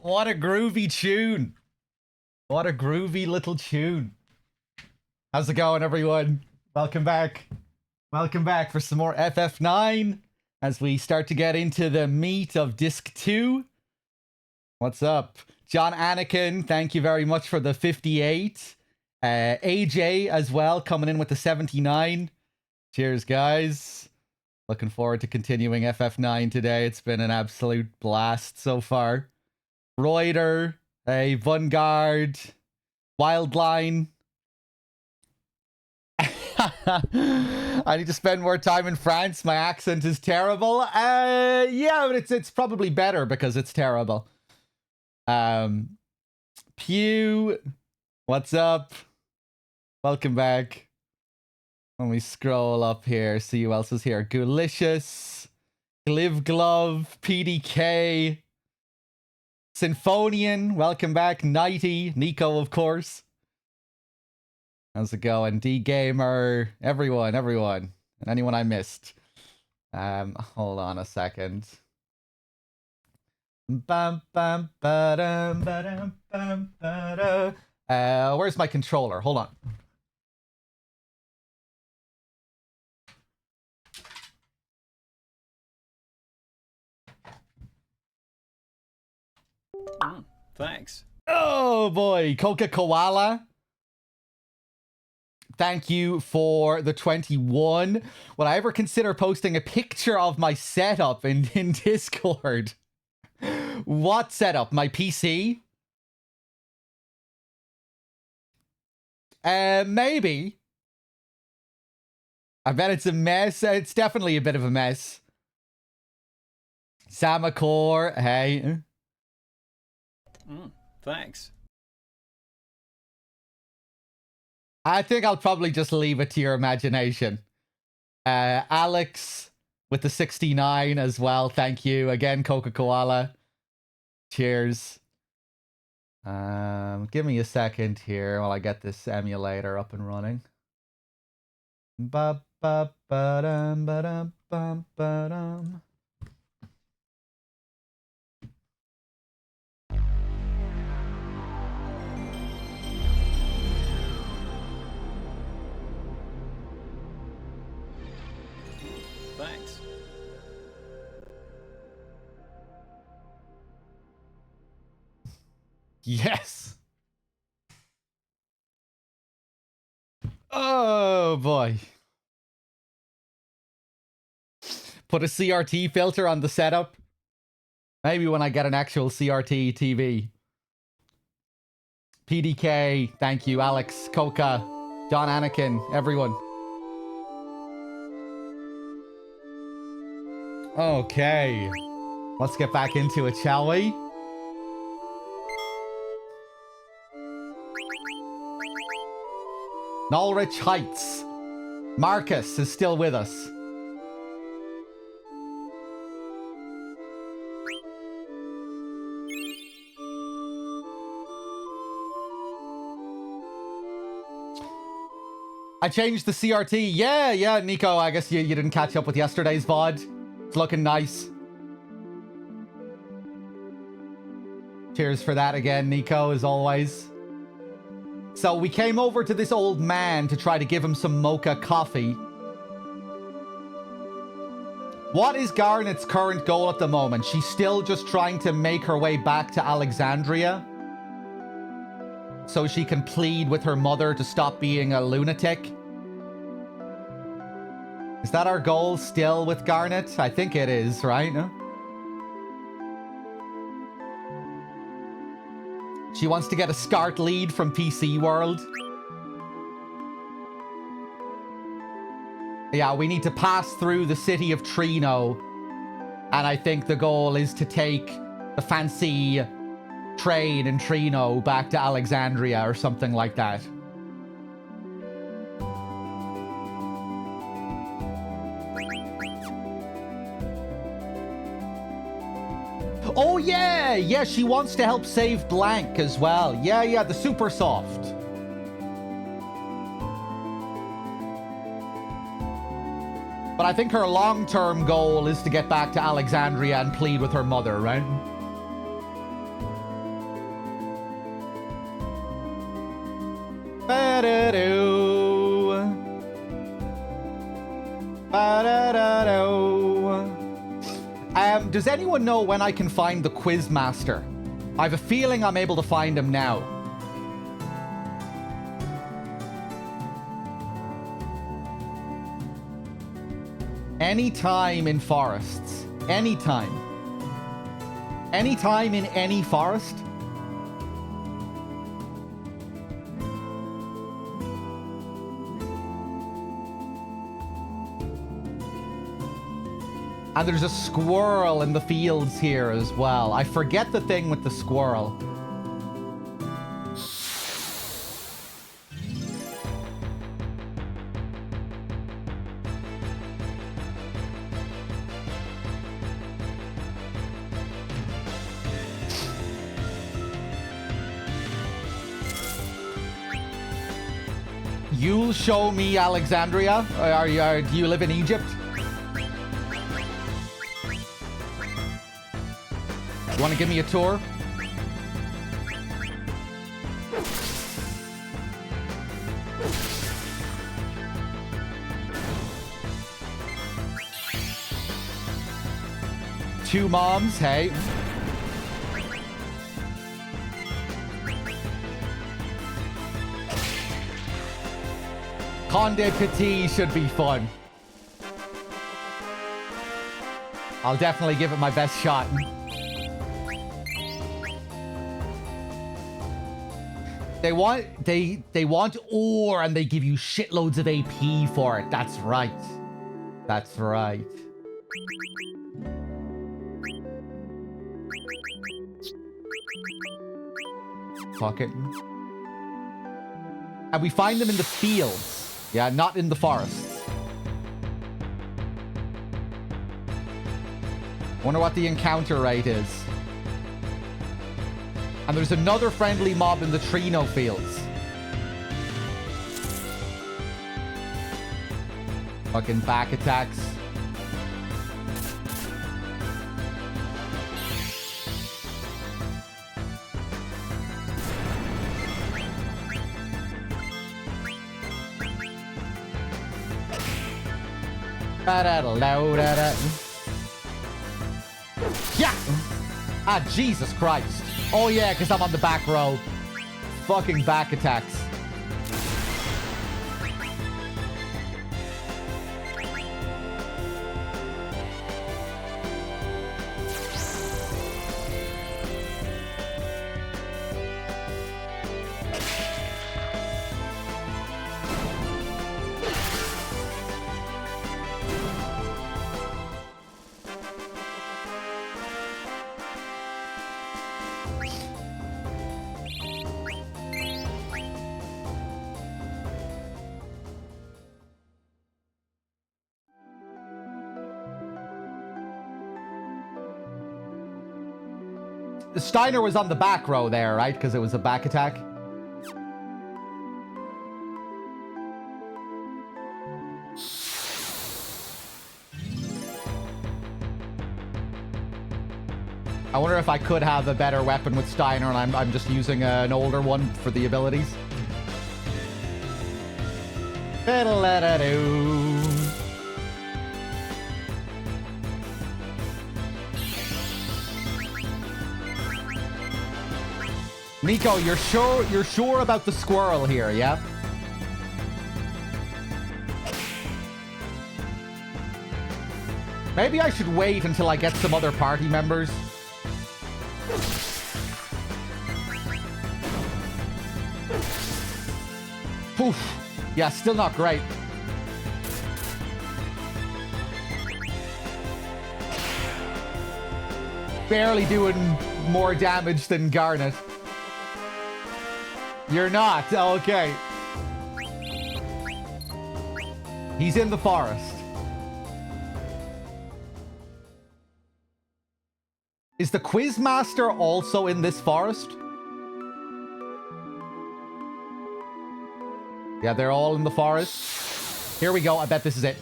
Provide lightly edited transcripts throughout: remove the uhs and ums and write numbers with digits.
What a groovy tune. What a groovy little tune. How's it going, everyone? Welcome back. Welcome back for some more FF9 as we start to get into the meat of Disc 2. What's up? John Anakin, thank you very much for the 58. AJ as well, coming in with the 79. Cheers, guys. Looking forward to continuing FF9 today. It's been an absolute blast so far. Reuter, Vanguard, Wildline. I need to spend more time in France. My accent is terrible. Yeah, but it's probably better because it's terrible. Pew, what's up? Welcome back. Let me scroll up here, see who else is here. Goolicious, Gliv Glove, PDK, Symphonian, welcome back. Nighty, Nico, of course. How's it going? D-Gamer, everyone. And anyone I missed. Hold on a second. Where's my controller? Hold on. Thanks. Oh boy, Coca Koala. Thank you for the 21. Would I ever consider posting a picture of my setup in Discord? What setup? My PC? Maybe. I bet it's a mess. It's definitely a bit of a mess. Samakor, hey. Thanks. I think I'll probably just leave it to your imagination. Alex with the 69 as well. Thank you. Again, Coca-Cola. Cheers. Give me a second here while I get this emulator up and running. Ba-ba-ba-dum-ba-dum-bum-ba-dum. Thanks. Yes. Oh boy. Put a CRT filter on the setup. Maybe when I get an actual CRT TV. PDK, thank you. Alex, Coca, John Anakin, everyone. Okay. Let's get back into it, shall we? Norwich Heights. Marcus is still with us. I changed the CRT. Yeah, Nico, I guess you didn't catch up with yesterday's VOD. It's looking nice. Cheers for that again, Nico, as always. So we came over to this old man to try to give him some mocha coffee. What is Garnet's current goal at the moment? She's still just trying to make her way back to Alexandria so she can plead with her mother to stop being a lunatic. Is that our goal still with Garnet? I think it is, right? No? She wants to get a SCART lead from PC World. Yeah, we need to pass through the city of Trino. And I think the goal is to take the fancy train in Trino back to Alexandria or something like that. Oh yeah, yeah, she wants to help save Blank as well. Yeah, the super soft. But I think her long-term goal is to get back to Alexandria and plead with her mother, right? Ba-da-doo. Ba-da-da-doo. Does anyone know when I can find the quiz master? I have a feeling I'm able to find him now. Anytime in forests. Anytime. Anytime in any forest. And there's a squirrel in the fields here as well. I forget the thing with the squirrel. You'll show me Alexandria? Do you live in Egypt? You want to give me a tour? Two moms, hey. Conde Petit should be fun. I'll definitely give it my best shot. They want ore and they give you shitloads of AP for it. That's right. That's right. Fuck it. And we find them in the fields. Yeah, not in the forests. Wonder what the encounter rate is. And there's another friendly mob in the Trino fields. Fucking back attacks. Yeah! Ah, Jesus Christ. Oh yeah, because I'm on the back row. Fucking back attacks. Steiner was on the back row there, right? Because it was a back attack. I wonder if I could have a better weapon with Steiner and I'm just using an older one for the abilities. Fiddle-a-da-doo. Nico, you're sure about the squirrel here, yeah? Maybe I should wait until I get some other party members. Poof. Yeah, still not great. Barely doing more damage than Garnet. You're not? Okay. He's in the forest. Is the Quizmaster also in this forest? Yeah, they're all in the forest. Here we go. I bet this is it.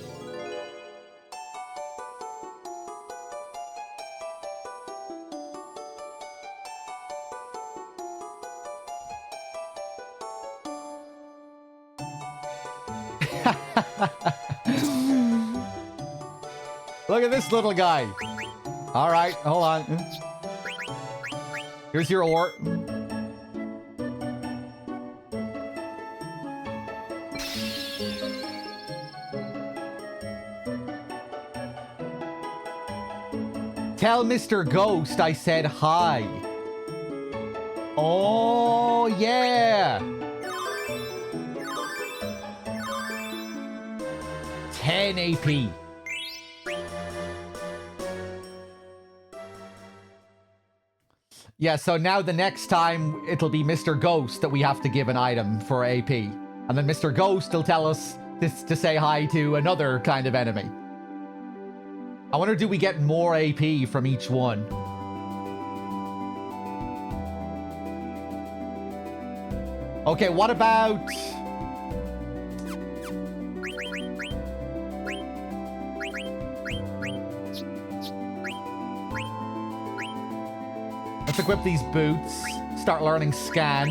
Look at this little guy. All right, hold on. Here's your ore. Tell Mr. Ghost I said hi. Oh, yeah. 10 AP. Yeah, so now the next time it'll be Mr. Ghost that we have to give an item for AP. And then Mr. Ghost will tell us this to say hi to another kind of enemy. I wonder, do we get more AP from each one? Okay, what about... Let's equip these boots. Start learning scan.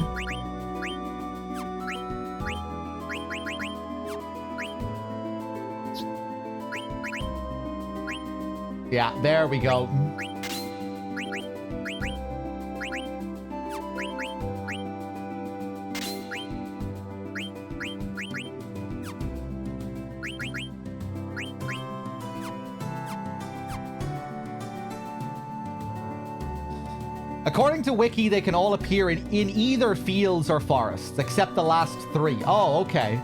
Yeah, there we go. According to Wiki, they can all appear in either fields or forests, except the last 3. Oh, okay.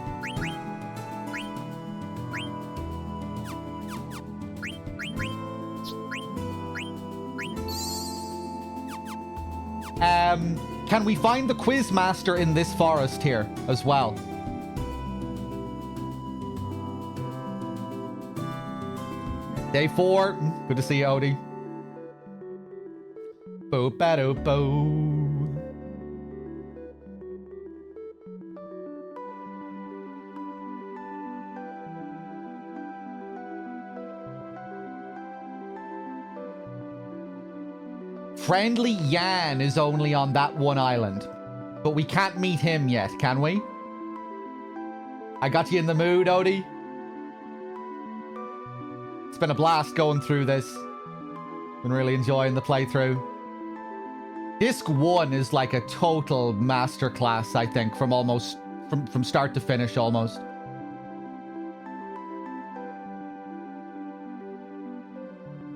Can we find the Quizmaster in this forest here as well? Day 4. Good to see you, Odie. Boop-a-doop-boo. Friendly Yan is only on that one island. But we can't meet him yet, can we? I got you in the mood, Odie. It's been a blast going through this. Been really enjoying the playthrough. Disc 1 is like a total masterclass, I think, from start to finish almost.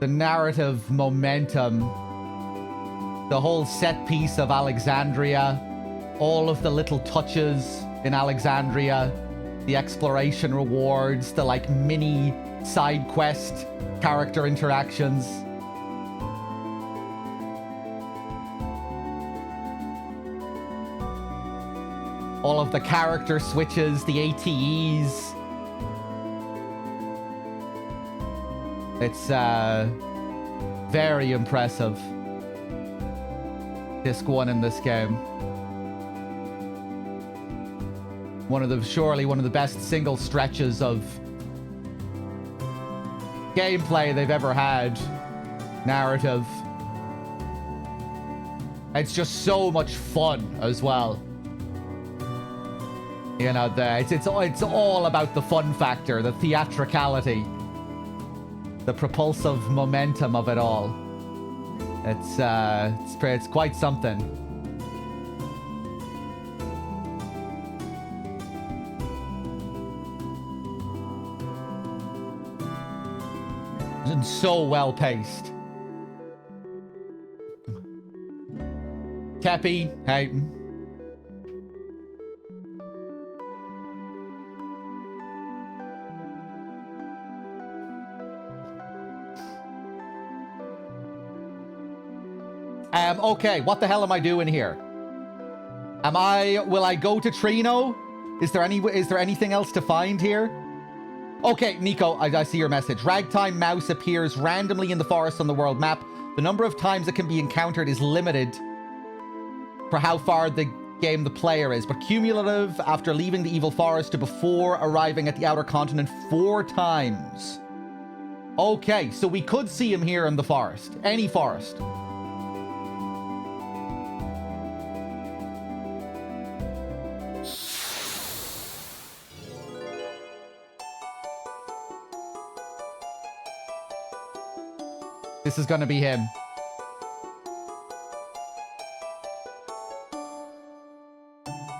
The narrative momentum, the whole set piece of Alexandria, all of the little touches in Alexandria, the exploration rewards, the like mini side quest character interactions. All of the character switches, the ATEs. It's very impressive. Disc 1 in this game. Surely one of the best single stretches of gameplay they've ever had. Narrative. It's just so much fun as well. You know, it's all about the fun factor, the theatricality, the propulsive momentum of it all. It's quite something. And so well paced. Teppy, hey. Okay, what the hell am I doing here? Will I go to Trino? Is there anything else to find here? Okay, Nico, I see your message. Ragtime Mouse appears randomly in the forest on the world map. The number of times it can be encountered is limited for how far the player is, but cumulative after leaving the evil forest to before arriving at the outer continent 4 times. Okay, so we could see him here in the forest. Any forest. This is gonna be him.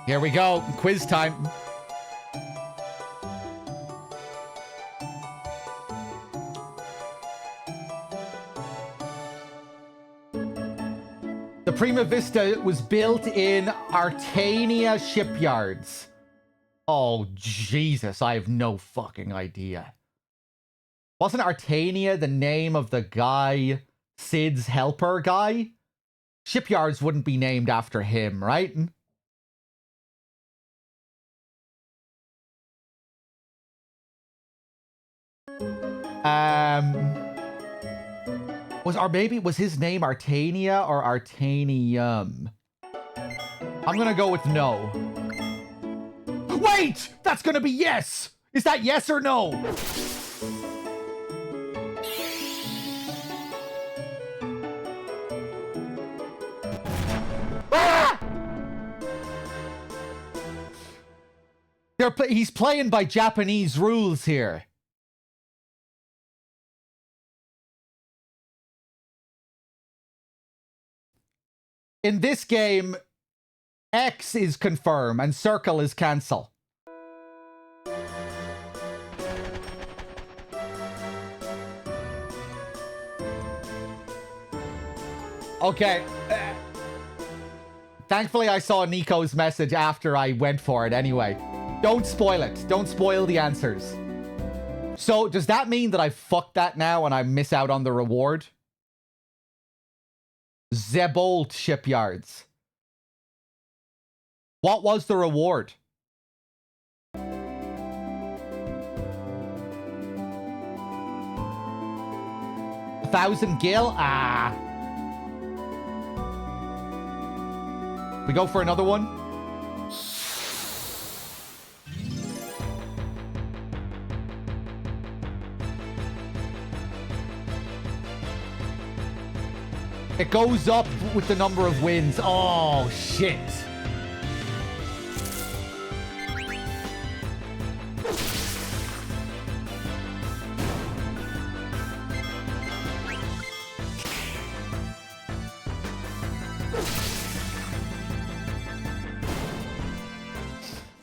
Here we go. Quiz time. The Prima Vista was built in Artania shipyards. Oh, Jesus. I have no fucking idea. Wasn't Artania the name of the guy, Sid's helper guy? Shipyards wouldn't be named after him, right? Was his name Artania or Artanium? I'm gonna go with no. Wait! That's gonna be yes! Is that yes or no? Ah! He's playing by Japanese rules here. In this game, X is confirm and circle is cancel. Okay. Thankfully, I saw Nico's message after I went for it anyway. Don't spoil it. Don't spoil the answers. So, does that mean that I fucked that now and I miss out on the reward? Zebolt shipyards. What was the reward? 1,000 gil? Ah. We go for another one? It goes up with the number of wins. Oh, shit.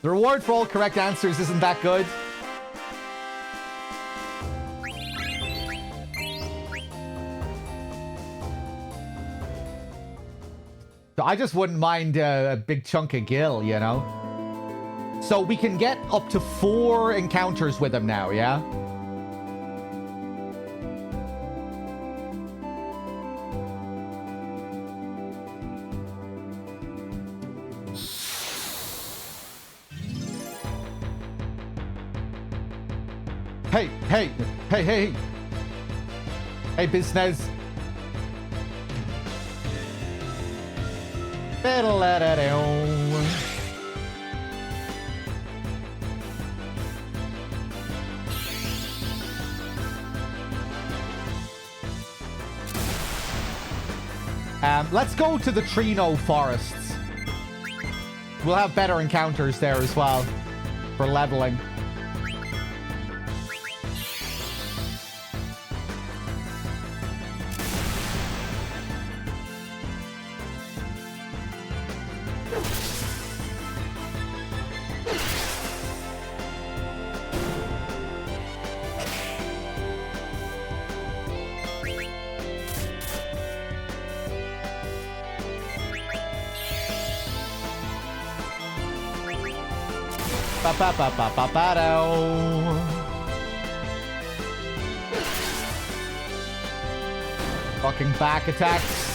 The reward for all correct answers isn't that good. So I just wouldn't mind a big chunk of gil, you know? So we can get up to 4 encounters with him now, yeah? Hey, hey, hey, hey. Hey, business. Let's go to the Trino forests. We'll have better encounters there as well for leveling. Fucking back attacks.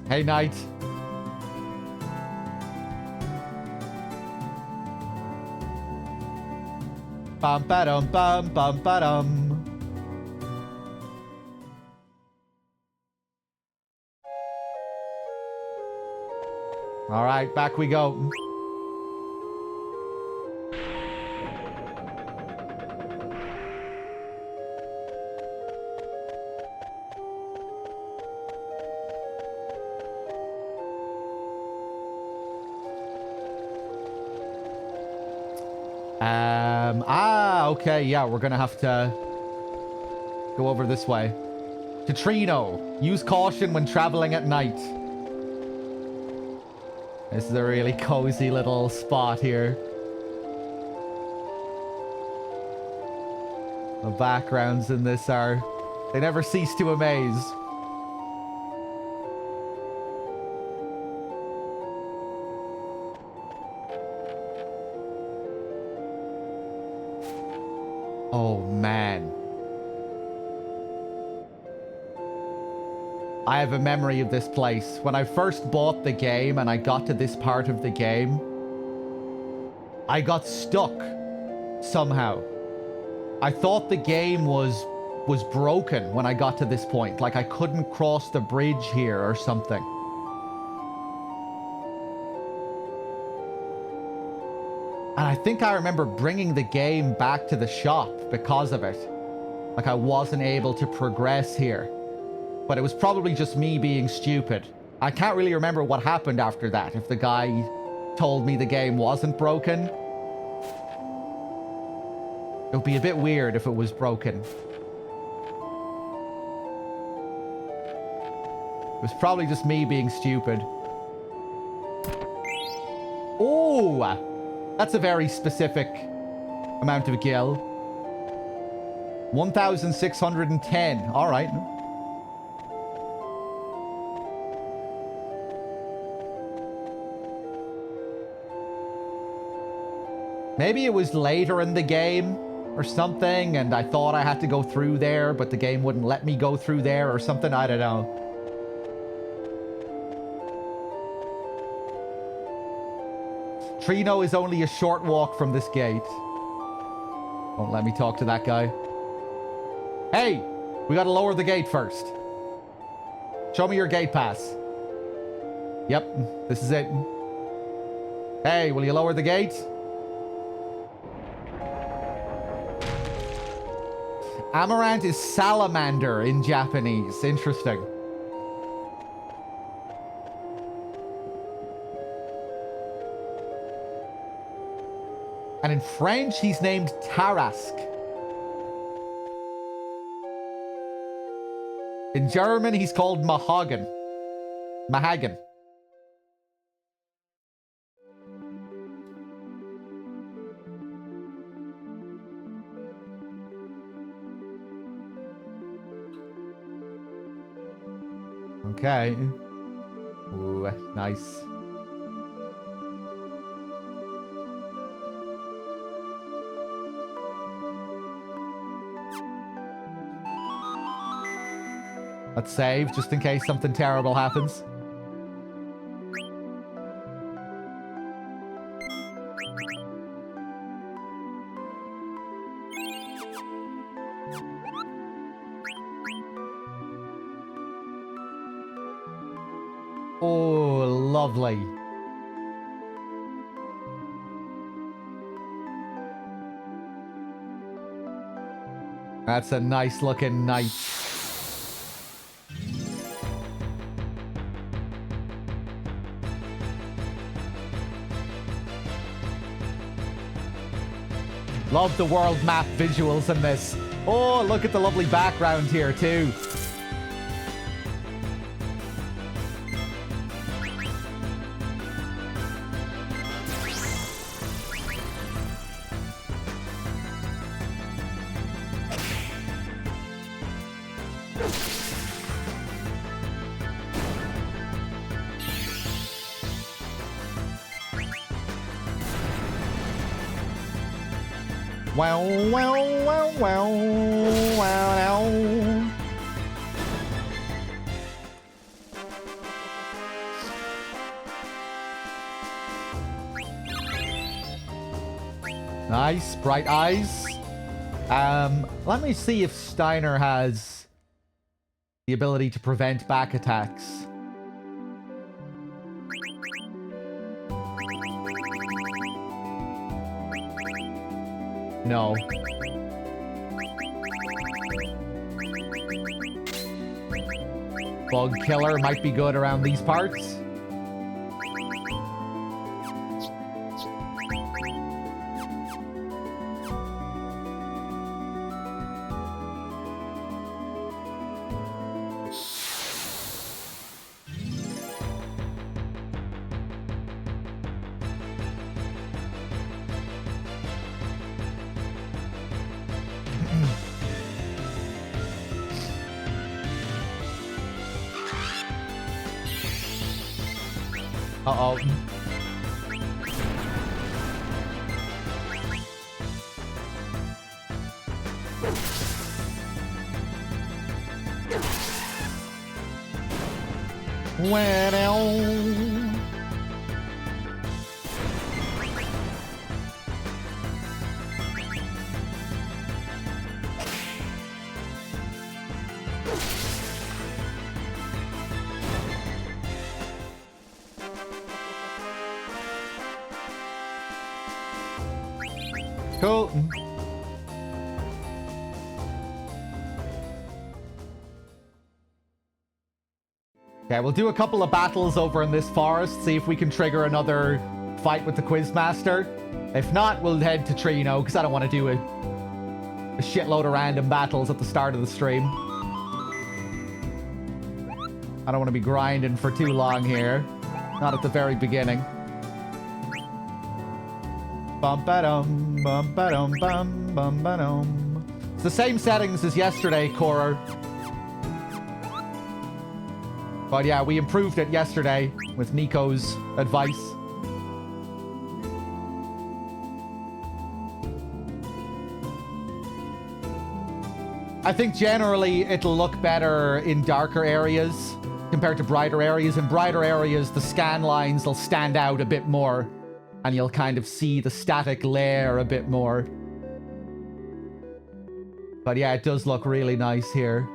Hey, Knight. Bum ba dum bum bum ba dum. All right, back we go. Okay, yeah, we're gonna have to go over this way. Katrino, use caution when traveling at night. This is a really cozy little spot here. The backgrounds in this are... they never cease to amaze. Oh, man. I have a memory of this place. When I first bought the game and I got to this part of the game, I got stuck somehow. I thought the game was broken when I got to this point. Like I couldn't cross the bridge here or something. And I think I remember bringing the game back to the shop because of it. Like I wasn't able to progress here. But it was probably just me being stupid. I can't really remember what happened after that. If the guy told me the game wasn't broken. It would be a bit weird if it was broken. It was probably just me being stupid. Oh! That's a very specific amount of gil. 1,610. All right. Maybe it was later in the game or something, and I thought I had to go through there, but the game wouldn't let me go through there or something. I don't know. Trino is only a short walk from this gate. Don't let me talk to that guy. Hey, we gotta lower the gate first. Show me your gate pass. Yep, this is it. Hey, will you lower the gate? Amaranth is salamander in Japanese. Interesting. And in French, he's named Tarask. In German, he's called Mahagan. Mahagan. Okay. Ooh, nice. Let's save, just in case something terrible happens. Oh, lovely. That's a nice looking night. Love the world map visuals in this. Oh, look at the lovely background here too. Wow, wow, wow, wow, wow, wow. Nice, bright eyes. Let me see if Steiner has the ability to prevent back attacks. No. Bug killer might be good around these parts. Uh-oh. Well... Cool. Okay, we'll do a couple of battles over in this forest, see if we can trigger another fight with the Quizmaster. If not, we'll head to Trino, because I don't want to do a shitload of random battles at the start of the stream. I don't want to be grinding for too long here. Not at the very beginning. Bum-ba-dum, bum-ba-dum, bum, bum-ba-dum. It's the same settings as yesterday, Cora. But yeah, we improved it yesterday with Nico's advice. I think generally it'll look better in darker areas compared to brighter areas. In brighter areas, the scan lines will stand out a bit more. And you'll kind of see the static layer a bit more. But yeah, it does look really nice here.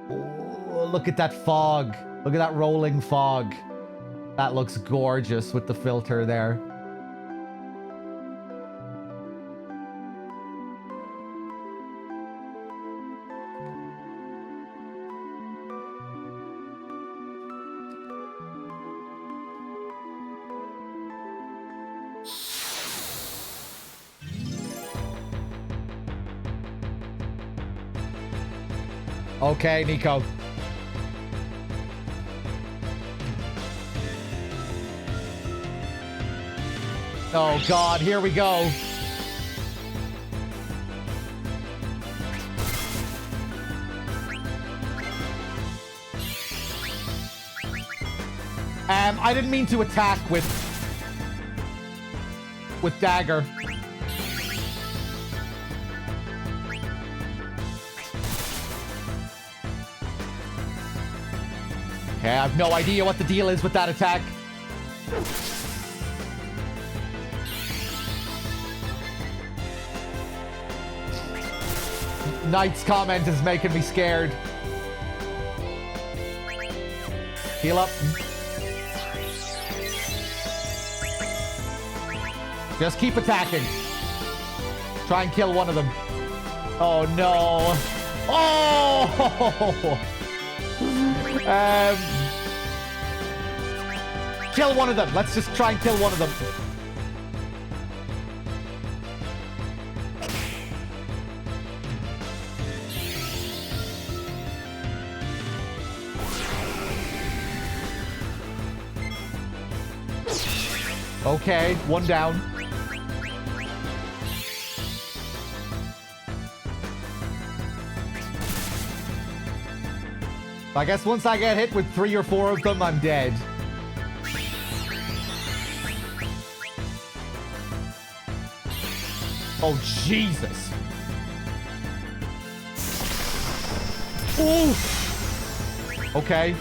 Oh, look at that fog. Look at that rolling fog. That looks gorgeous with the filter there. Okay, Nico. Oh God, here we go. I didn't mean to attack with dagger. Okay, I have no idea what the deal is with that attack. Knight's comment is making me scared. Heal up. Just keep attacking. Try and kill one of them. Oh no. Oh! Kill one of them. Let's just try and kill one of them. Okay, one down. I guess once I get hit with 3 or 4 of them, I'm dead. Oh, Jesus. Oof. Okay.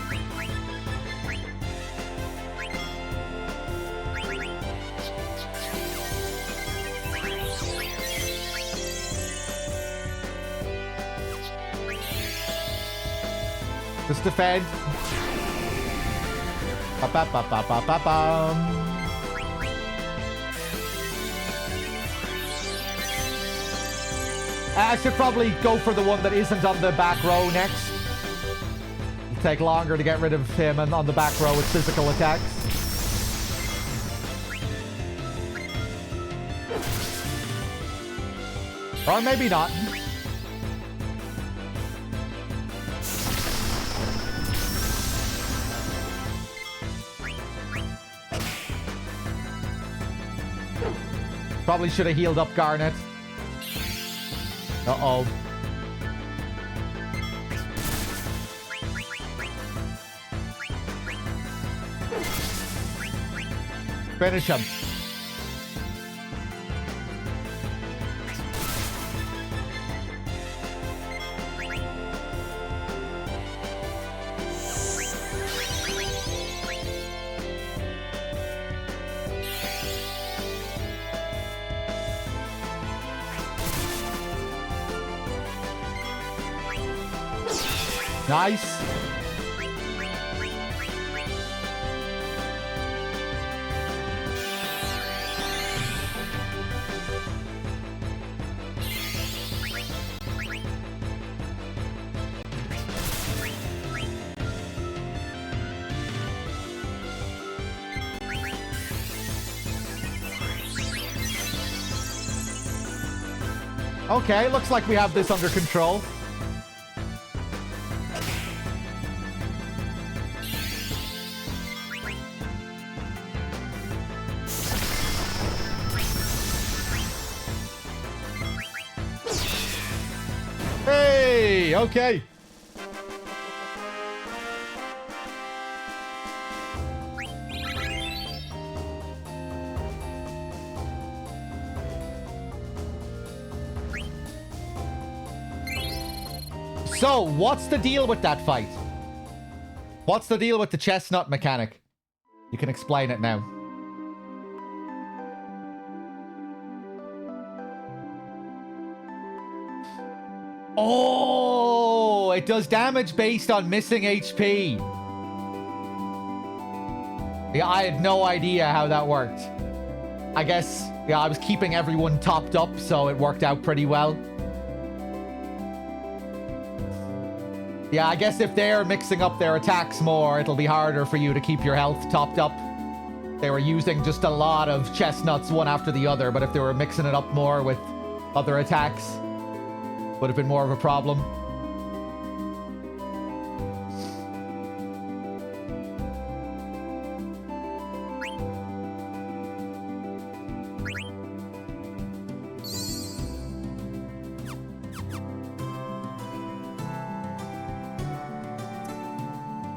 Just defend. Ba-ba-ba-ba-ba-ba-bum. I should probably go for the one that isn't on the back row next. It'll take longer to get rid of him and on the back row with physical attacks. Or maybe not. Probably should have healed up Garnet. Uh-oh. Finish him. Nice. Okay, looks like we have this under control. Hey, okay. So, what's the deal with that fight? What's the deal with the chestnut mechanic? You can explain it now. Oh, it does damage based on missing HP. Yeah, I had no idea how that worked. I guess, yeah, I was keeping everyone topped up, so it worked out pretty well. Yeah, I guess if they're mixing up their attacks more, it'll be harder for you to keep your health topped up. They were using just a lot of chestnuts one after the other, but if they were mixing it up more with other attacks, would have been more of a problem.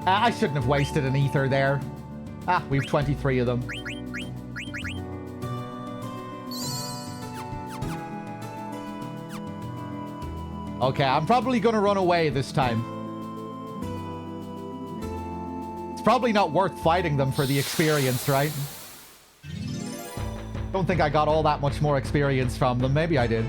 I shouldn't have wasted an ether there. Ah, we've 23 of them. Okay, I'm probably going to run away this time. It's probably not worth fighting them for the experience, right? Don't think I got all that much more experience from them. Maybe I did.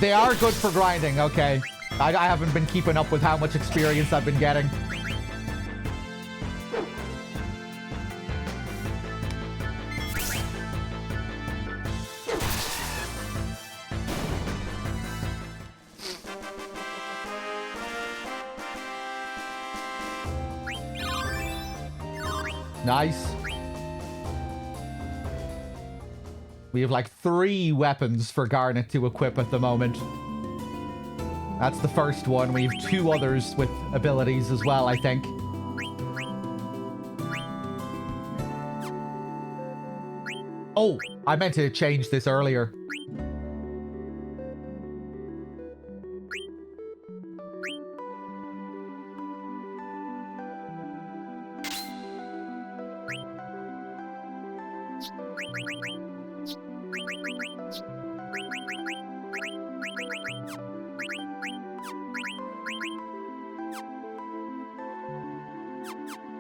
They are good for grinding, okay. I haven't been keeping up with how much experience I've been getting. Nice. We have like 3 weapons for Garnet to equip at the moment. That's the first one. We have 2 others with abilities as well, I think. Oh, I meant to change this earlier.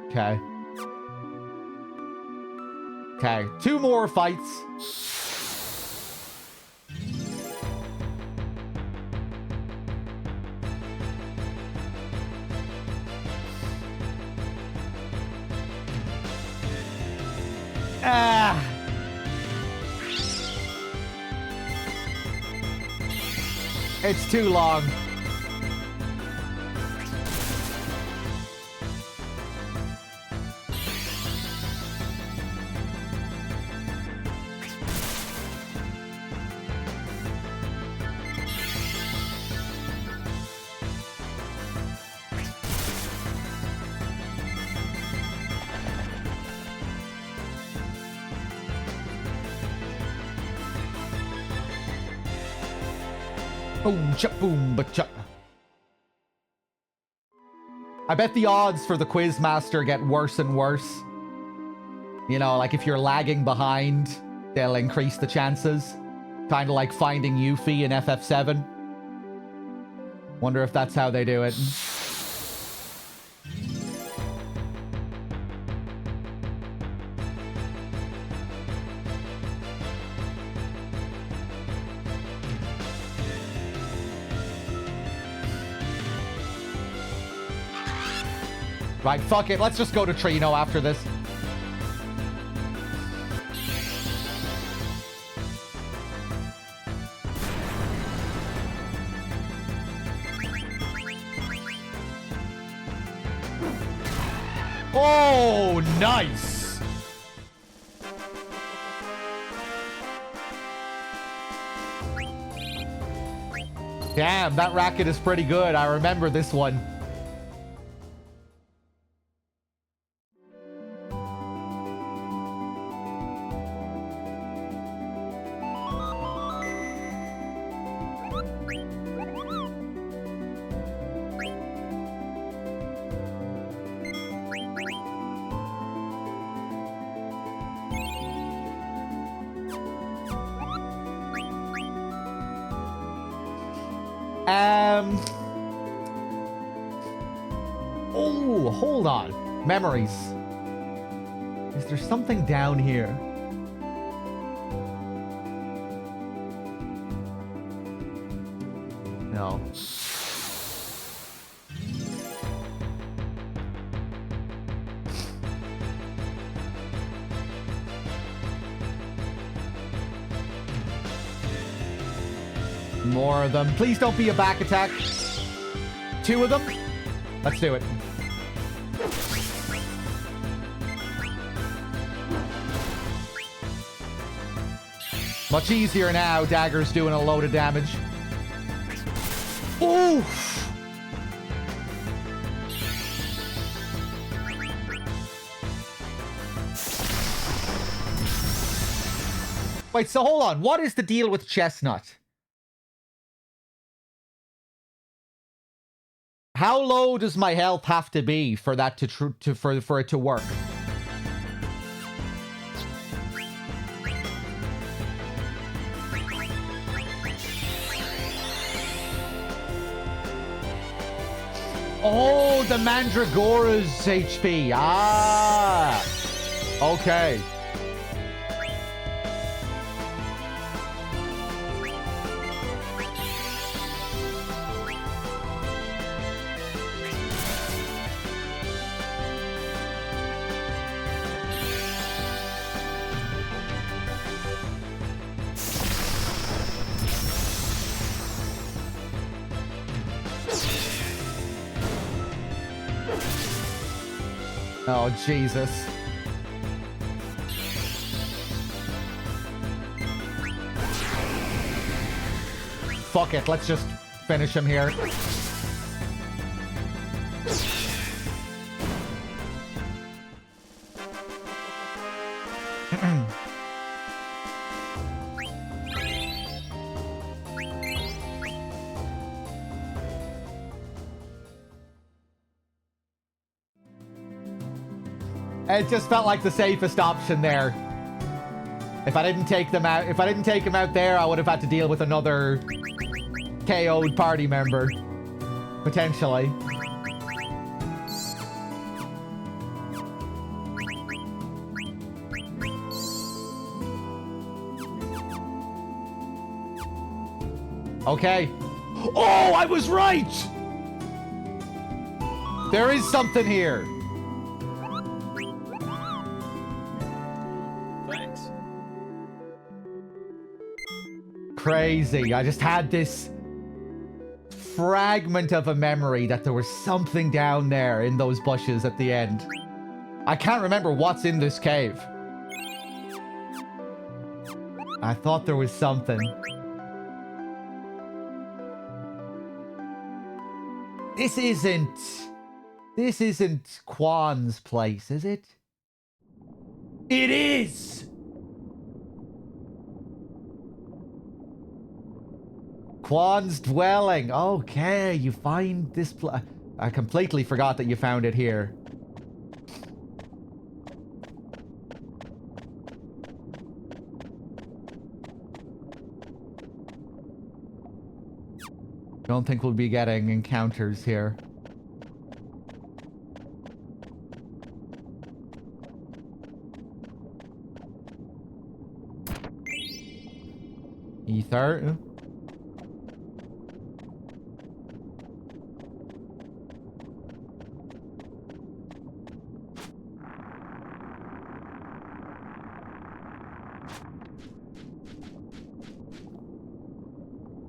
Okay. Okay, 2 more fights. Ah! It's too long. Boom, cha, boom, ba, cha. I bet the odds for the Quizmaster get worse and worse. You know, like if you're lagging behind, they'll increase the chances. Kind of like finding Yuffie in FF7. Wonder if that's how they do it. Right, fuck it. Let's just go to Trino after this. Oh, nice. Damn, that racket is pretty good. I remember this one. Oh, hold on. Memories. Is there something down here? No. More of them. Please don't be a back attack. 2 of them. Let's do it. Much easier now. Dagger's doing a load of damage. Oof! Wait, so hold on. What is the deal with Chestnut? How low does my health have to be for that for it to work? Oh, the Mandragora's HP. Ah. Okay. Oh, Jesus. Fuck it, let's just finish him here. It just felt like the safest option there. If I didn't take them out, if I didn't take him out there, I would have had to deal with another KO'd party member. Potentially. Okay. Oh, I was right! There is something here. Thanks. Crazy. I just had this fragment of a memory that there was something down there in those bushes at the end. I can't remember what's in this cave. I thought there was something. This isn't Quan's place, is it? It is! Quan's dwelling. Okay, you find this I completely forgot that you found it here. Don't think we'll be getting encounters here. Ether.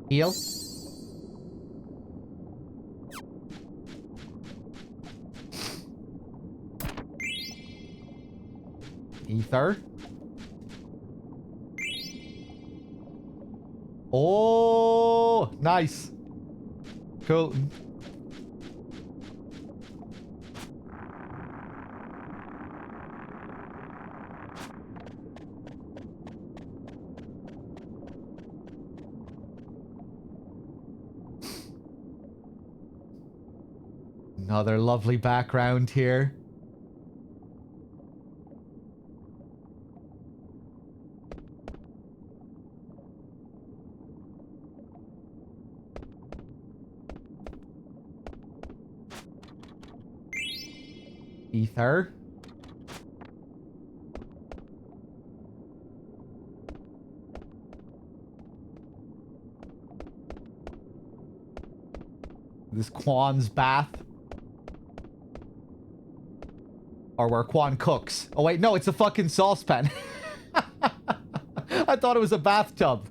Heal. Ether. Oh, nice. Cool. Another lovely background here. Ether. This Quan's bath. Or where Quan cooks. Oh wait, no, it's a fucking saucepan. I thought it was a bathtub.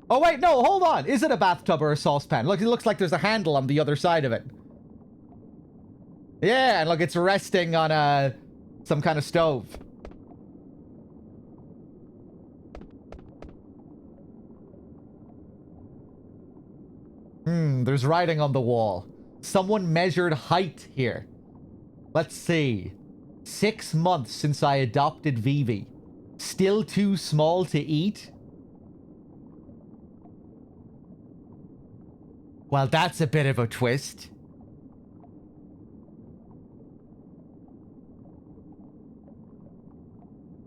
Oh wait, no, hold on. Is it a bathtub or a saucepan? Look, it looks like there's a handle on the other side of it. Yeah, and look, it's resting on some kind of stove. There's writing on the wall. Someone measured height here. Let's see. 6 months since I adopted Vivi. Still too small to eat? Well, that's a bit of a twist.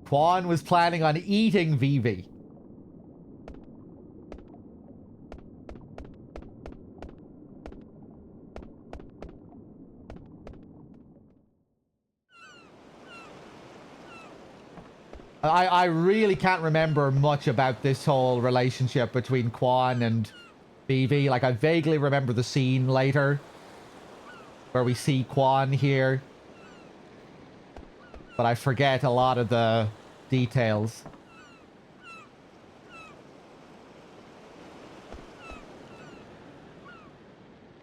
Quan was planning on eating Vivi. I really can't remember much about this whole relationship between Quan and Vivi. Like, I vaguely remember the scene later where we see Quan here. But I forget a lot of the details.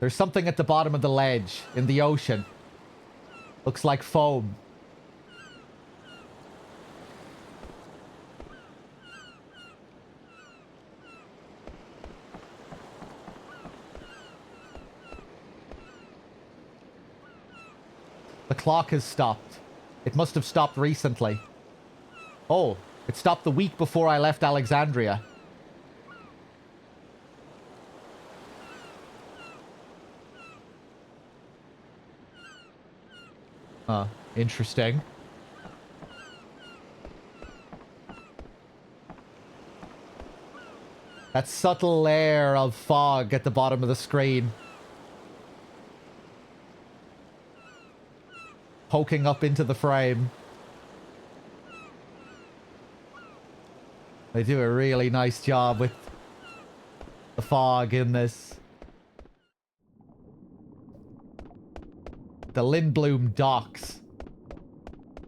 There's something at the bottom of the ledge in the ocean. Looks like foam. The clock has stopped. It must have stopped recently. Oh, it stopped the week before I left Alexandria. Interesting. That subtle layer of fog at the bottom of the screen. Poking up into the frame. They do a really nice job with the fog in this. The Lindblom docks.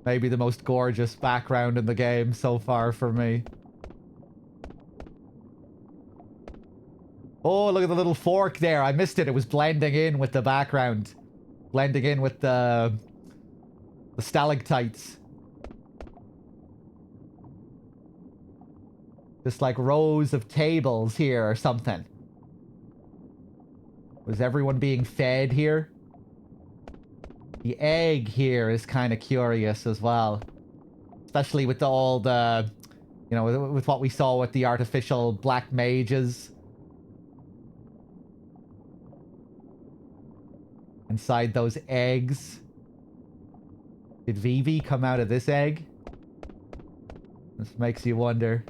Maybe the most gorgeous background in the game so far for me. Oh, look at the little fork there. I missed it. It was blending in with the background. Blending in with the stalactites. Just like rows of tables here or something. Was everyone being fed here? The egg here is kind of curious as well. Especially with all the, you know, with what we saw with the artificial black mages inside those eggs. Did Vivi come out of this egg? This makes you wonder.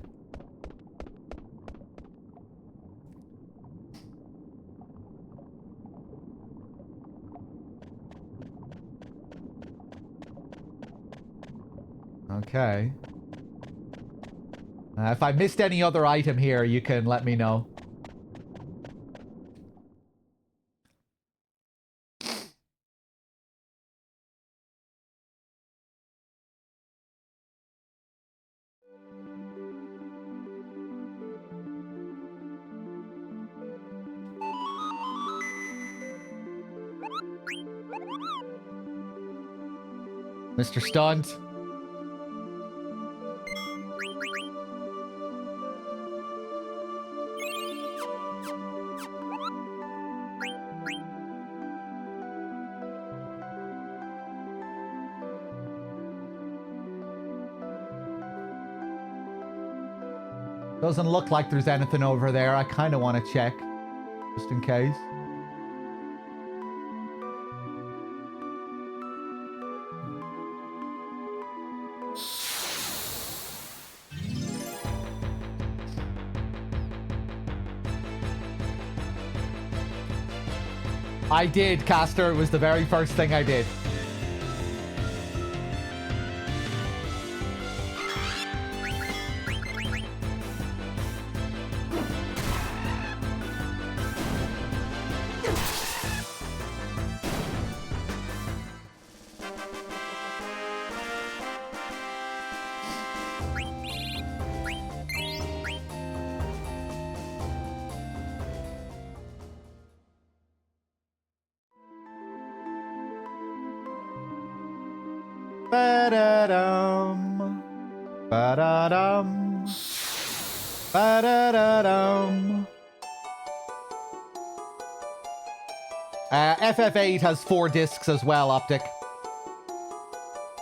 Okay. If I missed any other item here, you can let me know. Mr. Stunt. Doesn't look like there's anything over there. I kind of want to check, just in case. I did, Caster. It was the very first thing I did. Ba-da-dum. Ba-da-dum. Ba-da-da-dum. FF8 has 4 discs as well, Optic.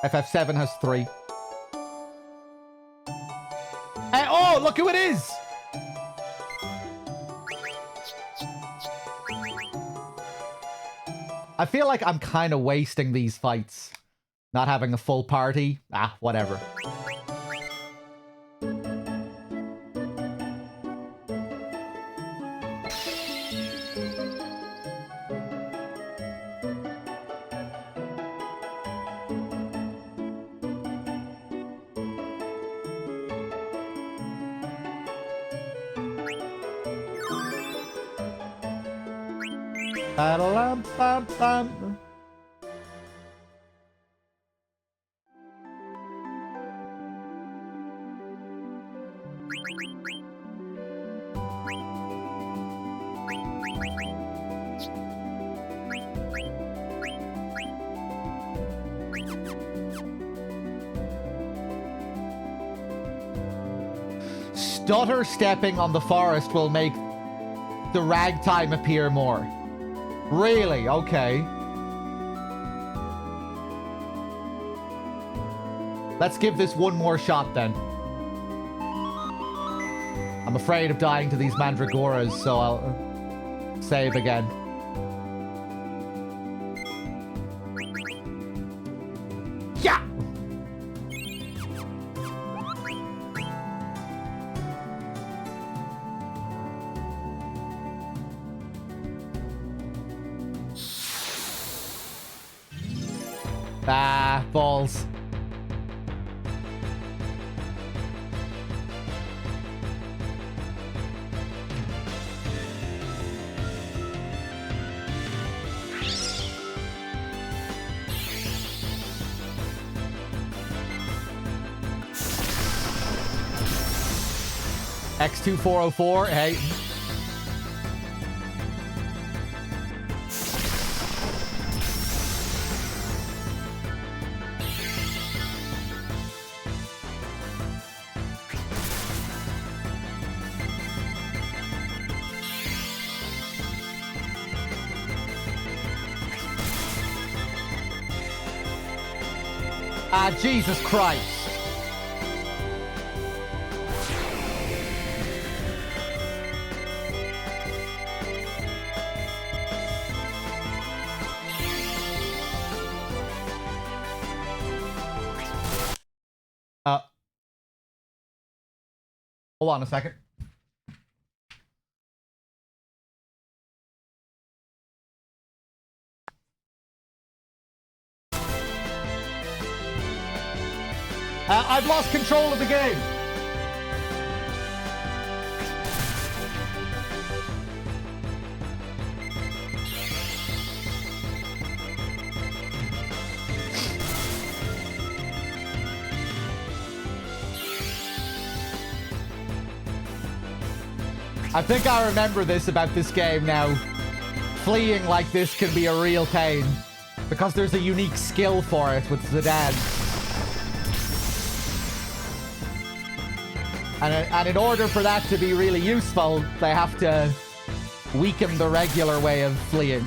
FF7 has 3. Oh, look who it is! I feel like I'm kind of wasting these fights. Not having a full party. Ah, whatever. Ba-da-lam-bam-bam. Stutter stepping on the forest will make the ragtime appear more. Really? Okay. Let's give this one more shot then. I'm afraid of dying to these mandragoras, so I'll save again. Yeah! Ah, balls. X2404, hey. Ah, Jesus Christ. Hold on a second. I've lost control of the game. I think I remember this about this game now. Fleeing like this can be a real pain because there's a unique skill for it with Zidane. And in order for that to be really useful, they have to weaken the regular way of fleeing.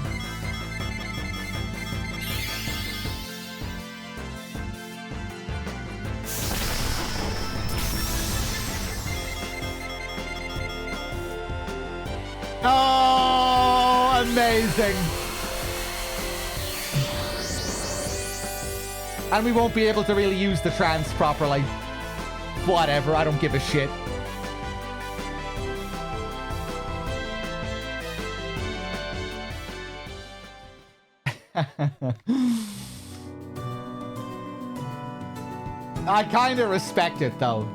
Oh, amazing. And we won't be able to really use the trance properly. Whatever, I don't give a shit. I kind of respect it, though.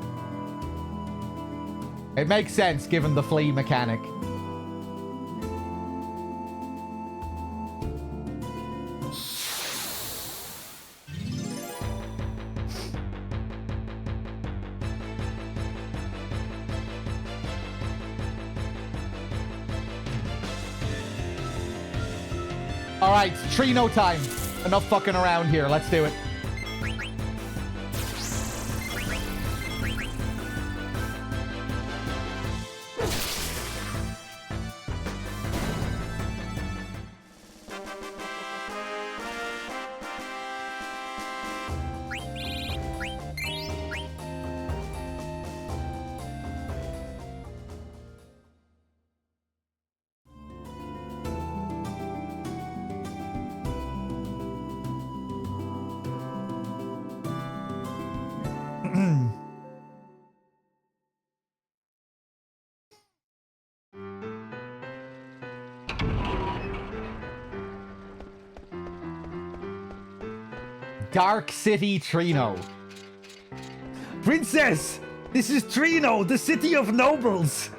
It makes sense, given the flea mechanic. Alright, Trino time. Enough fucking around here. Let's do it. Dark City Trino. Princess, this is Trino, the city of nobles.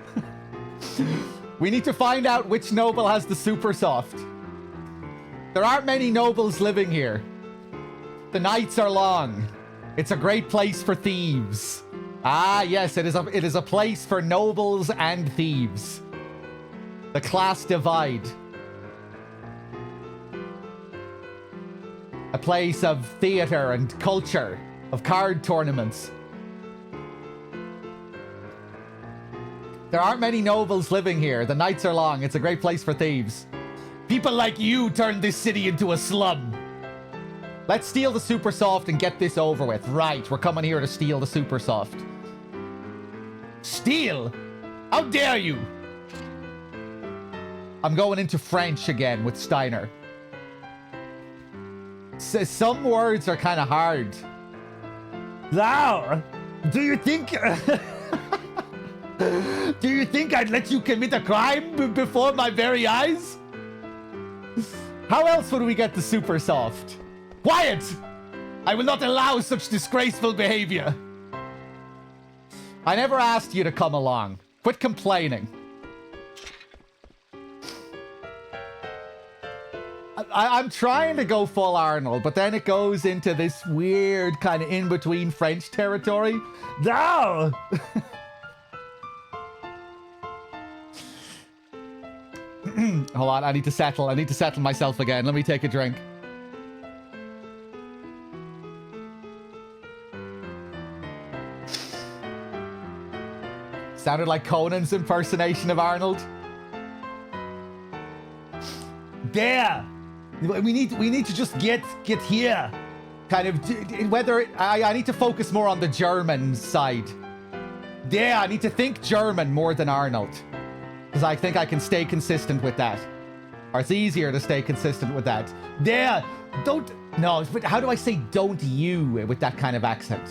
We need to find out which noble has the super soft. There aren't many nobles living here. The nights are long. It's a great place for thieves. Ah, yes, it is a place for nobles and thieves. The class divide. A place of theater and culture, of card tournaments. There aren't many nobles living here. The nights are long. It's a great place for thieves. People like you turned this city into a slum. Let's steal the super soft and get this over with. Right, we're coming here to steal the super soft. Steal? How dare you? I'm going into French again with Steiner. Some words are kind of hard. Thou, do you think... do you think I'd let you commit a crime before my very eyes? How else would we get the super soft? Quiet! I will not allow such disgraceful behavior. I never asked you to come along. Quit complaining. I'm trying to go full Arnold, but then it goes into this weird kind of in-between French territory. Thou! Hold on, I need to settle. I need to settle myself again. Let me take a drink. Sounded like Conan's impersonation of Arnold. There! We need to just get here. Kind of, whether I need to focus more on the German side. There! I need to think German more than Arnold. Because I think I can stay consistent with that. Or it's easier to stay consistent with that. There! Don't... No, but how do I say don't you with that kind of accent?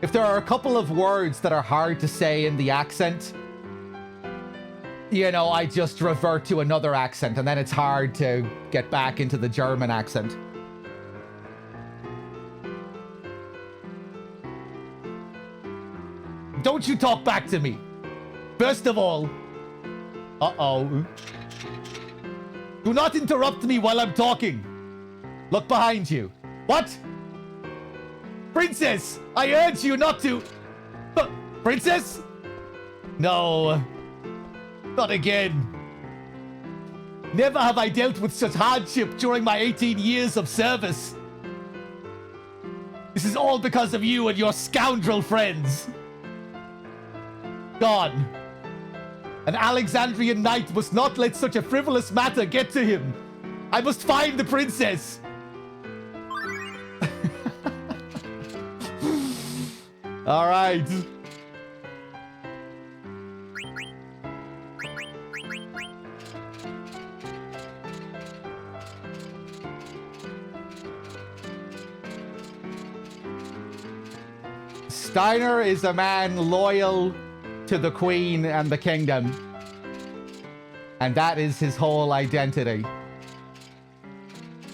if there are a couple of words that are hard to say in the accent, you know, I just revert to another accent, and then it's hard to get back into the German accent. Don't you talk back to me. First of all... Uh-oh. Do not interrupt me while I'm talking. Look behind you. What? Princess, I urge you not to... Princess? No. Not again. Never have I dealt with such hardship during my 18 years of service. This is all because of you and your scoundrel friends. Gone. An Alexandrian knight must not let such a frivolous matter get to him. I must find the princess. All right. Steiner is a man loyal to the queen and the kingdom. And that is his whole identity.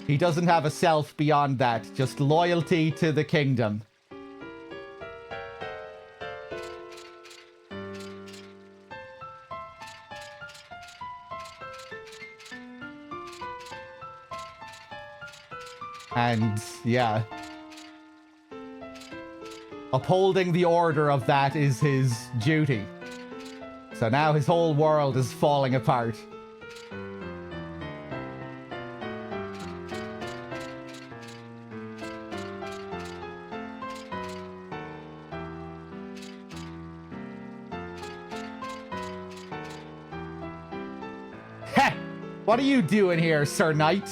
He doesn't have a self beyond that, just loyalty to the kingdom. And yeah. Upholding the order of that is his duty. So now his whole world is falling apart. Heh! What are you doing here, Sir Knight?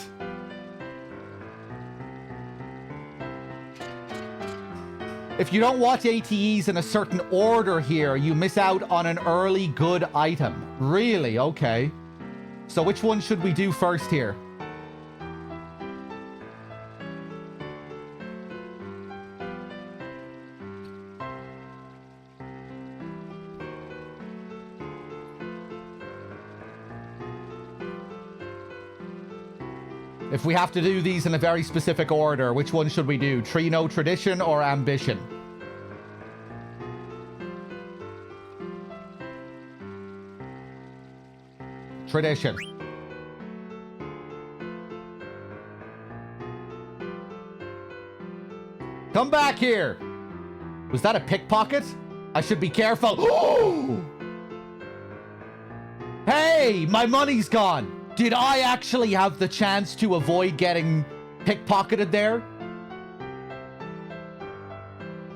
If you don't watch ATEs in a certain order here, you miss out on an early good item. Really? Okay. So which one should we do first here? If we have to do these in a very specific order, which one should we do? Trino, Tradition, or Ambition? Tradition. Come back here! Was that a pickpocket? I should be careful. Hey, my money's gone! Did I actually have the chance to avoid getting pickpocketed there?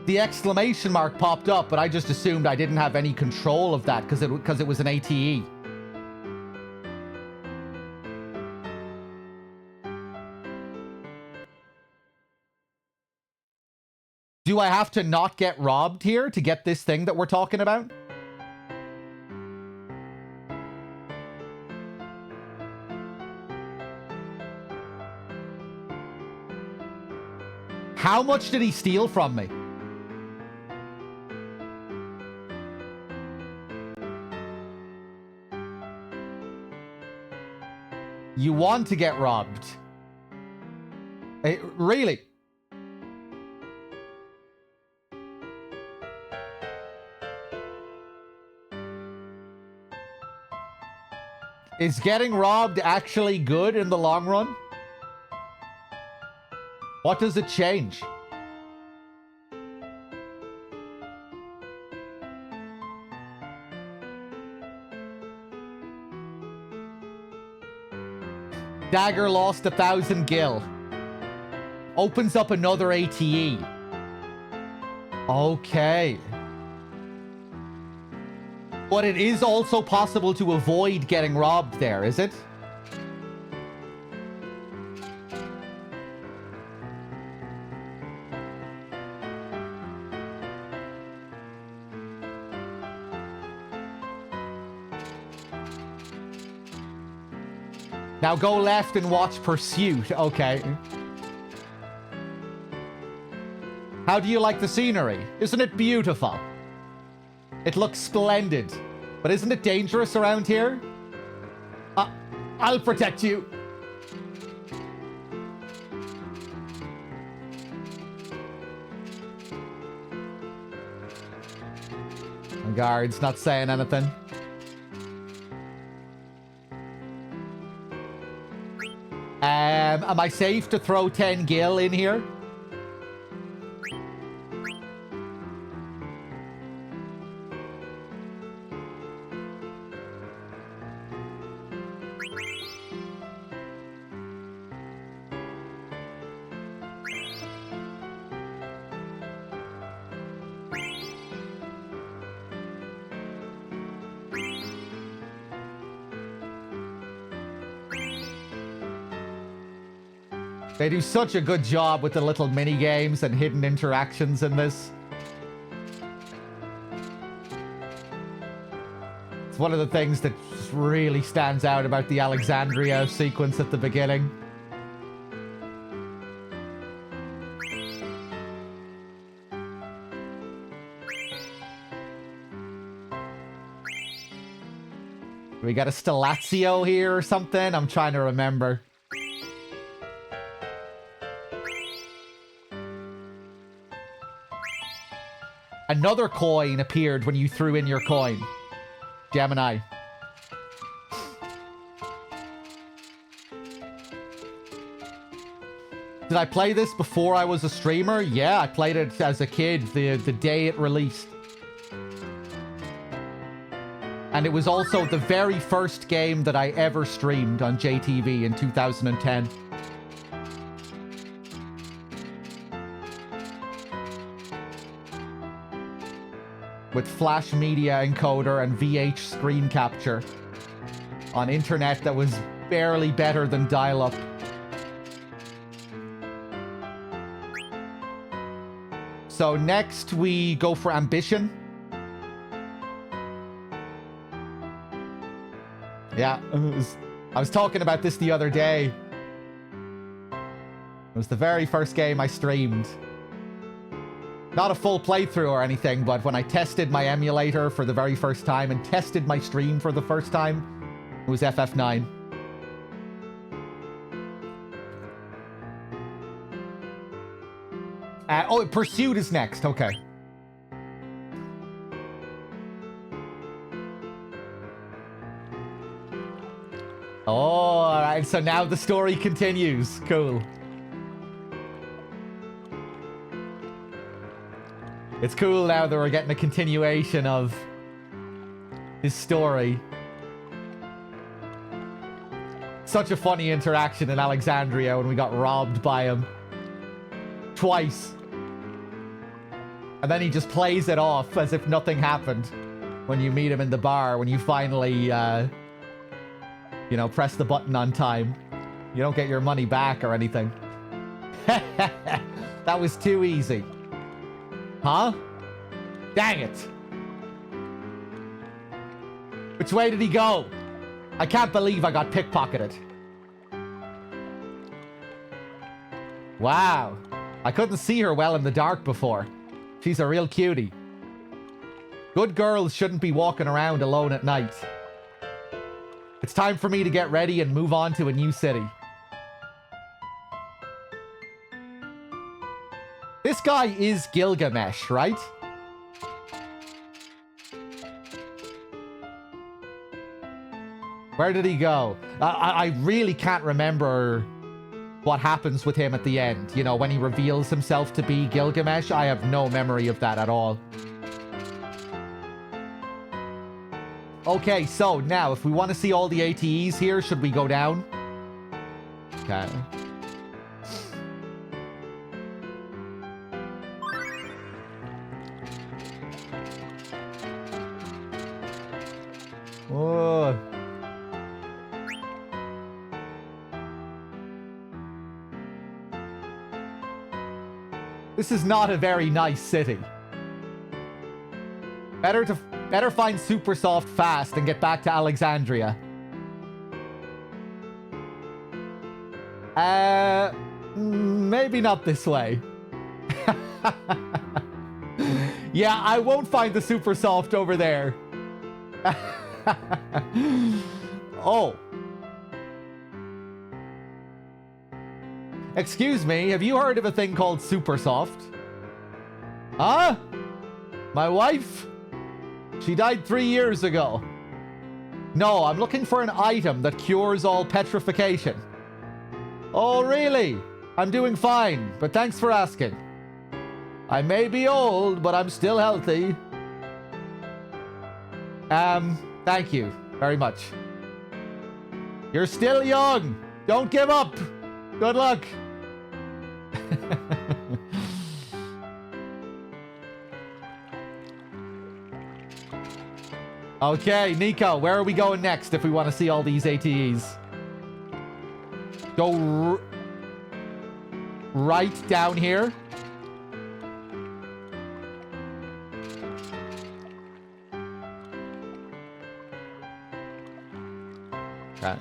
The exclamation mark popped up, but I just assumed I didn't have any control of that because it was an ATE. Do I have to not get robbed here to get this thing that we're talking about? How much did he steal from me? You want to get robbed? Really? Is getting robbed actually good in the long run? What does it change? Dagger lost 1,000 gil. Opens up another ATE. Okay. But it is also possible to avoid getting robbed there, is it? Now go left and watch Pursuit. Okay. How do you like the scenery? Isn't it beautiful? It looks splendid. But isn't it dangerous around here? I'll protect you. The guard's not saying anything. Am I safe to throw 10 gil in here? They do such a good job with the little mini games and hidden interactions in this. It's one of the things that just really stands out about the Alexandria sequence at the beginning. We got a Stilazio here or something? I'm trying to remember. Another coin appeared when you threw in your coin. Gemini. Did I play this before I was a streamer? Yeah, I played it as a kid, the day it released. And it was also the very first game that I ever streamed on JTV in 2010. With flash media encoder and VH screen capture on internet that was barely better than dial-up. So next we go for ambition. Yeah, I was talking about this the other day. It was the very first game I streamed. Not a full playthrough or anything, but when I tested my emulator for the very first time and tested my stream for the first time, it was FF9. Oh, Pursuit is next. Okay. Oh, all right. So now the story continues. Cool. It's cool now that we're getting a continuation of his story. Such a funny interaction in Alexandria when we got robbed by him. Twice. And then he just plays it off as if nothing happened when you meet him in the bar, when you finally, you know, press the button on time. You don't get your money back or anything. That was too easy. Huh? Dang it. Which way did he go? I can't believe I got pickpocketed. Wow. I couldn't see her well in the dark before. She's a real cutie. Good girls shouldn't be walking around alone at night. It's time for me to get ready and move on to a new city. This guy is Gilgamesh, right? Where did he go? I really can't remember what happens with him at the end. You know, when he reveals himself to be Gilgamesh, I have no memory of that at all. Okay, so now, if we want to see all the ATEs here, should we go down? Okay. Oh. This is not a very nice city. Better find Supersoft fast and get back to Alexandria. Maybe not this way. Yeah, I won't find the super soft over there. Oh. Excuse me, have you heard of a thing called super soft? Huh? My wife? She died 3 years ago. No, I'm looking for an item that cures all petrification. Oh, really? I'm doing fine, but thanks for asking. I may be old, but I'm still healthy. Thank you very much. You're still young. Don't give up. Good luck. Okay, Nico, where are we going next if we want to see all these ATEs? Go right down here. Okay.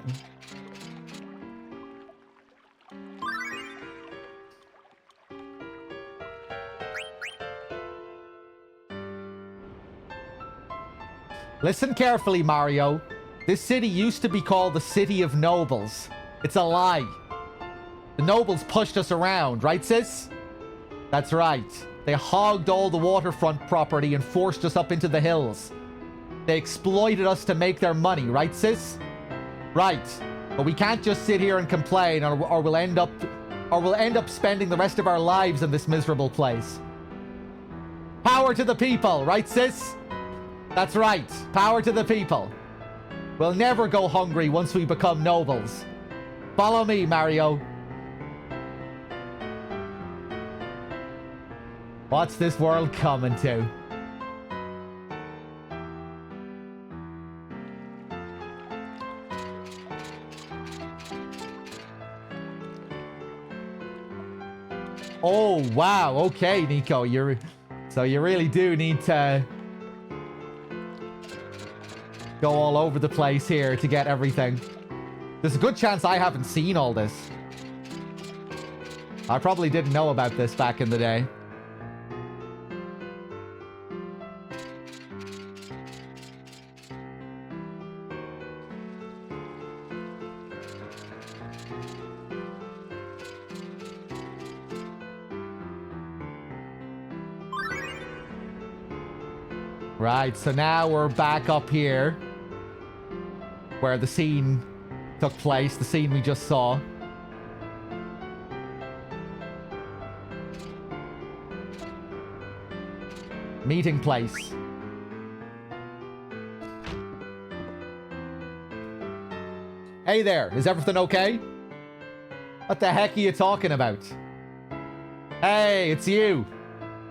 Listen carefully, Mario. This city used to be called the City of Nobles. It's a lie. The nobles pushed us around, right, sis? That's right. They hogged all the waterfront property and forced us up into the hills. They exploited us to make their money, right, sis? Right. But we can't just sit here and complain, or we'll end up spending the rest of our lives in this miserable place. Power to the people, right, sis? That's right. Power to the people. We'll never go hungry once we become nobles. Follow me, Mario. What's this world coming to? Oh, wow. Okay, Nico. So you really do need to go all over the place here to get everything. There's a good chance I haven't seen all this. I probably didn't know about this back in the day. Right, so now we're back up here where the scene took place, the scene we just saw. Meeting place. Hey there, is everything okay? What the heck are you talking about? Hey, it's you.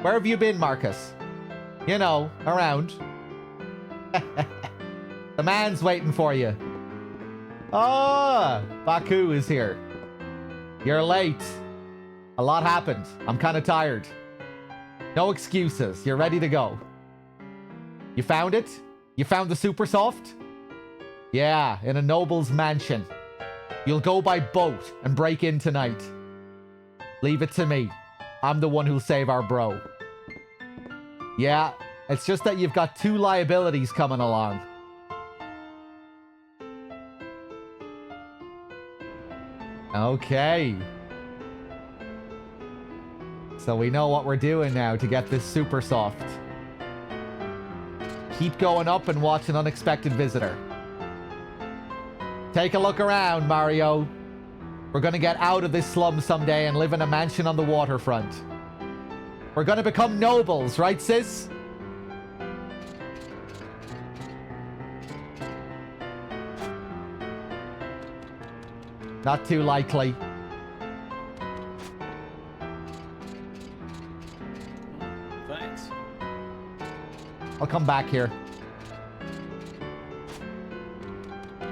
Where have you been, Marcus? You know, around. The man's waiting for you. Oh, Baku is here. You're late. A lot happened. I'm kind of tired. No excuses. You're ready to go. You found it? You found the super soft? Yeah, in a noble's mansion. You'll go by boat and break in tonight. Leave it to me. I'm the one who'll save our bro. Yeah, it's just that you've got 2 liabilities coming along. Okay. So we know what we're doing now to get this super soft. Keep going up and watch an unexpected visitor. Take a look around, Mario. We're gonna get out of this slum someday and live in a mansion on the waterfront. We're gonna become nobles, right, sis? Not too likely. Thanks. I'll come back here.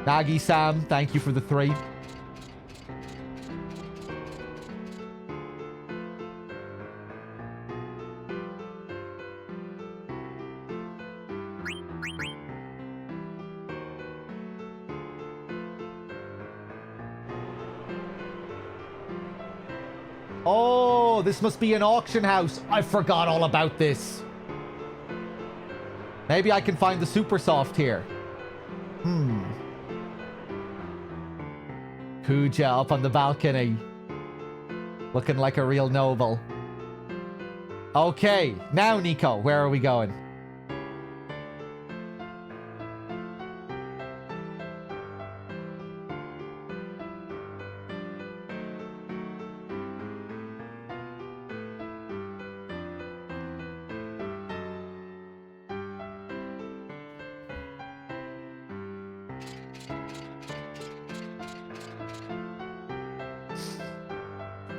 Nagi-san, thank you for the 3. Oh, Oh, this must be an auction house. I forgot all about this. Maybe I can find the super soft here. Kuja up on the balcony. Looking like a real noble. Okay, now Nico, where are we going?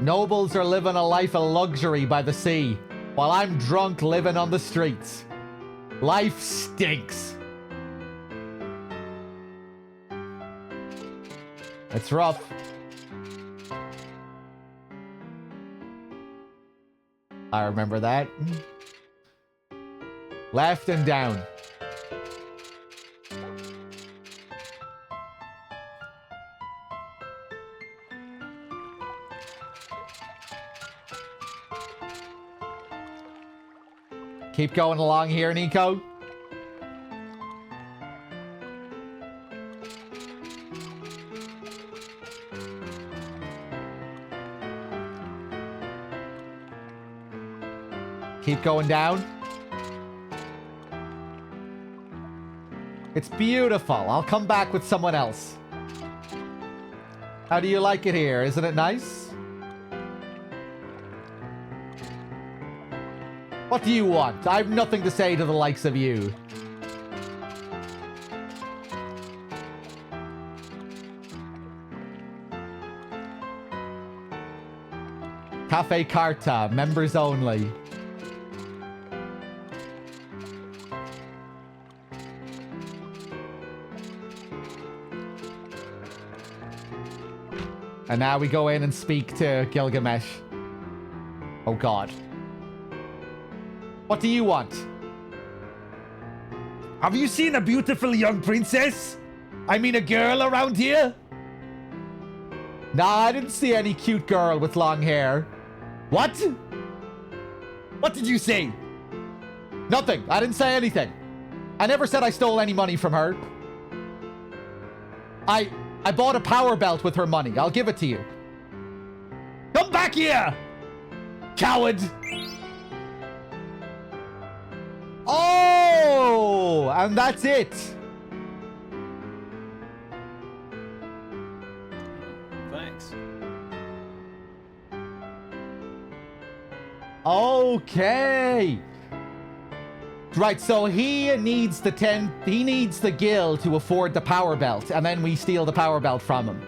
Nobles are living a life of luxury by the sea, while I'm drunk living on the streets. Life stinks. It's rough. I remember that. Left and down. Keep going along here, Nico. Keep going down. It's beautiful. I'll come back with someone else. How do you like it here? Isn't it nice? What do you want? I have nothing to say to the likes of you. Cafe Carta, members only. And now we go in and speak to Gilgamesh. Oh God. What do you want? Have you seen a beautiful young princess? I mean a girl around here? Nah, I didn't see any cute girl with long hair. What? What did you say? Nothing. I didn't say anything. I never said I stole any money from her. I bought a power belt with her money. I'll give it to you. Come back here! Coward! Oh! And that's it. Thanks. Okay. Right, so he needs the guild to afford the power belt, and then we steal the power belt from him.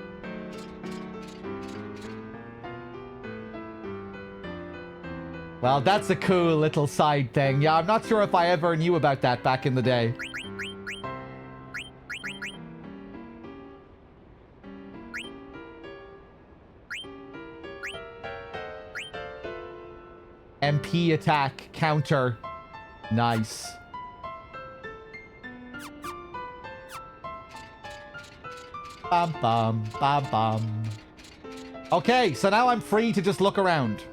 Well, that's a cool little side thing. Yeah, I'm not sure if I ever knew about that back in the day. MP attack, counter. Nice. Bum bum bum bum. Okay, so now I'm free to just look around.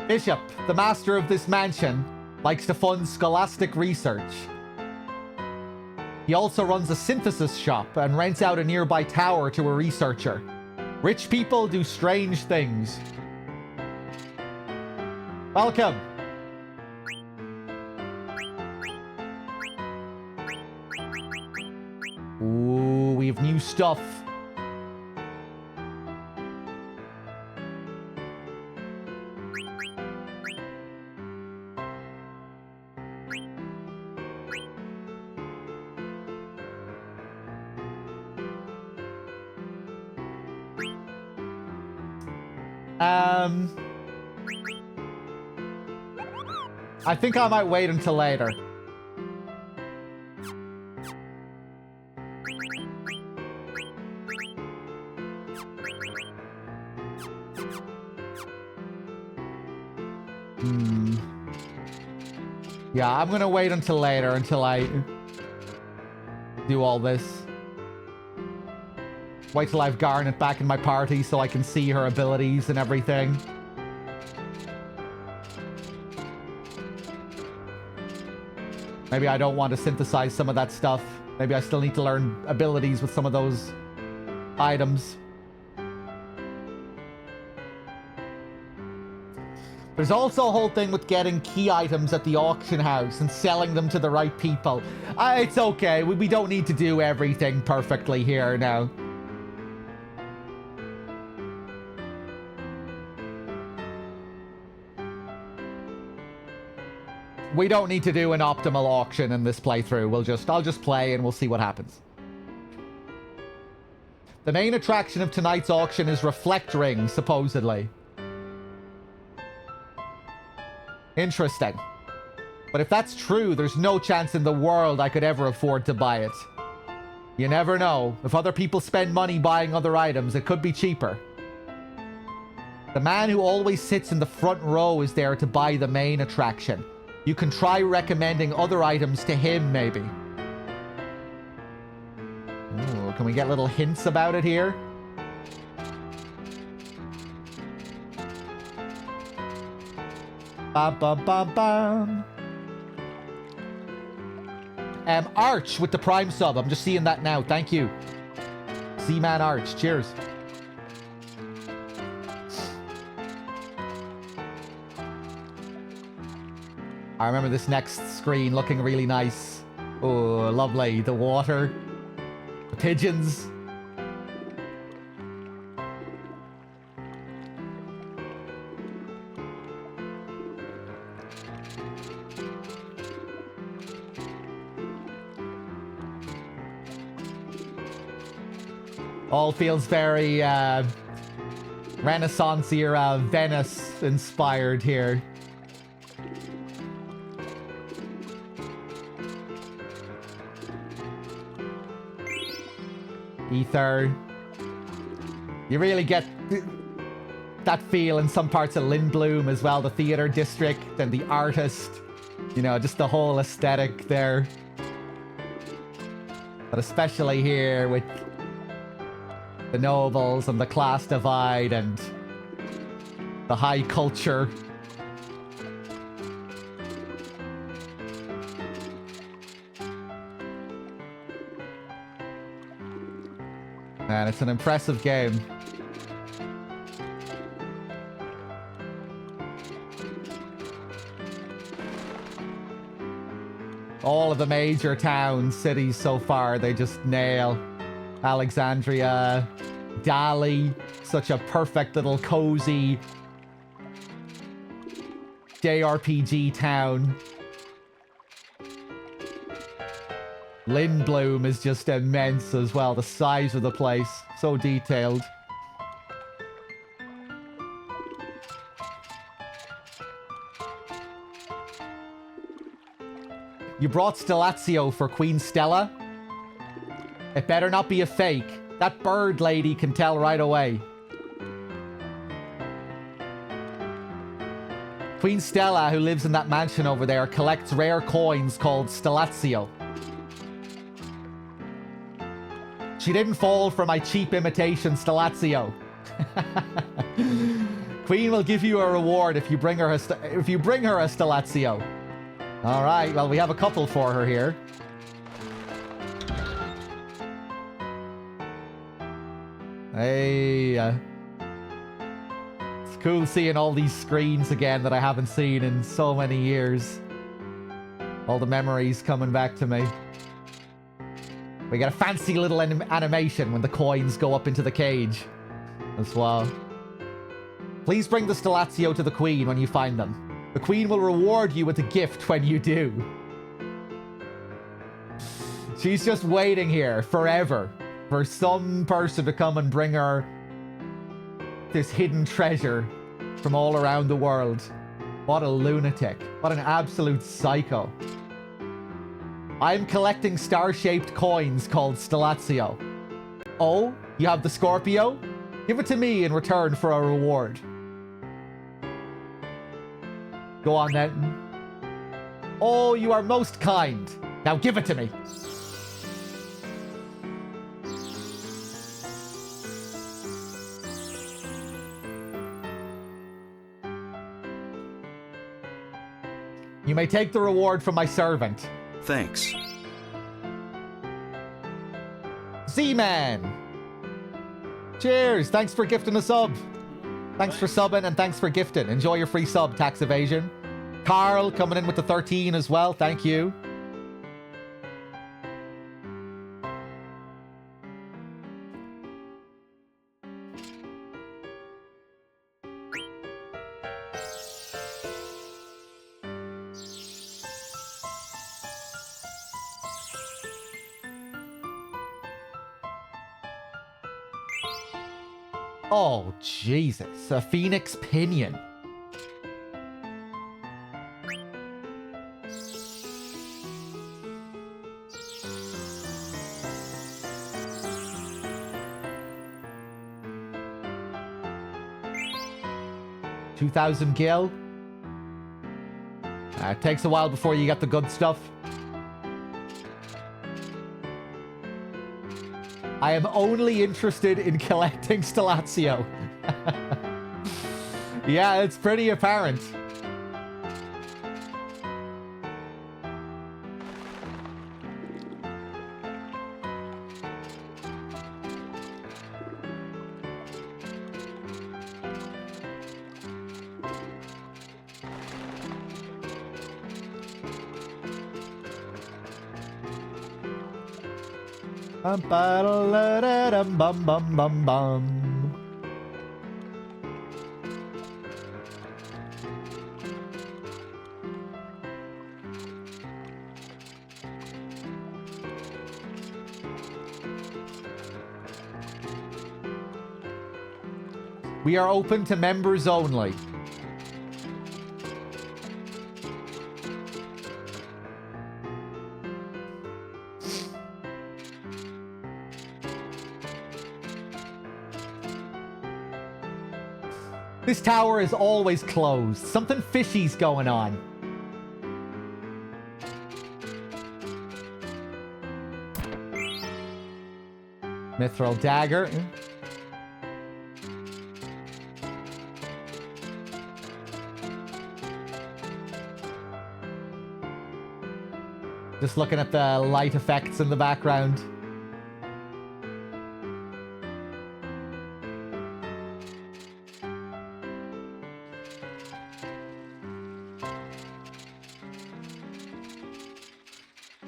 Bishop, the master of this mansion, likes to fund scholastic research. He also runs a synthesis shop and rents out a nearby tower to a researcher. Rich people do strange things. Welcome. Ooh, we have new stuff. I think I might wait until later. Yeah, I'm gonna wait until later, until I do all this. Wait till I've Garnet back in my party so I can see her abilities and everything. Maybe I don't want to synthesize some of that stuff. Maybe I still need to learn abilities with some of those items. There's also a whole thing with getting key items at the auction house and selling them to the right people. It's okay. We don't need to do everything perfectly here now. We don't need to do an optimal auction in this playthrough. I'll just play and we'll see what happens. The main attraction of tonight's auction is Reflect Ring, supposedly. Interesting. But if that's true, there's no chance in the world I could ever afford to buy it. You never know. If other people spend money buying other items, it could be cheaper. The man who always sits in the front row is there to buy the main attraction. You can try recommending other items to him, maybe. Ooh, can we get little hints about it here? Bum, bum, bum, bum. Arch with the Prime sub. I'm just seeing that now. Thank you. Seaman Arch. Cheers. I remember this next screen looking really nice. Oh, lovely. The water. The pigeons. All feels very Renaissance era Venice inspired here. Ether. You really get that feel in some parts of Lindblom as well, the theater district and the artist. You know, just the whole aesthetic there. But especially here with the nobles and the class divide and the high culture. Man, it's an impressive game. All of the major towns, cities so far, they just nail. Alexandria, Dali, such a perfect little cozy JRPG town. Lindblom is just immense as well. The size of the place, so detailed. You brought Stilazio for Queen Stella? It better not be a fake. That bird lady can tell right away. Queen Stella, who lives in that mansion over there, collects rare coins called Stilazio. She didn't fall for my cheap imitation Stilazio. Queen will give you a reward if you bring her a Stilazio. All right, well, we have a couple for her here. Hey, it's cool seeing all these screens again that I haven't seen in so many years. All the memories coming back to me. We get a fancy little animation when the coins go up into the cage as well. Please bring the Stilazio to the Queen when you find them. The Queen will reward you with a gift when you do. She's just waiting here forever for some person to come and bring her this hidden treasure from all around the world. What a lunatic. What an absolute psycho. I'm collecting star-shaped coins called Stilazio. Oh, you have the Scorpio? Give it to me in return for a reward. Go on then. Oh, you are most kind. Now give it to me. You may take the reward from my servant. Thanks. Z-Man. Cheers. Thanks for gifting a sub. Thanks for subbing and thanks for gifting. Enjoy your free sub, tax evasion. Carl coming in with the 13 as well. Thank you. Oh, Jesus. A Phoenix Pinion. $2,000 gil. It takes a while before you get the good stuff. I am only interested in collecting Stilazio. Yeah, it's pretty apparent. Bum bum bum bum. We are open to members only. This tower is always closed. Something fishy's going on. Mithril dagger. Just looking at the light effects in the background.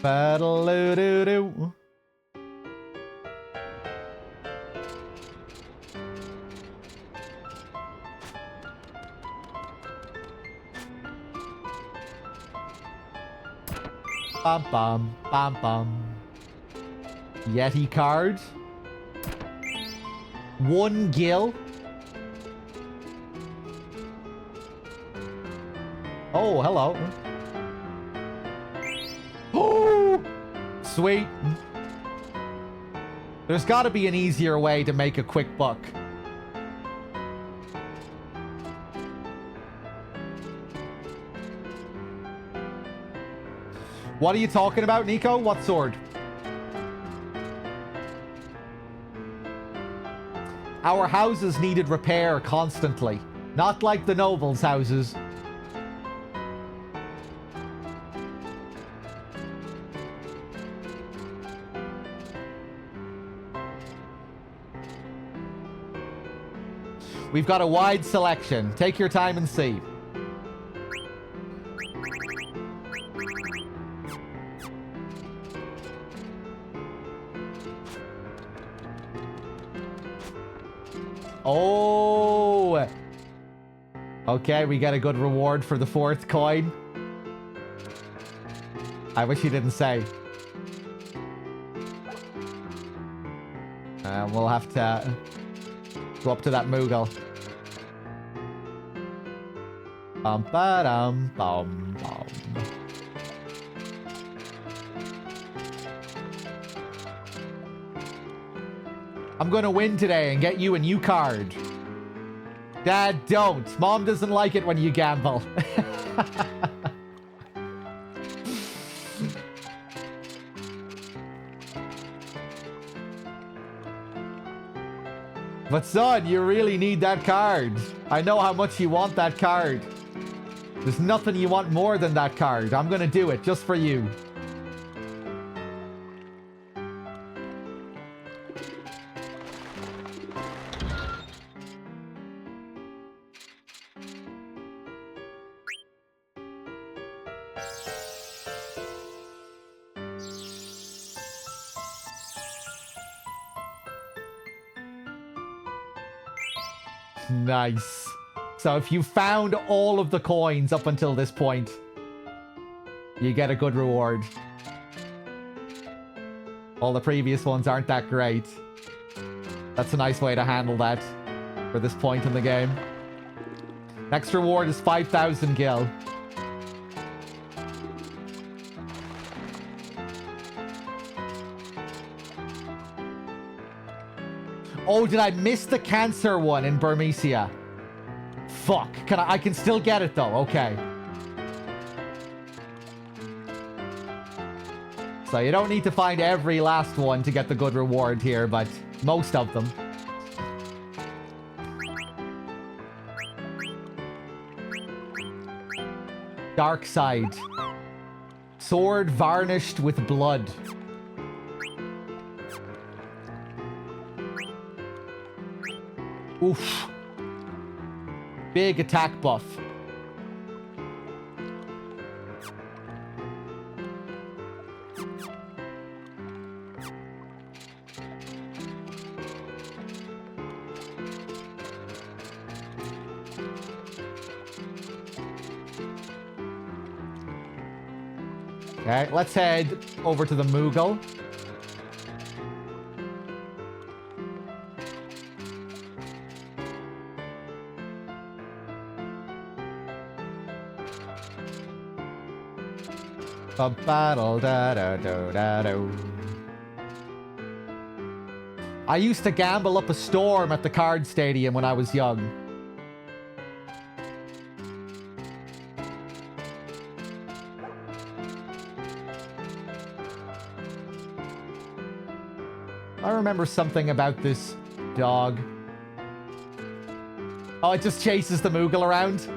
Ba-da-loo-doo-doo. Bum bum bum bum. Yeti card. 1 gil. Oh, hello. Oh, sweet. There's got to be an easier way to make a quick buck. What are you talking about, Nico? What sword? Our houses needed repair constantly. Not like the nobles' houses. We've got a wide selection. Take your time and see. Oh! Okay, we get a good reward for the 4th coin. I wish he didn't say. We'll have to go up to that Moogle. Bum-ba-dum, bum-bum. I'm gonna win today and get you a new card. Dad, don't. Mom doesn't like it when you gamble. But son, you really need that card. I know how much you want that card. There's nothing you want more than that card. I'm gonna do it just for you. Nice. So if you found all of the coins up until this point, you get a good reward. All the previous ones aren't that great. That's a nice way to handle that for this point in the game. Next reward is 5,000 gil. Oh, did I miss the cancer one in Burmecia? Fuck. I can still get it though. Okay. So you don't need to find every last one to get the good reward here, but most of them. Dark side. Sword varnished with blood. Oof. Big attack buff. Okay, let's head over to the Moogle. I used to gamble up a storm at the card stadium when I was young. I remember something about this dog. Oh, it just chases the Moogle around?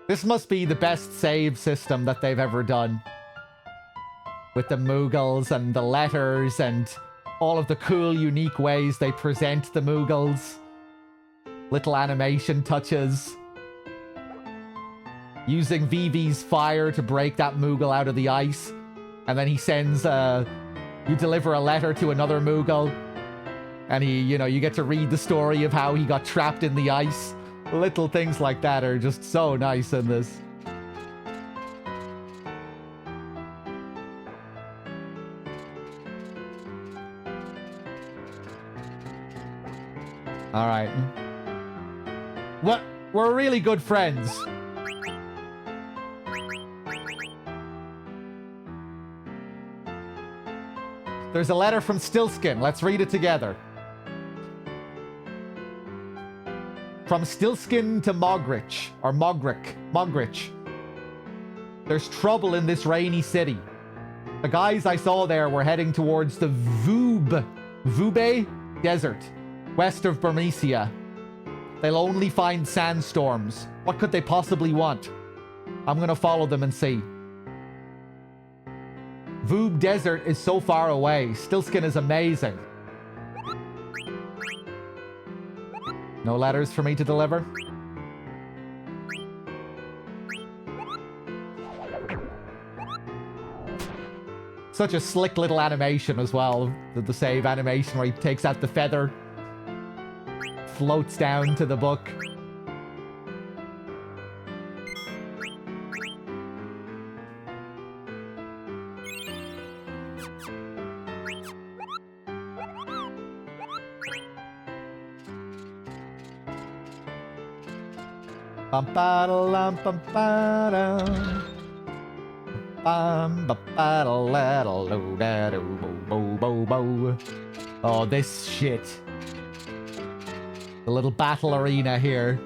This must be the best save system that they've ever done. With the Moogles and the letters and all of the cool, unique ways they present the Moogles. Little animation touches. Using Vivi's fire to break that Moogle out of the ice. And then he sends, you deliver a letter to another Moogle. And you get to read the story of how he got trapped in the ice. Little things like that are just so nice in this. All right. What? We're really good friends. There's a letter from Stillskin. Let's read it together. From Stillskin to Mogric, or Mogric. There's trouble in this rainy city. The guys I saw there were heading towards the Vube Desert, west of Burmecia. They'll only find sandstorms. What could they possibly want? I'm gonna follow them and see. Vube Desert is so far away. Stillskin is amazing. No letters for me to deliver? Such a slick little animation as well. The save animation where he takes out the feather. Floats down to the book. Oh, this shit. The little battle arena here.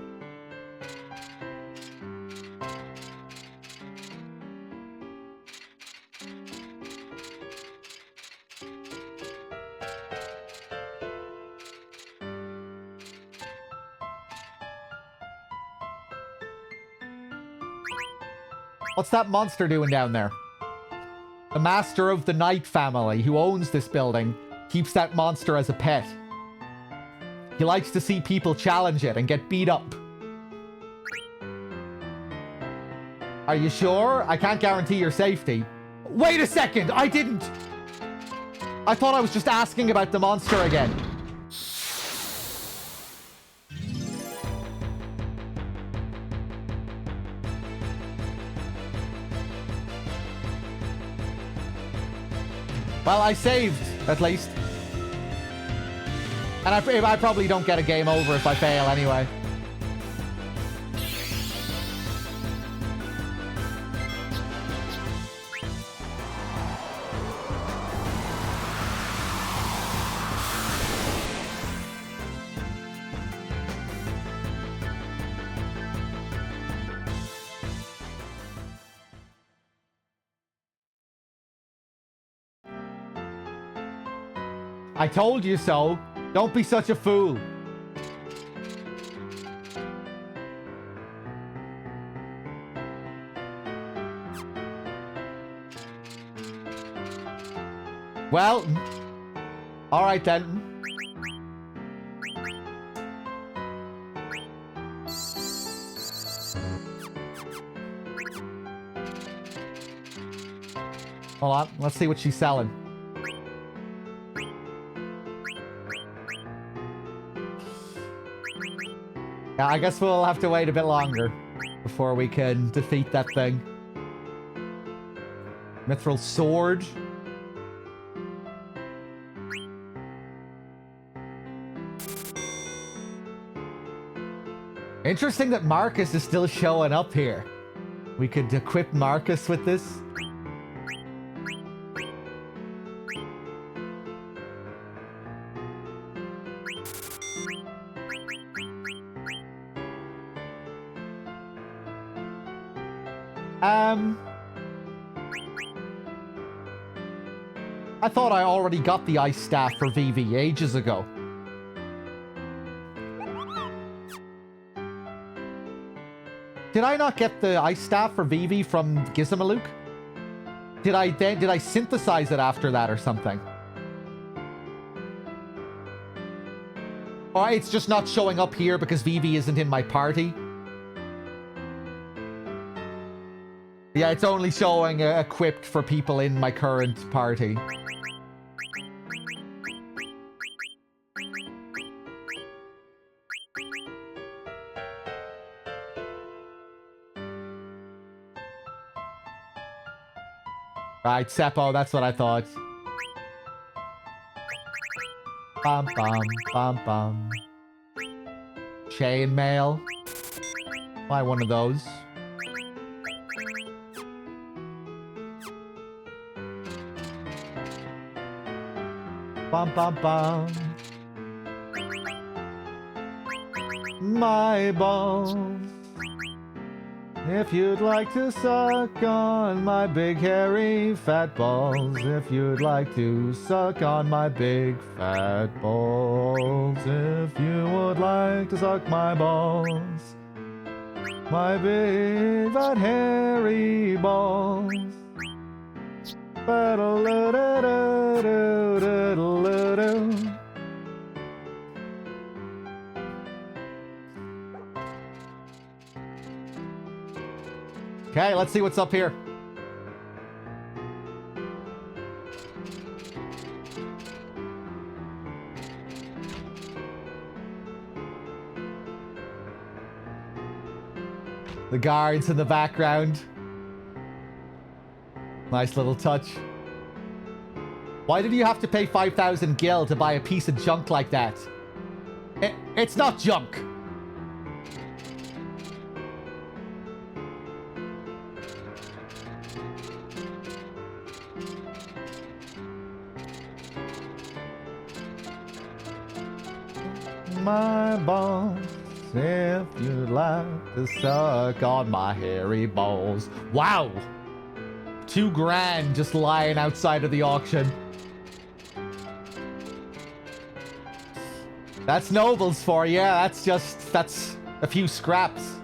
What's that monster doing down there? The master of the Night family, who owns this building, keeps that monster as a pet. He likes to see people challenge it and get beat up. Are you sure? I can't guarantee your safety. Wait a second! I didn't! I thought I was just asking about the monster again. Well, I saved, at least. And I probably don't get a game over if I fail anyway. I told you so. Don't be such a fool. Well, all right then. Hold on, let's see what she's selling. Yeah, I guess we'll have to wait a bit longer before we can defeat that thing. Mithril sword. Interesting that Marcus is still showing up here. We could equip Marcus with this. I thought I already got the ice staff for Vivi ages ago. Did I not get the ice staff for Vivi from Gizmaluke? Did I synthesize it after that or something? Or it's just not showing up here because Vivi isn't in my party? Yeah, it's only showing equipped for people in my current party. Right, Seppo, that's what I thought. Bum bum bum bum. Chainmail. Buy one of those. Bum bum bum. My balls. If you'd like to suck on my big hairy fat balls. If you'd like to suck on my big fat balls. If you would like to suck my balls. My big fat hairy balls. Okay, let's see what's up here. The guards in the background. Nice little touch. Why did you have to pay 5,000 gil to buy a piece of junk like that? It's not junk. my boss if you'd like to suck on my hairy balls. Wow! $2,000 just lying outside of the auction. That's nobles for you. That's a few scraps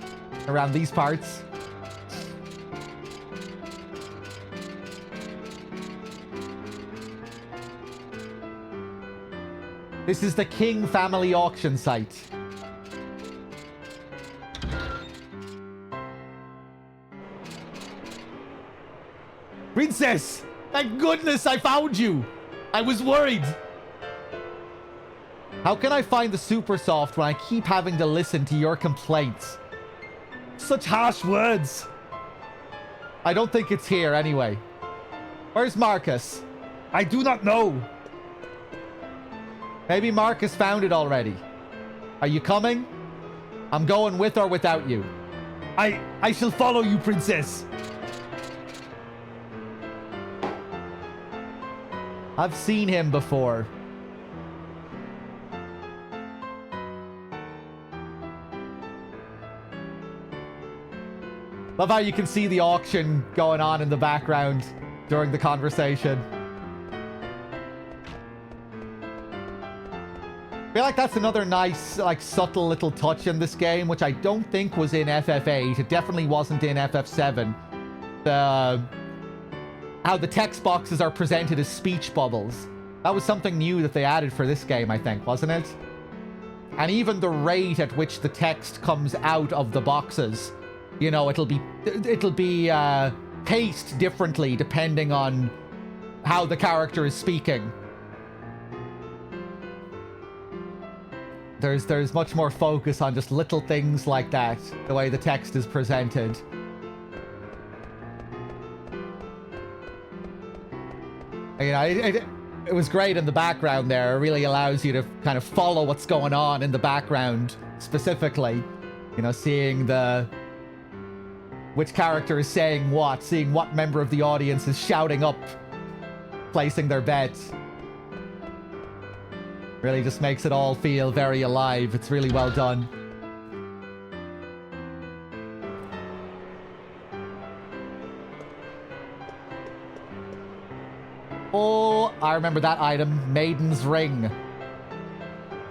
around these parts. This is the King family auction site. Princess! Thank goodness I found you! I was worried! How can I find the super soft when I keep having to listen to your complaints? Such harsh words! I don't think it's here anyway. Where's Marcus? I do not know. Maybe Marcus found it already. Are you coming? I'm going with or without you. I shall follow you, princess. I've seen him before. Love how you can see the auction going on in the background during the conversation. I feel like that's another nice, like, subtle little touch in this game, which I don't think was in FF8. It definitely wasn't in FF7. How the text boxes are presented as speech bubbles. That was something new that they added for this game, I think, wasn't it? And even the rate at which the text comes out of the boxes. You know, it'll be paced differently depending on how the character is speaking. There's much more focus on just little things like that, the way the text is presented. You know, it was great in the background there. It really allows you to kind of follow what's going on in the background specifically. You know, seeing which character is saying what, seeing what member of the audience is shouting up, placing their bets. Really just makes it all feel very alive. It's really well done. Oh, I remember that item. Maiden's Ring.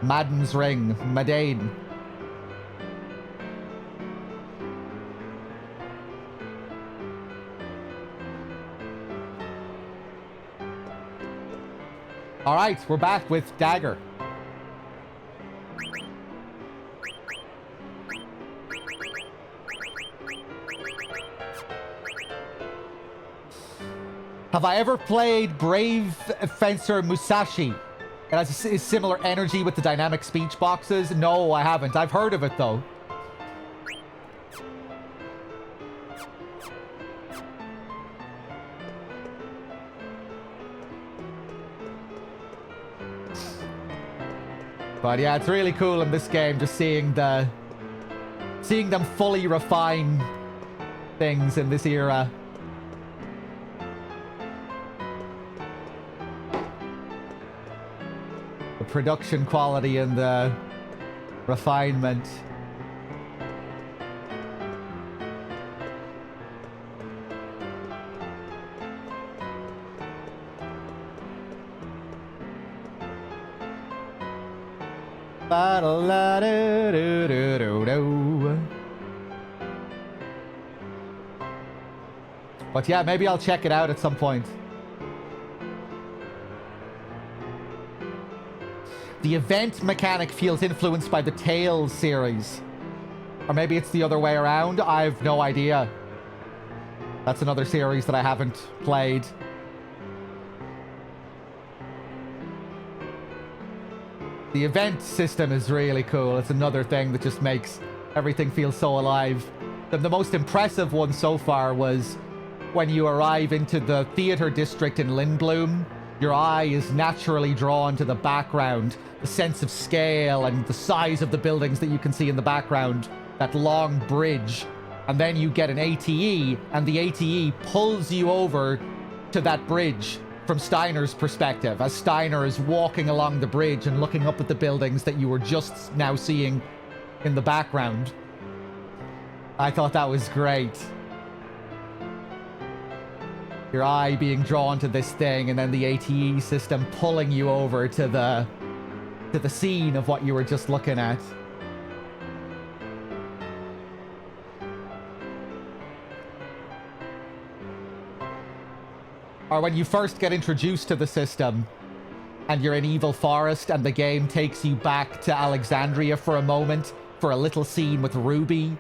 Madden's Ring. Madain. Alright, we're back with Dagger. Have I ever played Brave Fencer Musashi? It has a similar energy with the dynamic speech boxes. No, I haven't. I've heard of it though. But yeah, it's really cool in this game just seeing them fully refine things in this era. The production quality and the refinement. But yeah, maybe I'll check it out at some point. The event mechanic feels influenced by the Tales series. Or maybe it's the other way around. I have no idea. That's another series that I haven't played. The event system is really cool. It's another thing that just makes everything feel so alive. The most impressive one so far was when you arrive into the theater district in Lindblom. Your eye is naturally drawn to the background, the sense of scale and the size of the buildings that you can see in the background, that long bridge. And then you get an ATE, and the ATE pulls you over to that bridge from Steiner's perspective, as Steiner is walking along the bridge and looking up at the buildings that you were just now seeing in the background. I thought that was great. Your eye being drawn to this thing, and then the ATE system pulling you over to the scene of what you were just looking at. Or when you first get introduced to the system and you're in Evil Forest and the game takes you back to Alexandria for a moment for a little scene with Ruby.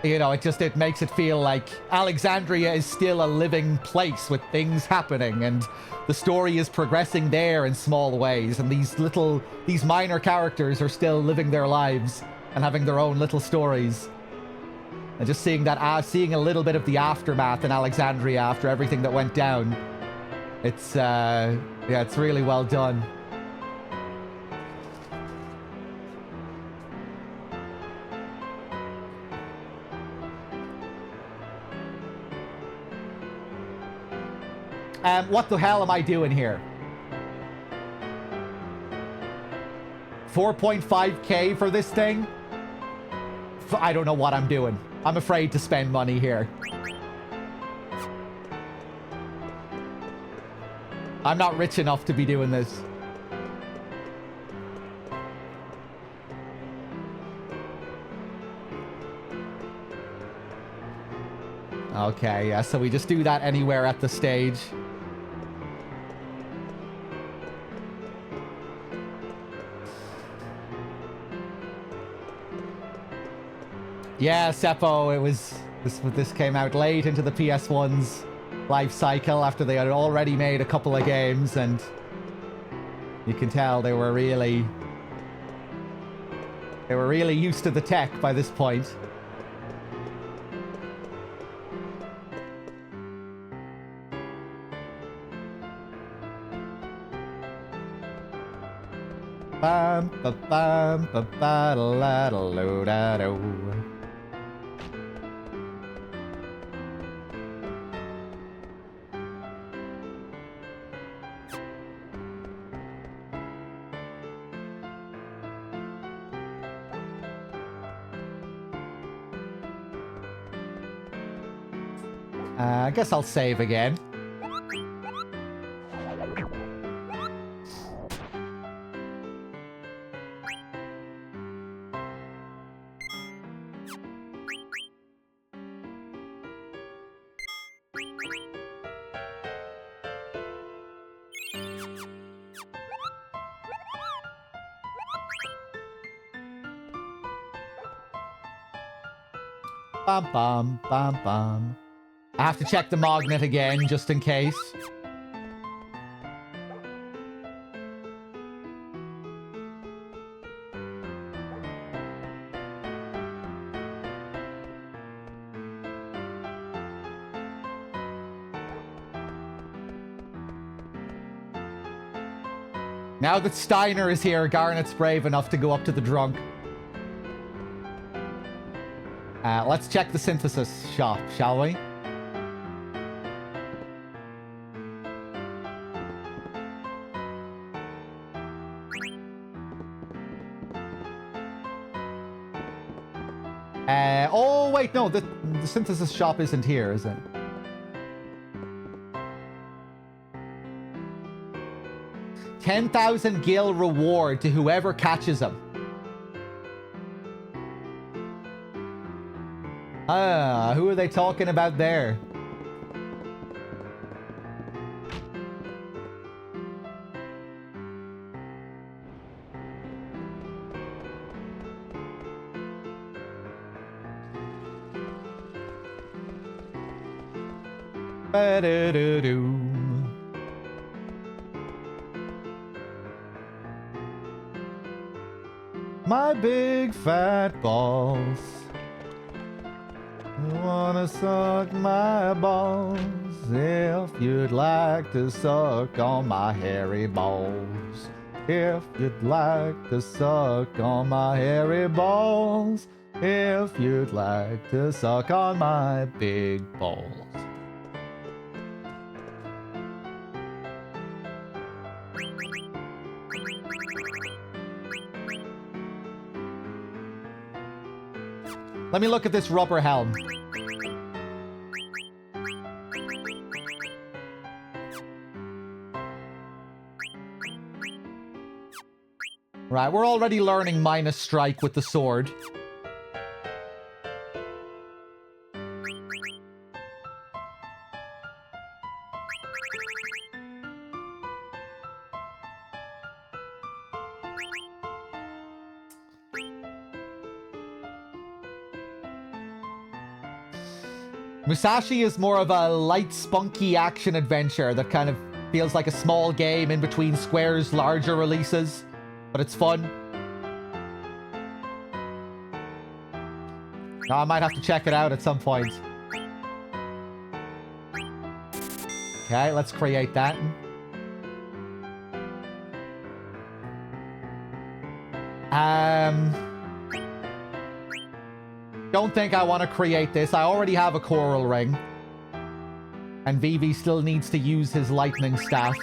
You know, it makes it feel like Alexandria is still a living place with things happening, and the story is progressing there in small ways, and these minor characters are still living their lives and having their own little stories. And just seeing that, seeing a little bit of the aftermath in Alexandria after everything that went down, it's really well done. What the hell am I doing here? 4.5k for this thing? I don't know what I'm doing. I'm afraid to spend money here. I'm not rich enough to be doing this. Okay, yeah, so we just do that anywhere at the stage. Yeah, Seppo, this came out late into the PS1's life cycle after they had already made a couple of games, and you can tell they were really used to the tech by this point. Bam ba bam ba ba la da lo da do. I guess I'll save again. Bum bum bum bum. I have to check the magnet again, just in case. Now that Steiner is here, Garnet's brave enough to go up to the drunk. Let's check the synthesis shop, shall we? Oh, wait, no, the synthesis shop isn't here, is it? $10,000 gil reward to whoever catches him. Who are they talking about there? Ba-do-do-do. My big fat balls. You wanna suck my balls if you'd like to suck on my hairy balls. If you'd like to suck on my hairy balls. If you'd like to suck on my big balls. Let me look at this rubber helm. Right, we're already learning minus strike with the sword. Musashi is more of a light, spunky action adventure that kind of feels like a small game in between Square's larger releases, but it's fun. I might have to check it out at some point. Okay, let's create that. Don't think I want to create this. I already have a coral ring. And Vivi still needs to use his lightning staff.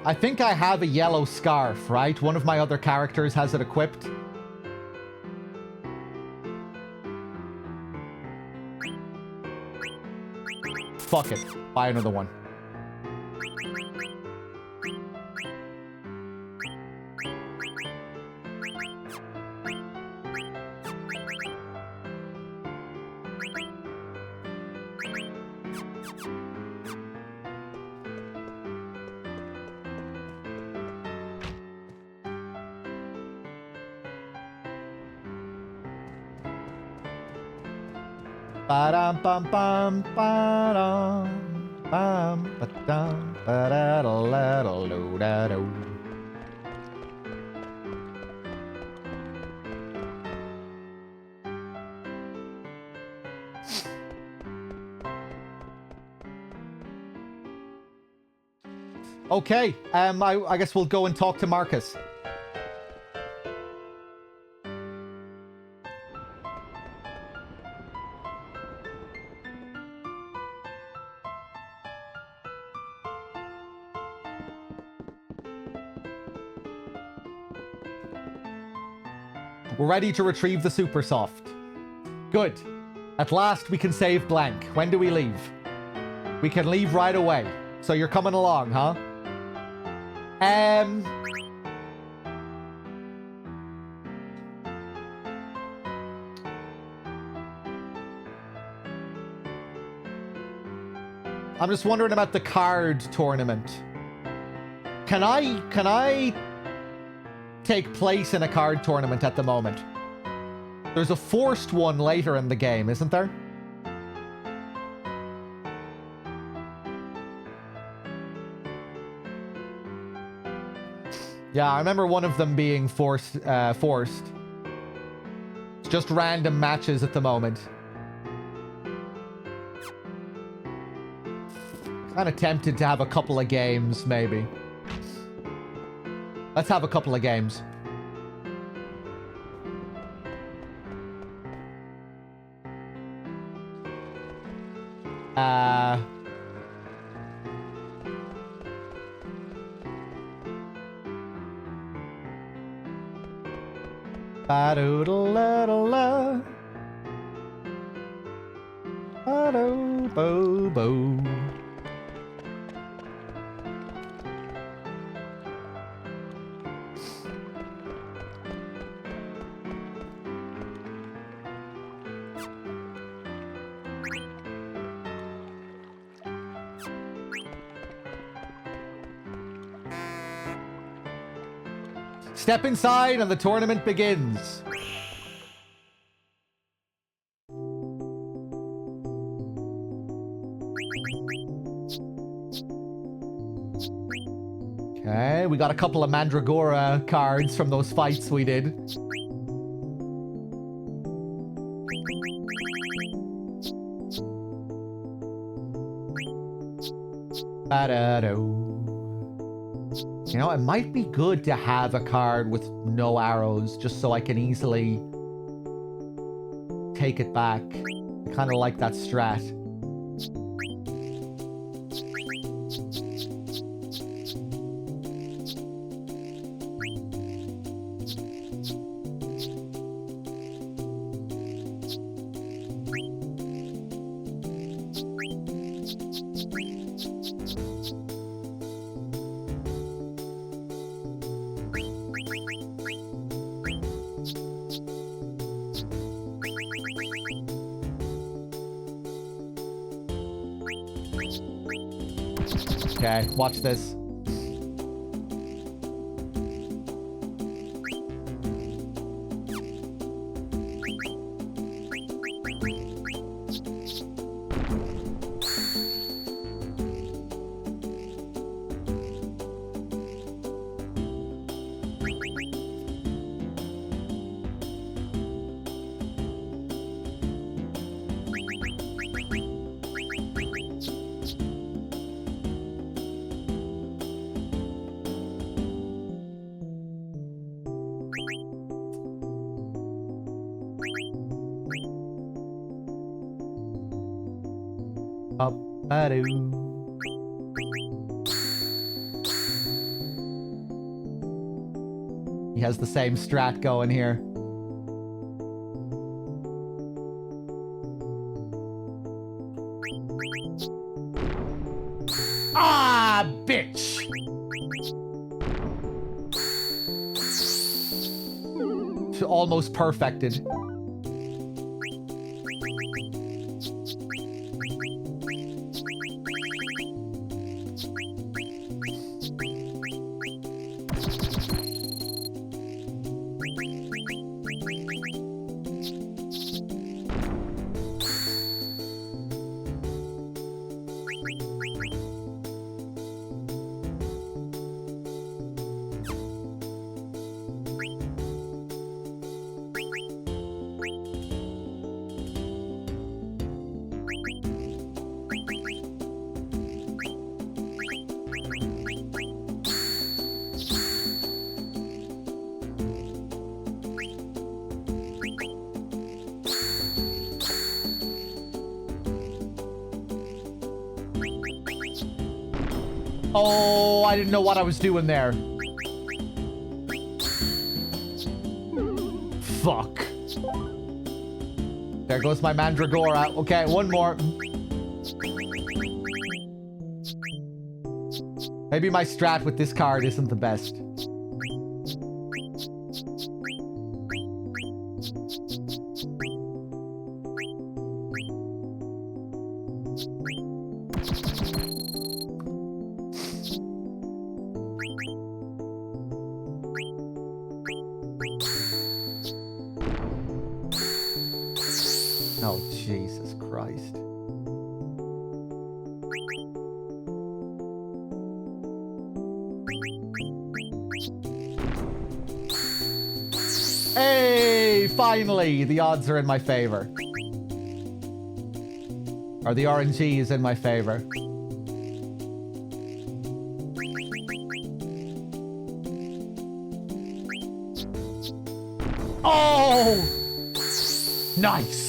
I think I have a yellow scarf, right? One of my other characters has it equipped. Fuck it. Buy another one. Ba-dum bum bum ba-dum bum ba-dum ba-da-da-la-da-lo-da-do. Okay, I guess we'll go and talk to Marcus. We're ready to retrieve the super soft. Good. At last we can save blank. When do we leave? We can leave right away. So you're coming along, huh? I'm just wondering about the card tournament. Can I take place in a card tournament at the moment? There's a forced one later in the game, isn't there? Yeah, I remember one of them being forced. It's just random matches at the moment. Kind of tempted to have a couple of games, maybe. Let's have a couple of games. Ba-do-da-la-da-la. Ba-do-bo-bo. Step inside and the tournament begins. Okay, we got a couple of Mandragora cards from those fights we did. You know, it might be good to have a card with no arrows, just so I can easily take it back. I kind of like that strat. Okay, watch this. He has the same strat going here. Ah, bitch! Almost perfected. Oh, I didn't know what I was doing there. Fuck. There goes my Mandragora. Okay, one more. Maybe my strat with this card isn't the best. Oh, Jesus Christ. Hey, finally, the odds are in my favor. Or the RNG is in my favor. Oh! Nice!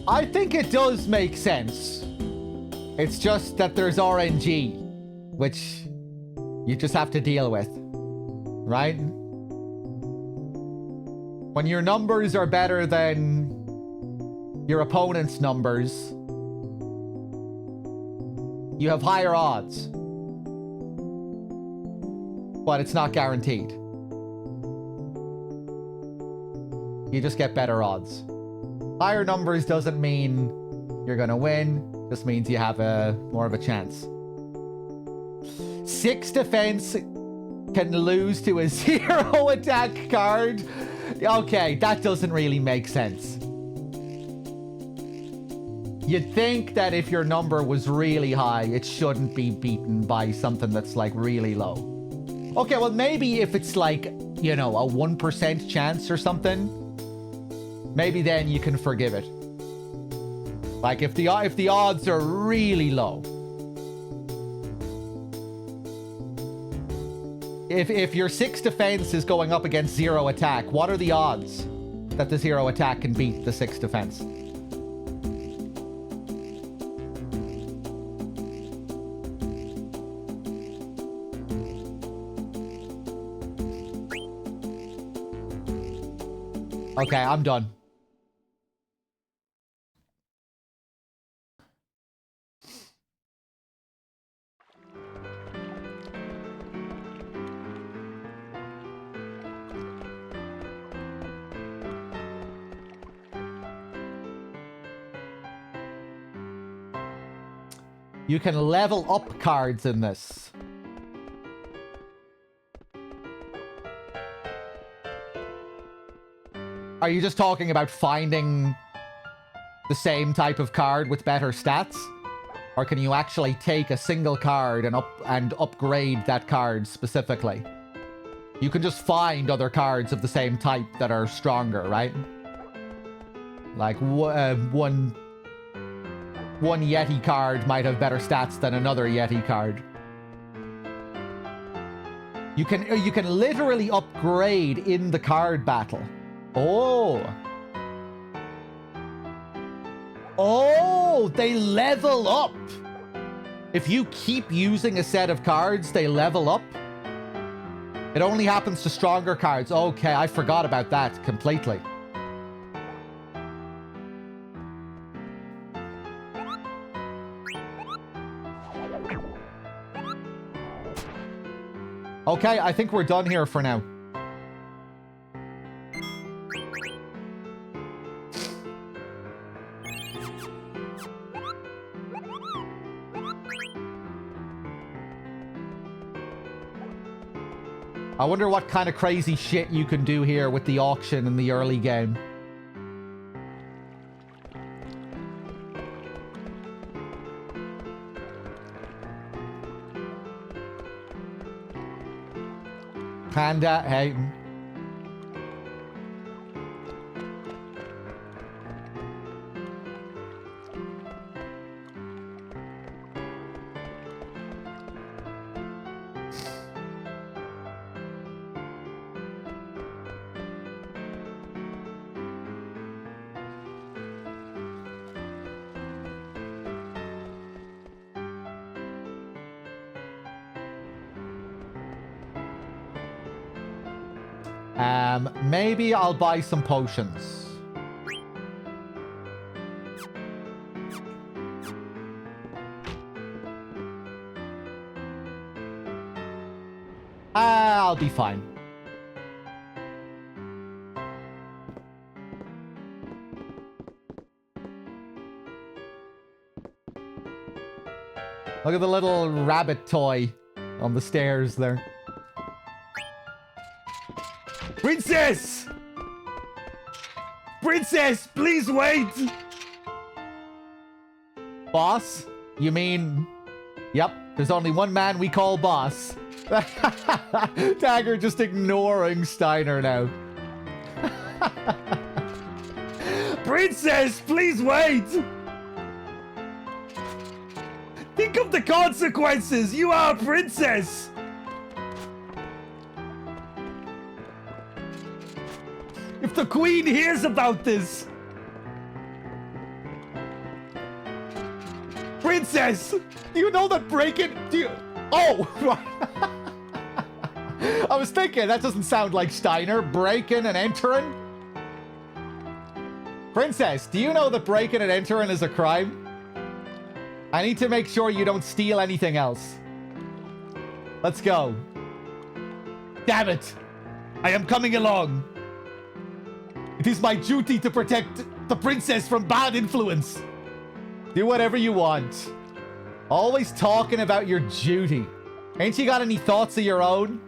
I think it does make sense. It's just that there's RNG, which you just have to deal with, right? When your numbers are better than your opponent's numbers, you have higher odds. But it's not guaranteed. You just get better odds. Higher numbers doesn't mean you're gonna win, just means you have more of a chance. 6 defense can lose to a 0 attack card. Okay, that doesn't really make sense. You'd think that if your number was really high, it shouldn't be beaten by something that's like really low. Okay, well maybe if it's like, you know, a 1% chance or something, maybe then you can forgive it. Like if the odds are really low. If your 6 defense is going up against 0 attack, what are the odds that the 0 attack can beat the 6 defense? Okay, I'm done. You can level up cards in this. Are you just talking about finding the same type of card with better stats? Or can you actually take a single card and upgrade that card specifically? You can just find other cards of the same type that are stronger, right? Like one Yeti card might have better stats than another Yeti card. You can literally upgrade in the card battle. Oh. Oh, they level up. If you keep using a set of cards, they level up. It only happens to stronger cards. Okay, I forgot about that completely. Okay, I think we're done here for now. I wonder what kind of crazy shit you can do here with the auction in the early game. Panda, hey. Maybe I'll buy some potions. I'll be fine. Look at the little rabbit toy on the stairs there. Princess! Princess, please wait! Boss? You mean... Yep, there's only one man we call boss. Dagger just ignoring Steiner now. Princess, please wait! Think of the consequences! You are a princess! If the queen hears about this... Princess! Do you know that break-in... Do you... Oh! I was thinking, that doesn't sound like Steiner. Breaking and entering? Princess, do you know that breaking and entering is a crime? I need to make sure you don't steal anything else. Let's go. Damn it! I am coming along. It is my duty to protect the princess from bad influence. Do whatever you want. Always talking about your duty. Ain't you got any thoughts of your own?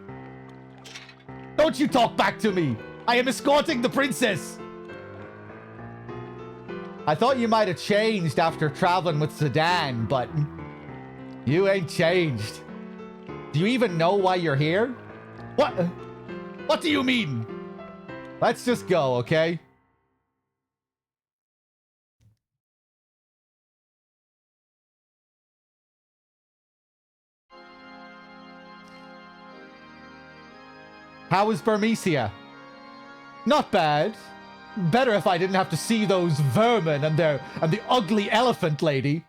Don't you talk back to me. I am escorting the princess. I thought you might have changed after traveling with Sedan, but you ain't changed. Do you even know why you're here? What? What do you mean? Let's just go, okay? How is Burmecia? Not bad. Better if I didn't have to see those vermin and the ugly elephant lady.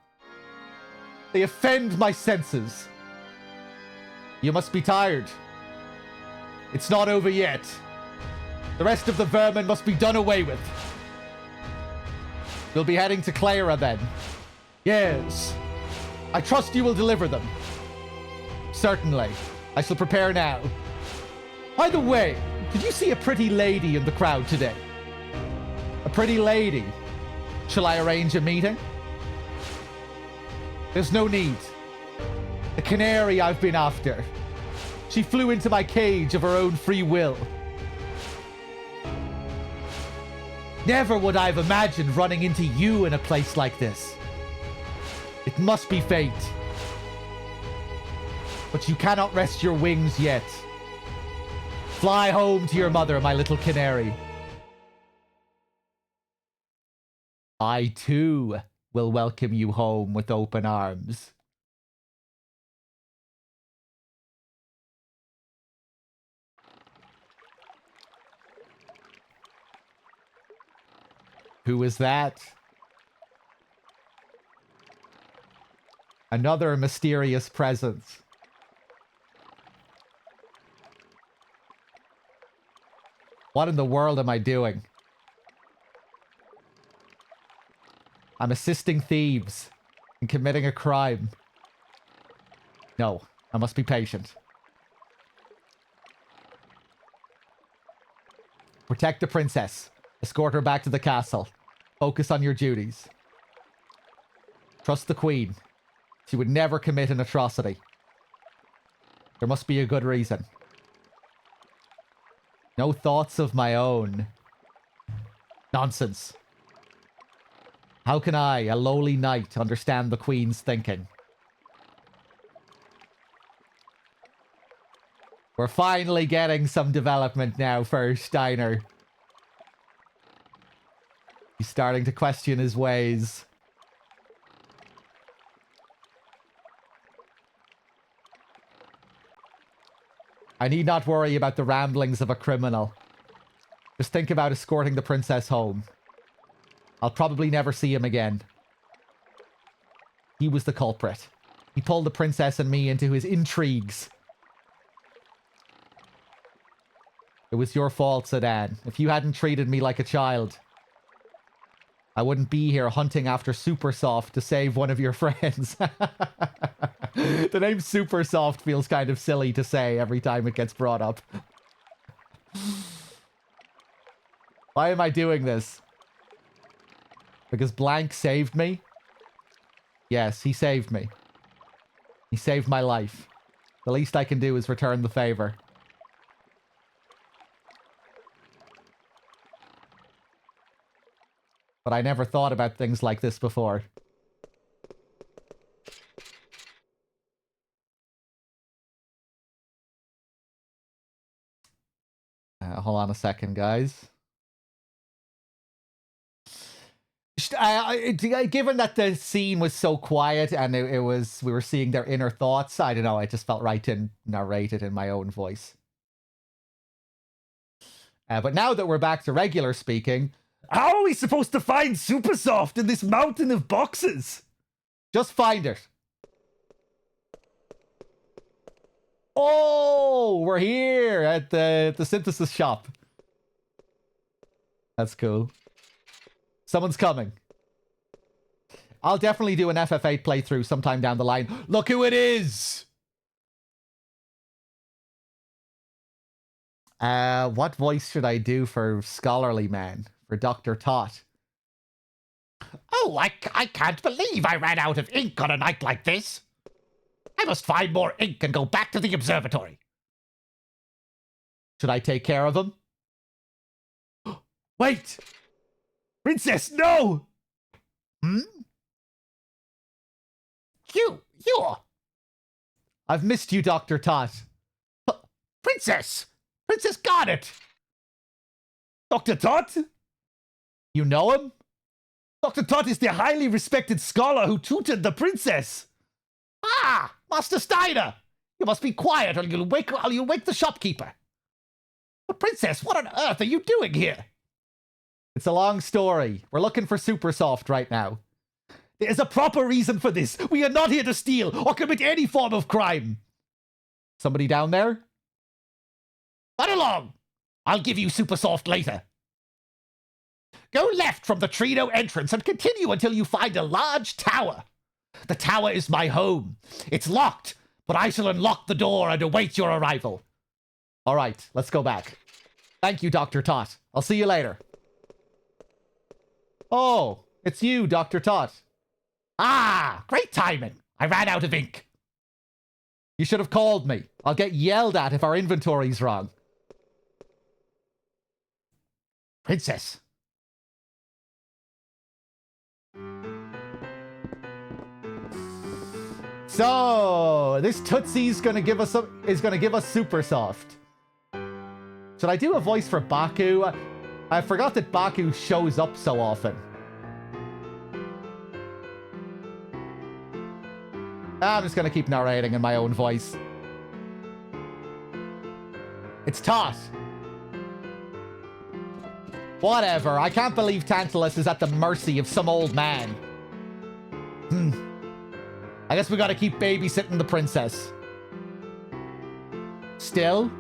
They offend my senses. You must be tired. It's not over yet. The rest of the vermin must be done away with. You'll be heading to Clara then? Yes. I trust you will deliver them. Certainly. I shall prepare now. By the way, did you see a pretty lady in the crowd today? A pretty lady? Shall I arrange a meeting? There's no need. The canary I've been after. She flew into my cage of her own free will. Never would I have imagined running into you in a place like this. It must be fate. But you cannot rest your wings yet. Fly home to your mother, my little canary. I, too, will welcome you home with open arms. Who is that? Another mysterious presence. What in the world am I doing? I'm assisting thieves in committing a crime. No, I must be patient. Protect the princess. Escort her back to the castle. Focus on your duties. Trust the queen. She would never commit an atrocity. There must be a good reason. No thoughts of my own. Nonsense. How can I, a lowly knight, understand the queen's thinking? We're finally getting some development now for Steiner. He's starting to question his ways. I need not worry about the ramblings of a criminal. Just think about escorting the princess home. I'll probably never see him again. He was the culprit. He pulled the princess and me into his intrigues. It was your fault, Sedan. If you hadn't treated me like a child, I wouldn't be here hunting after Supersoft to save one of your friends. The name Supersoft feels kind of silly to say every time it gets brought up. Why am I doing this? Because Blank saved me? Yes, he saved me. He saved my life. The least I can do is return the favor. But I never thought about things like this before. Hold on a second, guys. Given that the scene was so quiet and we were seeing their inner thoughts, I don't know, I just felt right to narrate it in my own voice. But now that we're back to regular speaking, how are we supposed to find Supersoft in this mountain of boxes? Just find it. Oh, we're here at the synthesis shop. That's cool. Someone's coming. I'll definitely do an FF8 playthrough sometime down the line. Look who it is! What voice should I do for Scholarly Man? For Dr. Tot? Oh, I can't believe I ran out of ink on a night like this. I must find more ink and go back to the observatory. Should I take care of him? Wait! Princess, no! Hmm? You! I've missed you, Dr. Tot. Princess! Princess Garnet! Dr. Tot? You know him? Dr. Tot is the highly respected scholar who tutored the princess. Ah! Master Steiner! You must be quiet or you'll wake the shopkeeper. But Princess, what on earth are you doing here? It's a long story. We're looking for Supersoft right now. There's a proper reason for this. We are not here to steal or commit any form of crime. Somebody down there? Run along! I'll give you Supersoft later. Go left from the Threedogg entrance and continue until you find a large tower. The tower is my home. It's locked, but I shall unlock the door and await your arrival. All right, let's go back. Thank you, Dr. Tot. I'll see you later. Oh, it's you, Dr. Tot. Ah, great timing. I ran out of ink. You should have called me. I'll get yelled at if our inventory's wrong. Princess. So, this Tootsie's gonna give us Supersoft. Should I do a voice for Baku? I forgot that Baku shows up so often. I'm just gonna keep narrating in my own voice. It's Tot. Whatever, I can't believe Tantalus is at the mercy of some old man. I guess we gotta keep babysitting the princess. Still?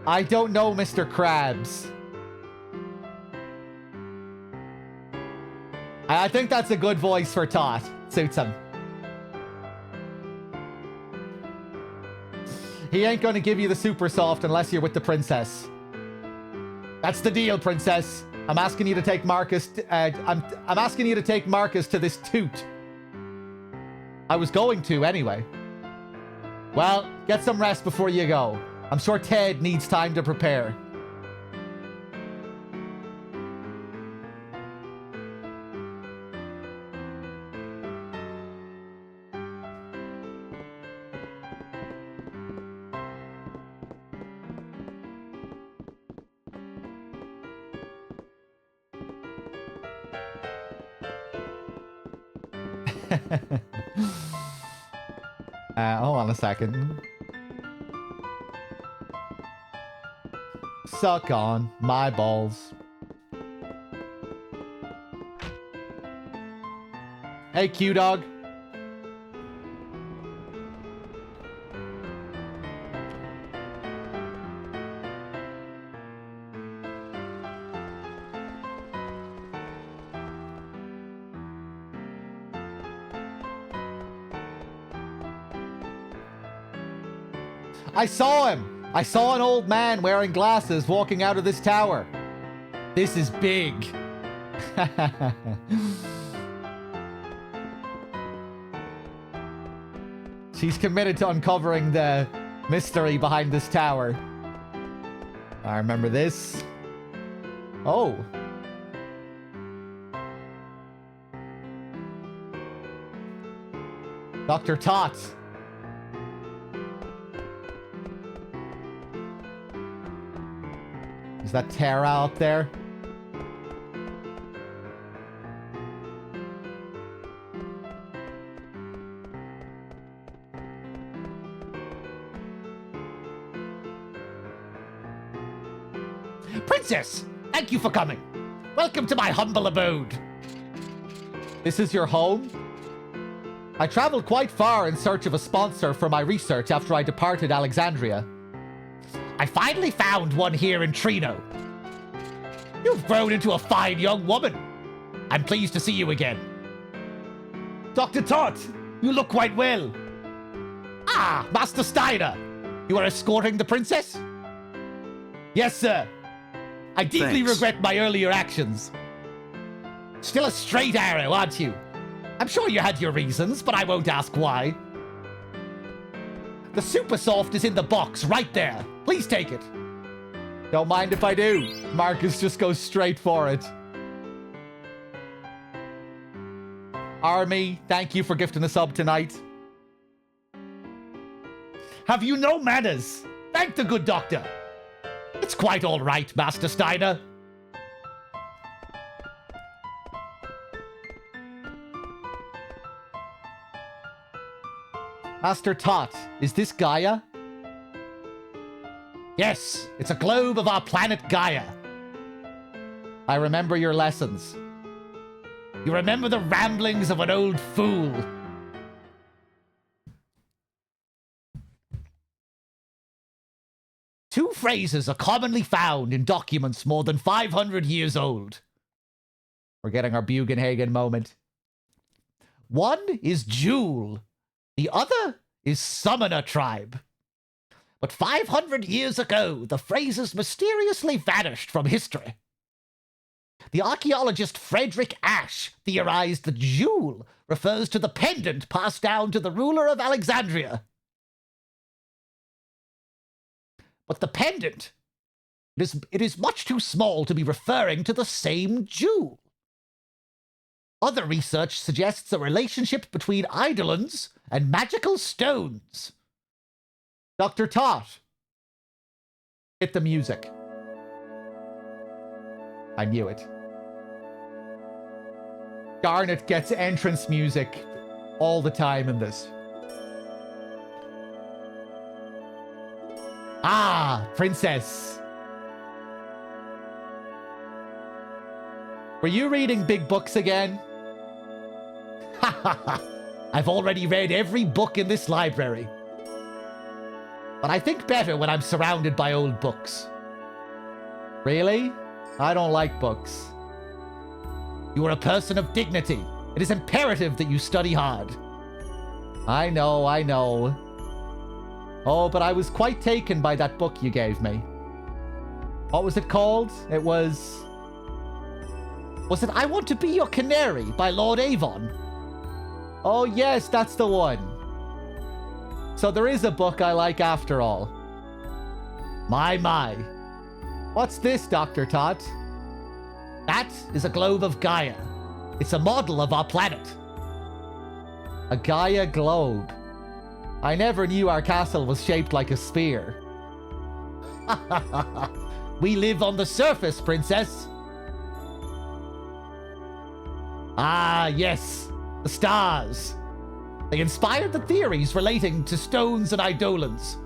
I don't know, Mr. Krabs. I think that's a good voice for Tot. Suits him. He ain't gonna give you the Supersoft unless you're with the princess. That's the deal, princess. I'm asking you to take Marcus. I'm asking you to take Marcus to this toot. I was going to anyway. Well, get some rest before you go. I'm sure Ted needs time to prepare. Hold on a second. Suck on my balls. Hey, Q-Dog. I saw him! I saw an old man wearing glasses walking out of this tower. This is big. She's committed to uncovering the mystery behind this tower. I remember this. Oh. Dr. Tot. Is that Tara out there? Princess, thank you for coming. Welcome to my humble abode. This is your home? I traveled quite far in search of a sponsor for my research after I departed Alexandria. I finally found one here in Trino. You've grown into a fine young woman. I'm pleased to see you again. Dr. Tot, you look quite well. Ah, Master Steiner, you are escorting the princess? Yes, sir. I deeply Thanks. regret my earlier actions. Still a straight arrow, aren't you? I'm sure you had your reasons, but I won't ask why. The super soft is in the box right there. Please take it. Don't mind if I do. Marcus just goes straight for it. Army, thank you for gifting a sub tonight. Have you no manners? Thank the good doctor. It's quite all right, Master Steiner. Master Tot, is this Gaia? Yes, it's a globe of our planet Gaia. I remember your lessons. You remember the ramblings of an old fool. Two phrases are commonly found in documents more than 500 years old. We're getting our Bugenhagen moment. One is Jewel. The other is Summoner Tribe. But 500 years ago, the phrases mysteriously vanished from history. The archaeologist Frederick Ashe theorized that Jewel refers to the pendant passed down to the ruler of Alexandria. But the pendant, it is much too small to be referring to the same jewel. Other research suggests a relationship between eidolons and magical stones. Dr. Tot, hit the music. I knew it. Garnet gets entrance music all the time in this. Ah, princess. Were you reading big books again? Ha ha ha. I've already read every book in this library. But I think better when I'm surrounded by old books. Really? I don't like books. You are a person of dignity. It is imperative that you study hard. I know, I know. Oh, but I was quite taken by that book you gave me. What was it called? It was... Was it I Want to Be Your Canary by Lord Avon? Oh yes, that's the one. So there is a book I like after all. My. What's this, Dr. Tot? That is a globe of Gaia. It's a model of our planet. A Gaia globe. I never knew our castle was shaped like a spear. We live on the surface, princess. Ah, yes. The stars. They inspired the theories relating to stones and eidolons.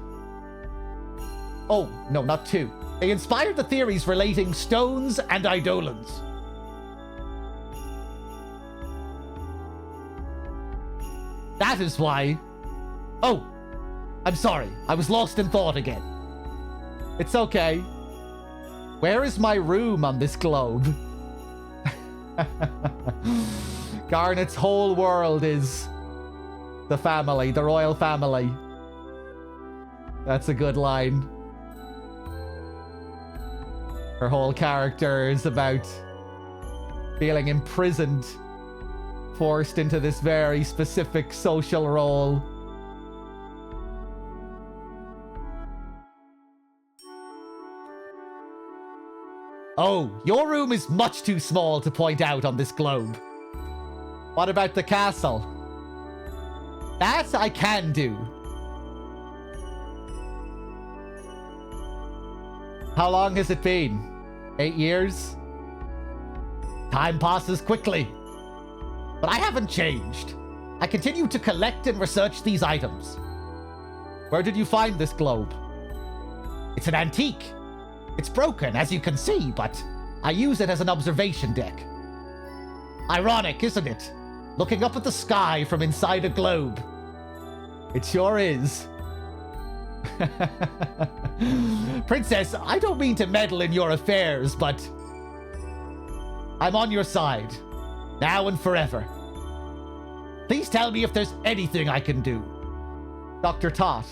Oh, no, not two. They inspired the theories relating stones and eidolons. That is why... Oh, I'm sorry. I was lost in thought again. It's okay. Where is my room on this globe? Garnet's whole world is the family, the royal family. That's a good line. Her whole character is about feeling imprisoned, forced into this very specific social role. Oh, your room is much too small to point out on this globe. What about the castle? That I can do. How long has it been? 8 years? Time passes quickly. But I haven't changed. I continue to collect and research these items. Where did you find this globe? It's an antique. It's broken, as you can see, but I use it as an observation deck. Ironic, isn't it? Looking up at the sky from inside a globe. It sure is. Princess, I don't mean to meddle in your affairs, but I'm on your side, now and forever. Please tell me if there's anything I can do. Dr. Tot.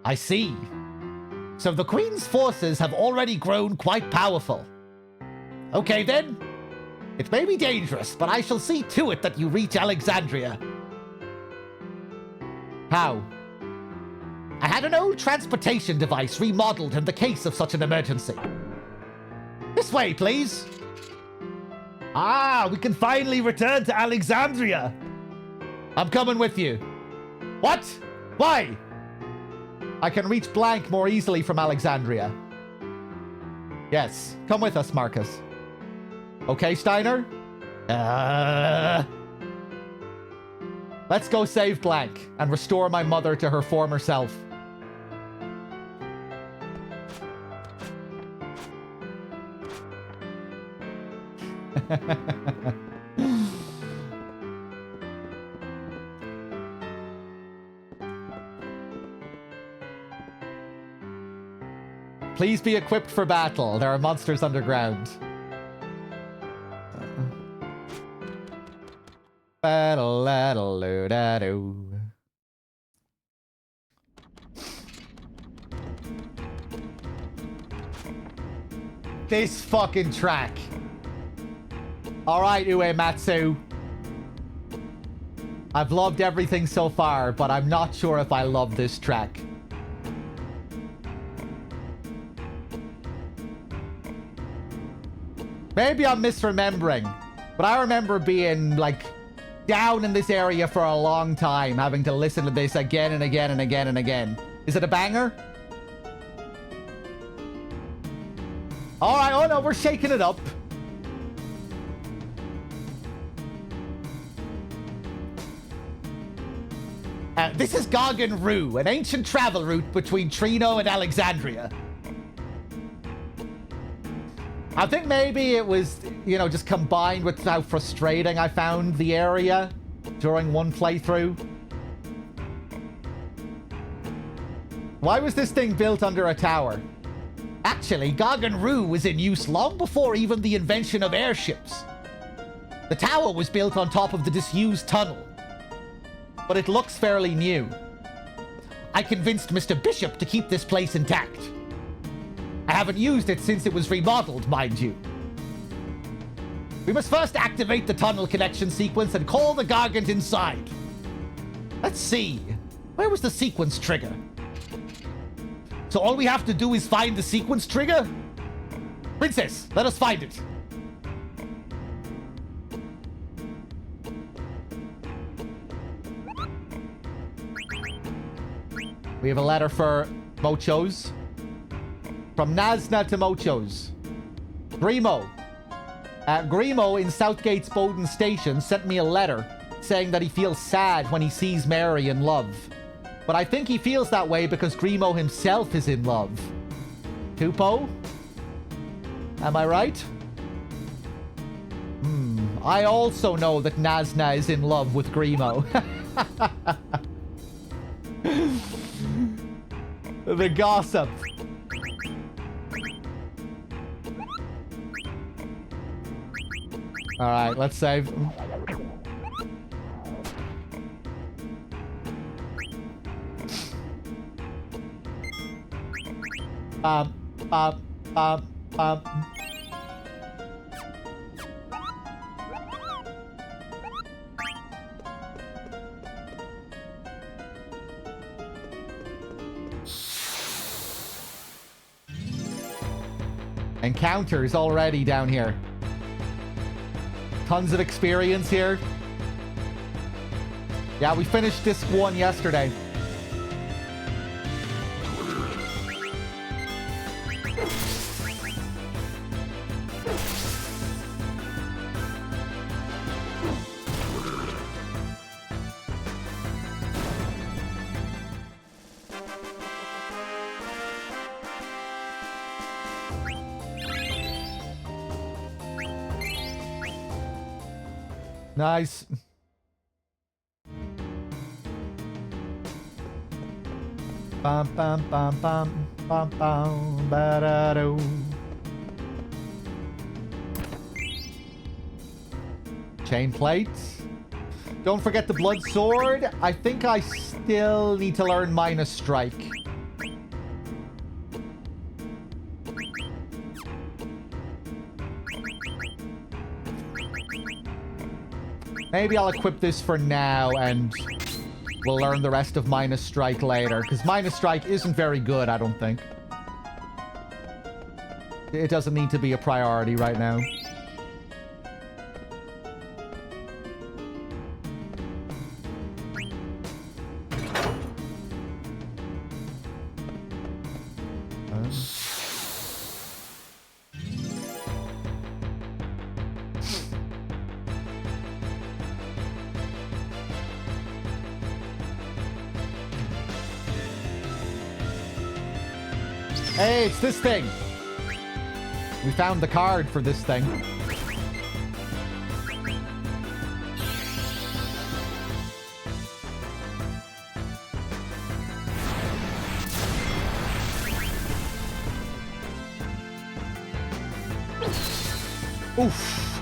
I see. So the Queen's forces have already grown quite powerful. Okay then. It may be dangerous, but I shall see to it that you reach Alexandria. How? I had an old transportation device remodeled in the case of such an emergency. This way, please. Ah, we can finally return to Alexandria. I'm coming with you. What? Why? I can reach blank more easily from Alexandria. Yes, come with us, Marcus. Okay, Steiner? Let's go save blank and restore my mother to her former self. Please be equipped for battle. There are monsters underground. Battle-a-doo-da-doo. This fucking track. Alright, Uematsu. I've loved everything so far, but I'm not sure if I love this track. Maybe I'm misremembering, but I remember being, like, down in this area for a long time, having to listen to this again and again and again and again. Is it a banger? Alright, oh no, we're shaking it up. This is Gargan Rue, an ancient travel route between Trino and Alexandria. I think maybe it was, you know, just combined with how frustrating I found the area during one playthrough. Why was this thing built under a tower? Actually, Gargan Rue was in use long before even the invention of airships. The tower was built on top of the disused tunnel. But it looks fairly new. I convinced Mr. Bishop to keep this place intact. I haven't used it since it was remodeled, mind you. We must first activate the tunnel connection sequence and call the Gargant inside. Let's see. Where was the sequence trigger? So all we have to do is find the sequence trigger? Princess, let us find it. We have a letter for Mochos. From Nazna to Mochos. Grimo. Grimo in Southgate's Bowden Station sent me a letter saying that he feels sad when he sees Mary in love. But I think he feels that way because Grimo himself is in love. Tupo? Am I right? I also know that Nazna is in love with Grimo. The gossip. Alright, let's save. Encounters already down here. Tons of experience here. Yeah, we finished disc 1 yesterday. Nice. Bum bum bum bum bum bum ba-da-do. Chain plates. Don't forget the blood sword. I think I still need to learn minus strike. Maybe I'll equip this for now and we'll learn the rest of minus strike later. Because minus strike isn't very good, I don't think. It doesn't need to be a priority right now. Hey, it's this thing. We found the card for this thing. Oof.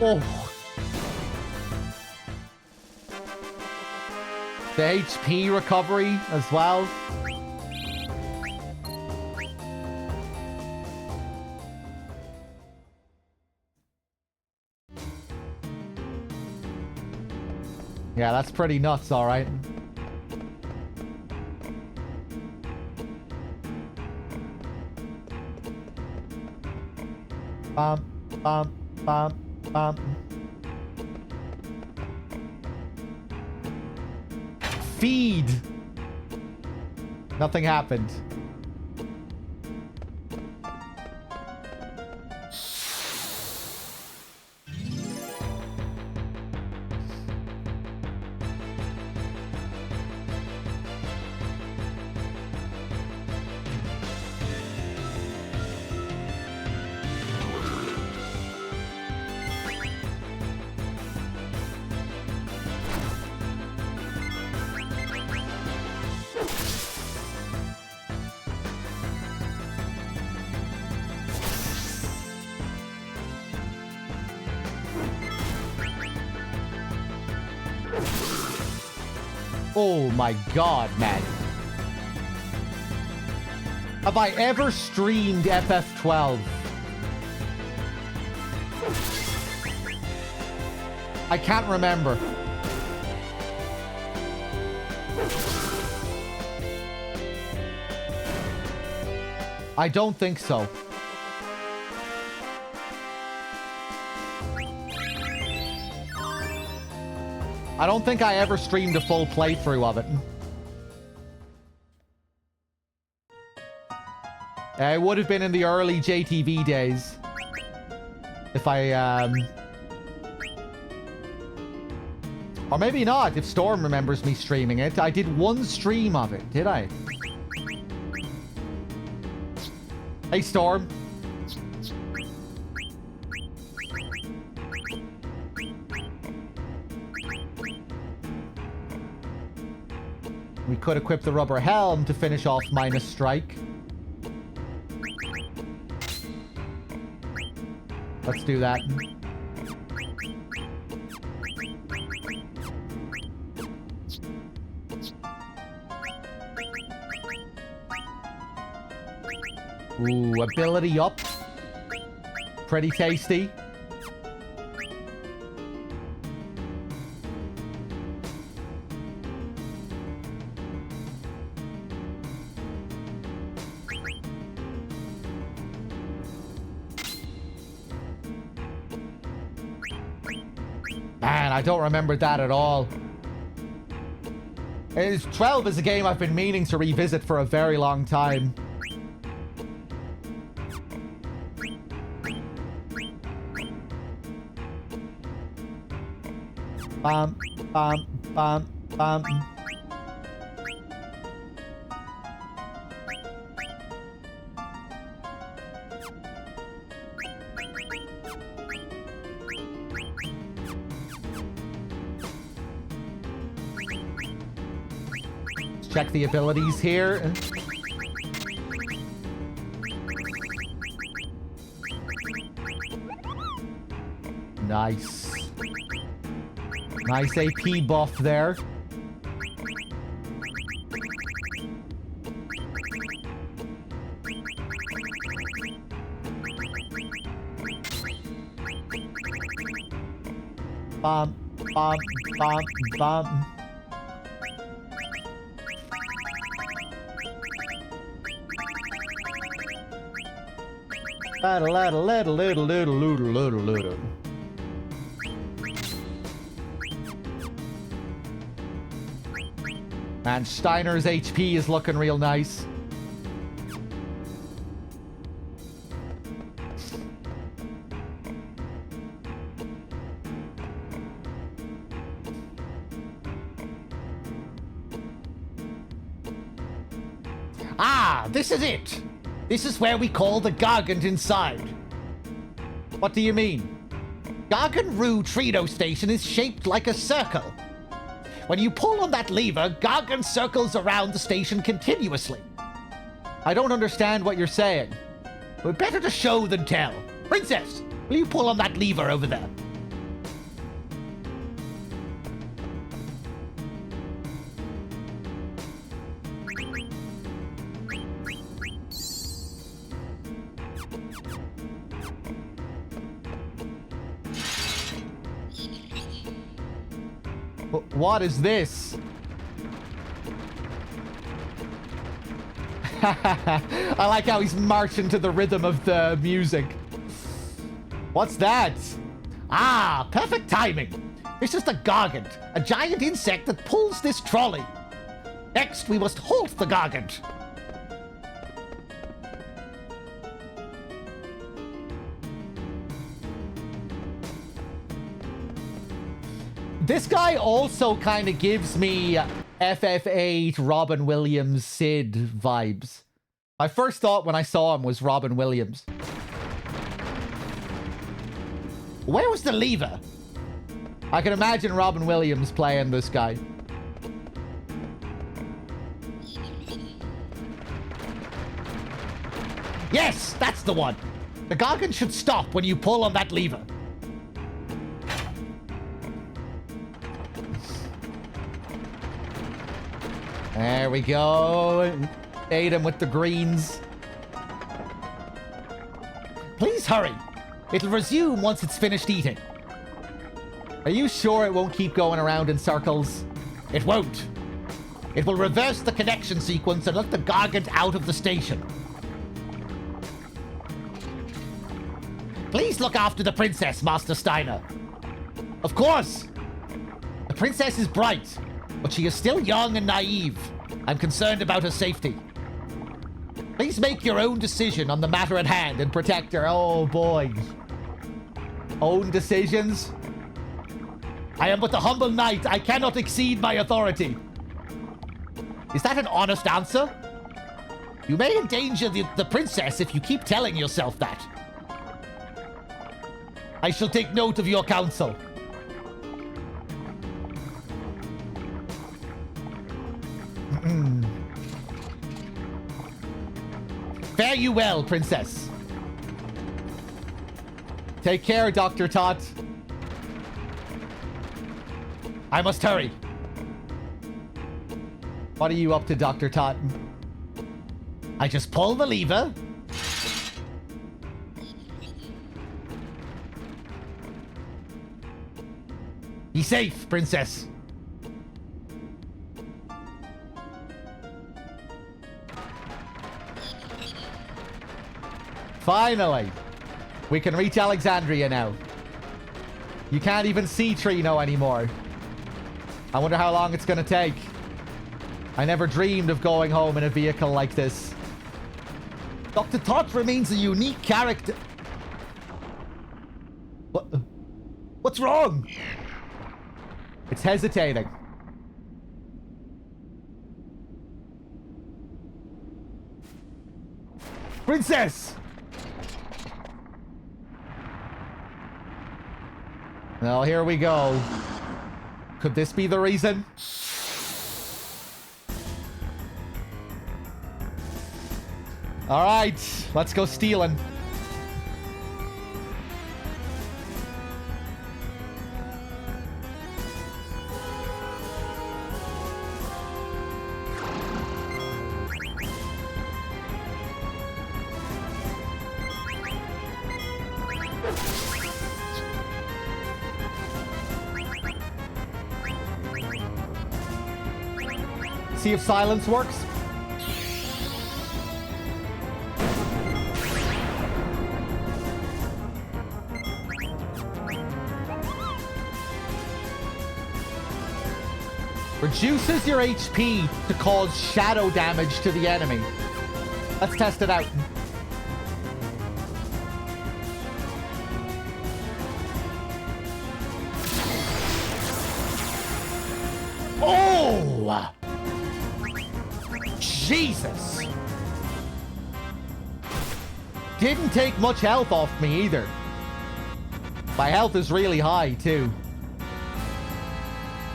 Oh. The HP recovery as well. Yeah, that's pretty nuts, all right. Bum, bum, bum, bum. Feed. Nothing happened. Oh my god, man. Have I ever streamed FF12? I can't remember. I don't think so. I don't think I ever streamed a full playthrough of it. It would have been in the early JTV days. If I, or maybe not, if Storm remembers me streaming it. I did one stream of it, did I? Hey, Storm. We could equip the rubber helm to finish off minus strike. Let's do that. Ooh, ability up. Pretty tasty. Man, I don't remember that at all. 12 is a game I've been meaning to revisit for a very long time. Bum, bum, bum, bum. Check the abilities here. Nice. Nice AP buff there. Bum, bum, bum, bum. And Steiner's HP is looking real nice. Ah, this is it. This is where we call the Gargant inside. What do you mean? Gargant-Rue Threedogg Station is shaped like a circle. When you pull on that lever, Gargant circles around the station continuously. I don't understand what you're saying. But better to show than tell. Princess, will you pull on that lever over there? What is this? I like how he's marching to the rhythm of the music. What's that? Ah, perfect timing. This is the Gargant, a giant insect that pulls this trolley. Next, we must halt the Gargant. This guy also kind of gives me FF8 Robin Williams Sid vibes. My first thought when I saw him was Robin Williams. Where was the lever? I can imagine Robin Williams playing this guy. Yes, that's the one. The Gargant should stop when you pull on that lever. There we go. Ate him with the greens. Please hurry. It'll resume once it's finished eating. Are you sure it won't keep going around in circles? It won't. It will reverse the connection sequence and let the Gargant out of the station. Please look after the princess, Master Steiner. Of course. The princess is bright, but she is still young and naive. I'm concerned about her safety. Please make your own decision on the matter at hand and protect her. Oh boy. Own decisions? I am but a humble knight. I cannot exceed my authority. Is that an honest answer? You may endanger the princess if you keep telling yourself that. I shall take note of your counsel. Fare you well, princess. Take care, Dr. Tot. I must hurry. What are you up to, Dr. Tot? I just pull the lever. Be safe, princess. Finally, we can reach Alexandria now. You can't even see Trino anymore. I wonder how long it's going to take. I never dreamed of going home in a vehicle like this. Dr. Tot remains a unique character. What's wrong? It's hesitating. Princess! Well, here we go. Could this be the reason? All right, let's go stealing. See if silence works. Reduces your HP to cause shadow damage to the enemy. Let's test it out. Oh! Jesus! Didn't take much health off me either. My health is really high too.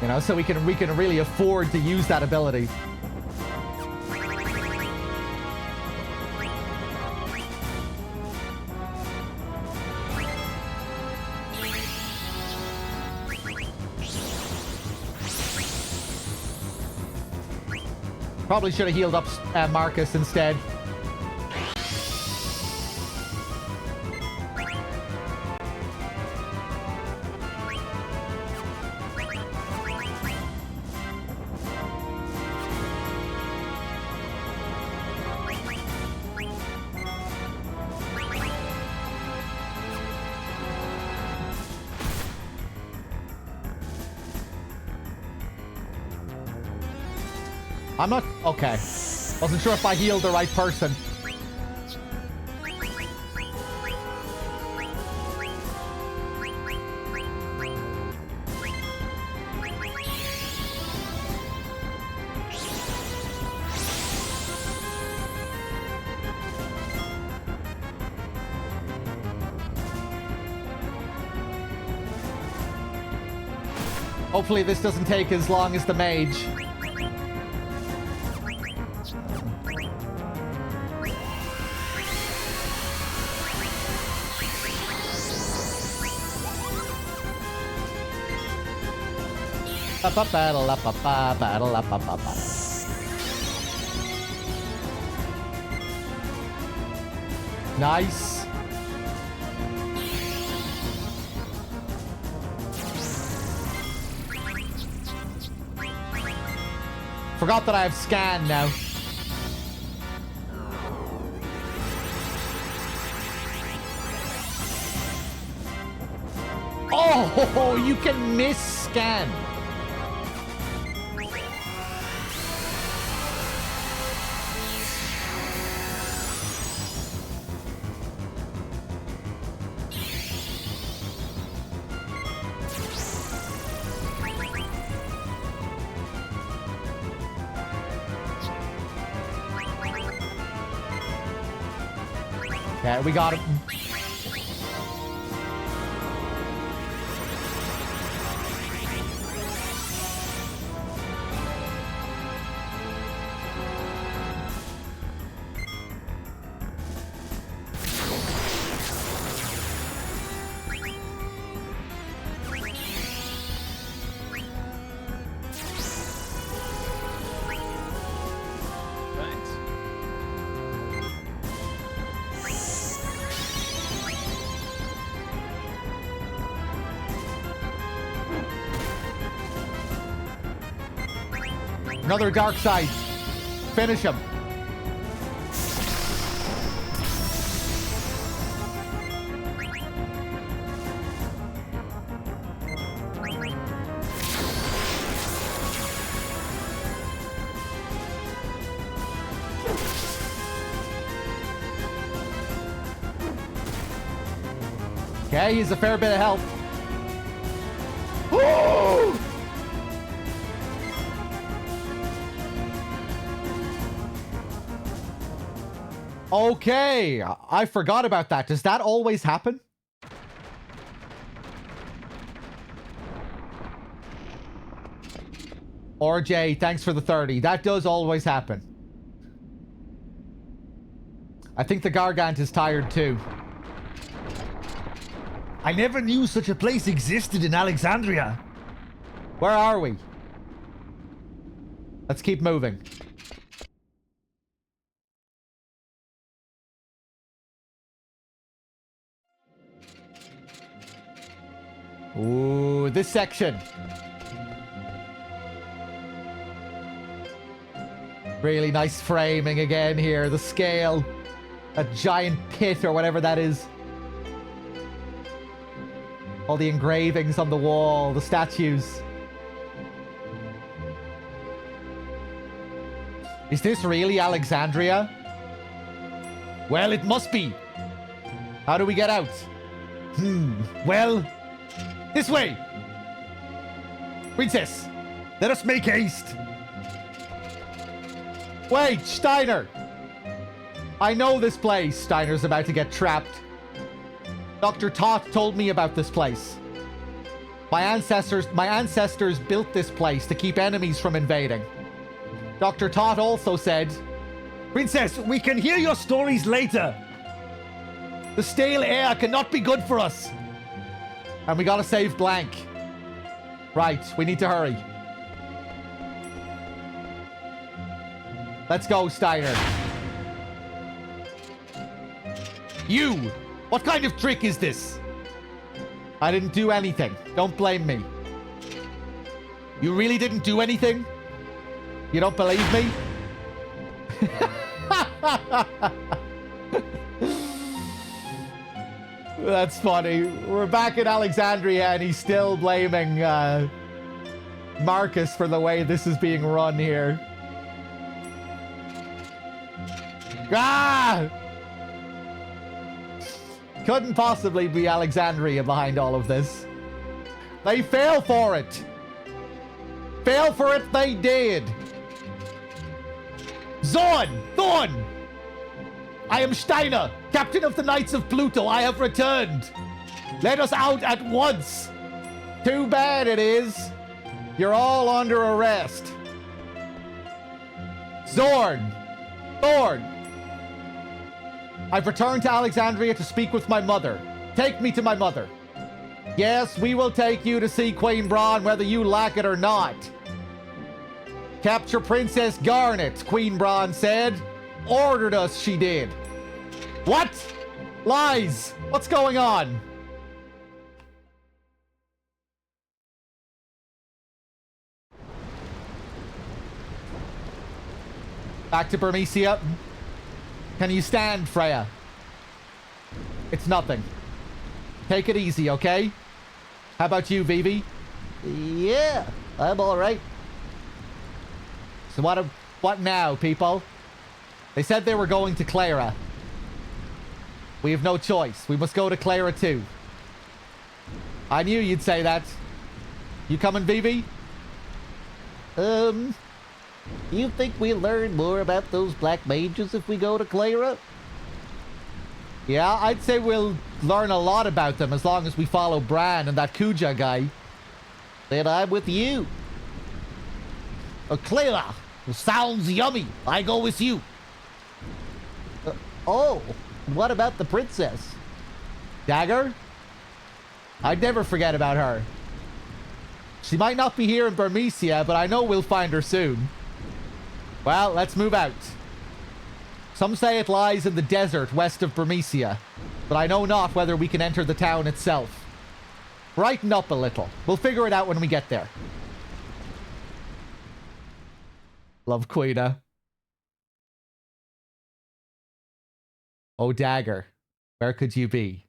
You know, so we can really afford to use that ability. Probably should have healed up Marcus instead. I'm not... Okay. Wasn't sure if I healed the right person. Hopefully this doesn't take as long as the mage. Nice. Forgot that I have scan now. Oh, you can miss scan. Yeah, we got it. Thanks. Another dark side. Finish him. Okay, he's a fair bit of help. Woo! Okay, I forgot about that. Does that always happen? RJ, thanks for the 30. That does always happen. I think the Gargant is tired too. I never knew such a place existed in Alexandria. Where are we? Let's keep moving. Ooh, this section. Really nice framing again here. The scale. A giant pit or whatever that is. All the engravings on the wall. The statues. Is this really Alexandria? Well, it must be. How do we get out? Well, this way. Princess! Let us make haste. Wait, Steiner! I know this place. Steiner's about to get trapped. Dr. Tot told me about this place. My ancestors built this place to keep enemies from invading. Dr. Tot also said, Princess, we can hear your stories later. The stale air cannot be good for us. and we gotta save Blank. Right, we need to hurry. Let's go, Steiner. You! What kind of trick is this? I didn't do anything. Don't blame me. You really didn't do anything? You don't believe me? That's funny. We're back in Alexandria and he's still blaming Marcus for the way this is being run here. Ah! Couldn't possibly be Alexandria behind all of this. They fell for it. Fell for it they did. Zorn! Thorn! I am Steiner, captain of the Knights of Pluto. I have returned. Let us out at once. Too bad it is. You're all under arrest. Zorn! Thorn! I've returned to Alexandria to speak with my mother. Take me to my mother. Yes, we will take you to see Queen Braun whether you like it or not. Capture Princess Garnet, Queen Braun said. Ordered us, she did. What? Lies! What's going on? Back to Bermesia. Can you stand, Freya? It's nothing. Take it easy, okay? How about you, Vivi? Yeah, I'm all right. So what now, people? They said they were going to Clara. We have no choice. We must go to Clara too. I knew you'd say that. You coming, Vivi? You think we'll learn more about those black mages if we go to Clara? Yeah, I'd say we'll learn a lot about them as long as we follow Bran and that Kuja guy. Then I'm with you. Clara, sounds yummy. I go with you. Oh, what about the princess? Dagger? I'd never forget about her. She might not be here in Bermesia, but I know we'll find her soon. Well, let's move out. Some say it lies in the desert west of Bermesia, but I know not whether we can enter the town itself. Brighten up a little. We'll figure it out when we get there. Love Quina. Oh, Dagger, where could you be?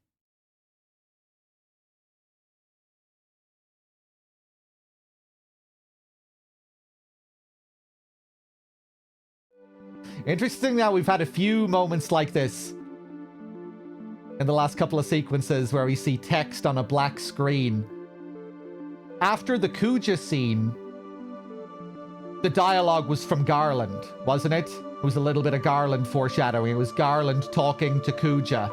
Interesting that we've had a few moments like this in the last couple of sequences where we see text on a black screen. After the Kuja scene, the dialogue was from Garland, wasn't it? It was a little bit of Garland foreshadowing. It was Garland talking to Kuja.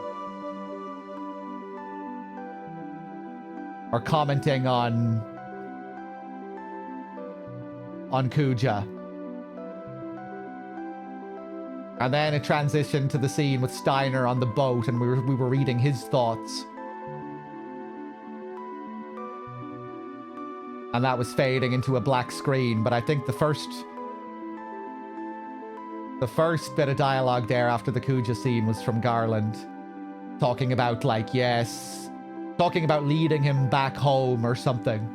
Or commenting on Kuja. And then it transitioned to the scene with Steiner on the boat, and we were reading his thoughts. And that was fading into a black screen, but I think the first bit of dialogue there after the Kuja scene was from Garland. Talking about, like, yes, talking about leading him back home or something.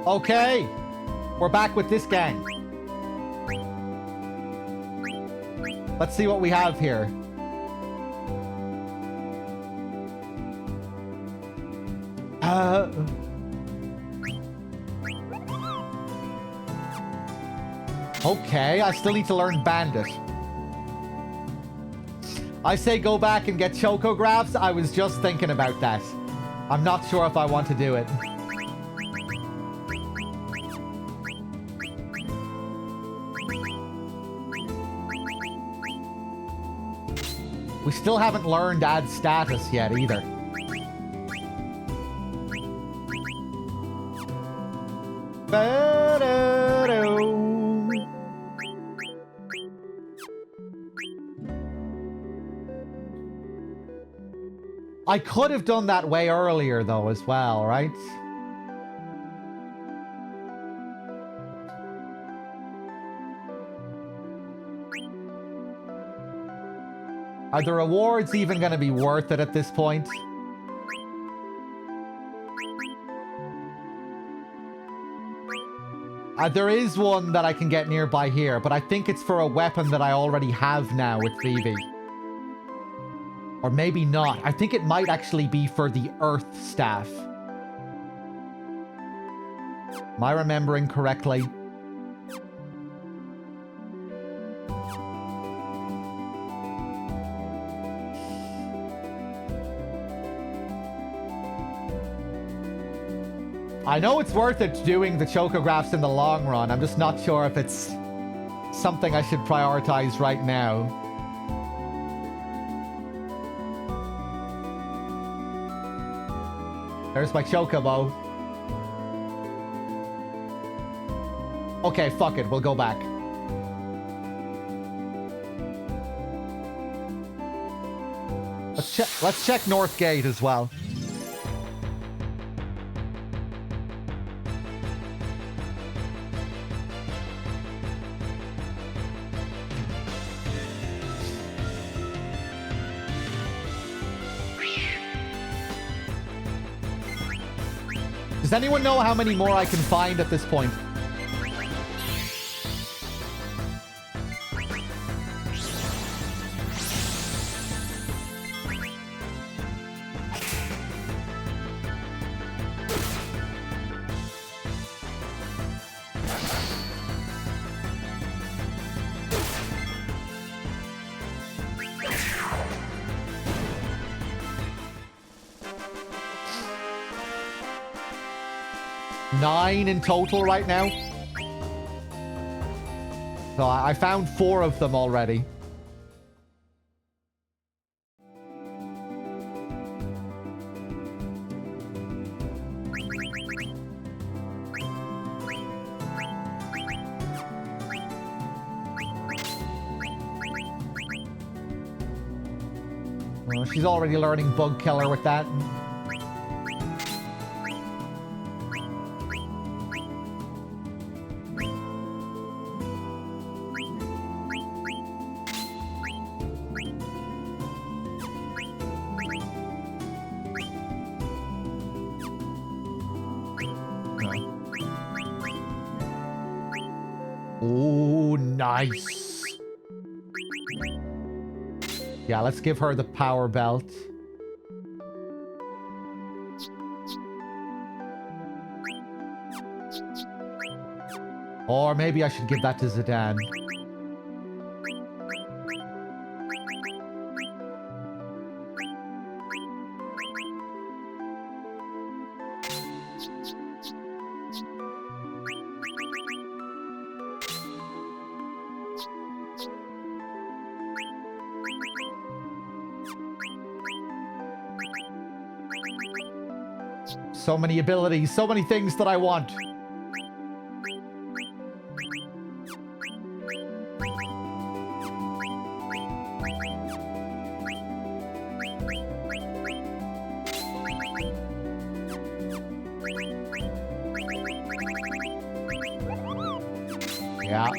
Okay, we're back with this gang. Let's see what we have here. Okay, I still need to learn Bandit. I say go back and get Chocographs. I was just thinking about that. I'm not sure if I want to do it. We still haven't learned add status yet either. I could have done that way earlier though as well, right? Are the rewards even going to be worth it at this point? There is one that I can get nearby here, but I think it's for a weapon that I already have now with Vivi. Or maybe not. I think it might actually be for the Earth Staff. Am I remembering correctly? I know it's worth it doing the Chocographs in the long run. I'm just not sure if it's something I should prioritize right now. There's my Chocobo. Okay, fuck it. We'll go back. Let's check North Gate as well. Does anyone know how many more I can find at this point? Nine in total right now. So I found 4 of them already. Well, she's already learning Bug Killer with that. Oh, nice. Yeah, let's give her the power belt. Or maybe I should give that to Zidane. So many abilities, so many things that I want. Yeah.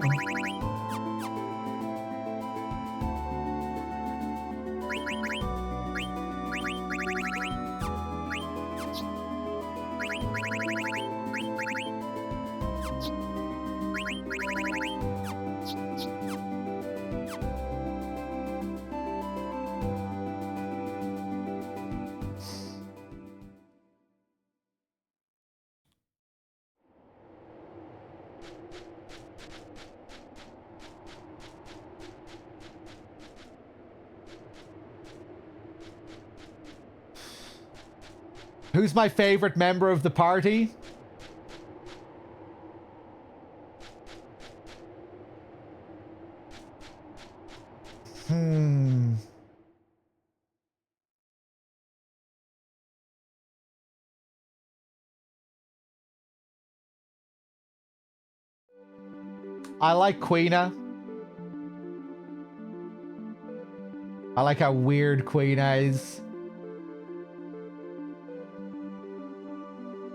Who's my favorite member of the party? I like Queena. I like how weird Queena is.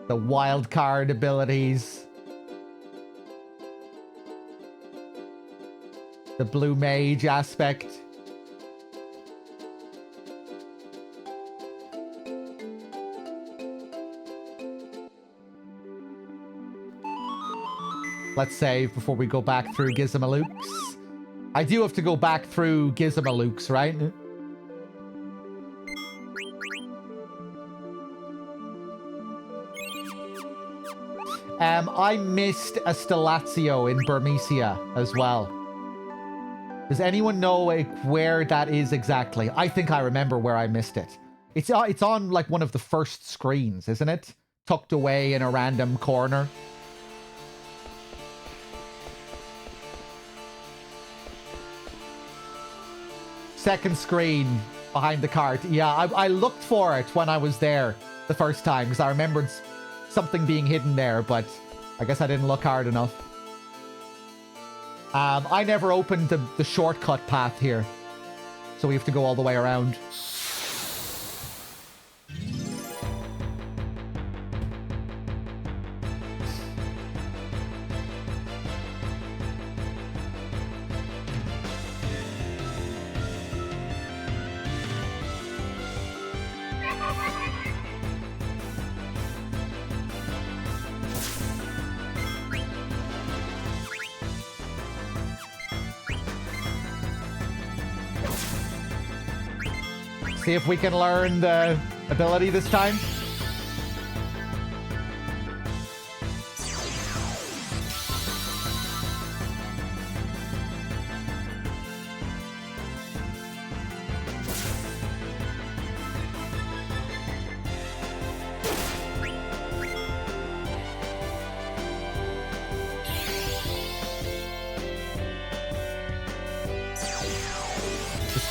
The wild card abilities. The blue mage aspect. Let's save before we go back through Gizmalooks. I do have to go back through Gizmalooks, right? I missed a Stellatio in Burmecia as well. Does anyone know where that is exactly? I think I remember where I missed it. It's on like one of the first screens, isn't it? Tucked away in a random corner. Second screen behind the cart. Yeah, I looked for it when I was there the first time because I remembered something being hidden there, but I guess I didn't look hard enough. I never opened the shortcut path here, so we have to go all the way around. See if we can learn the ability this time.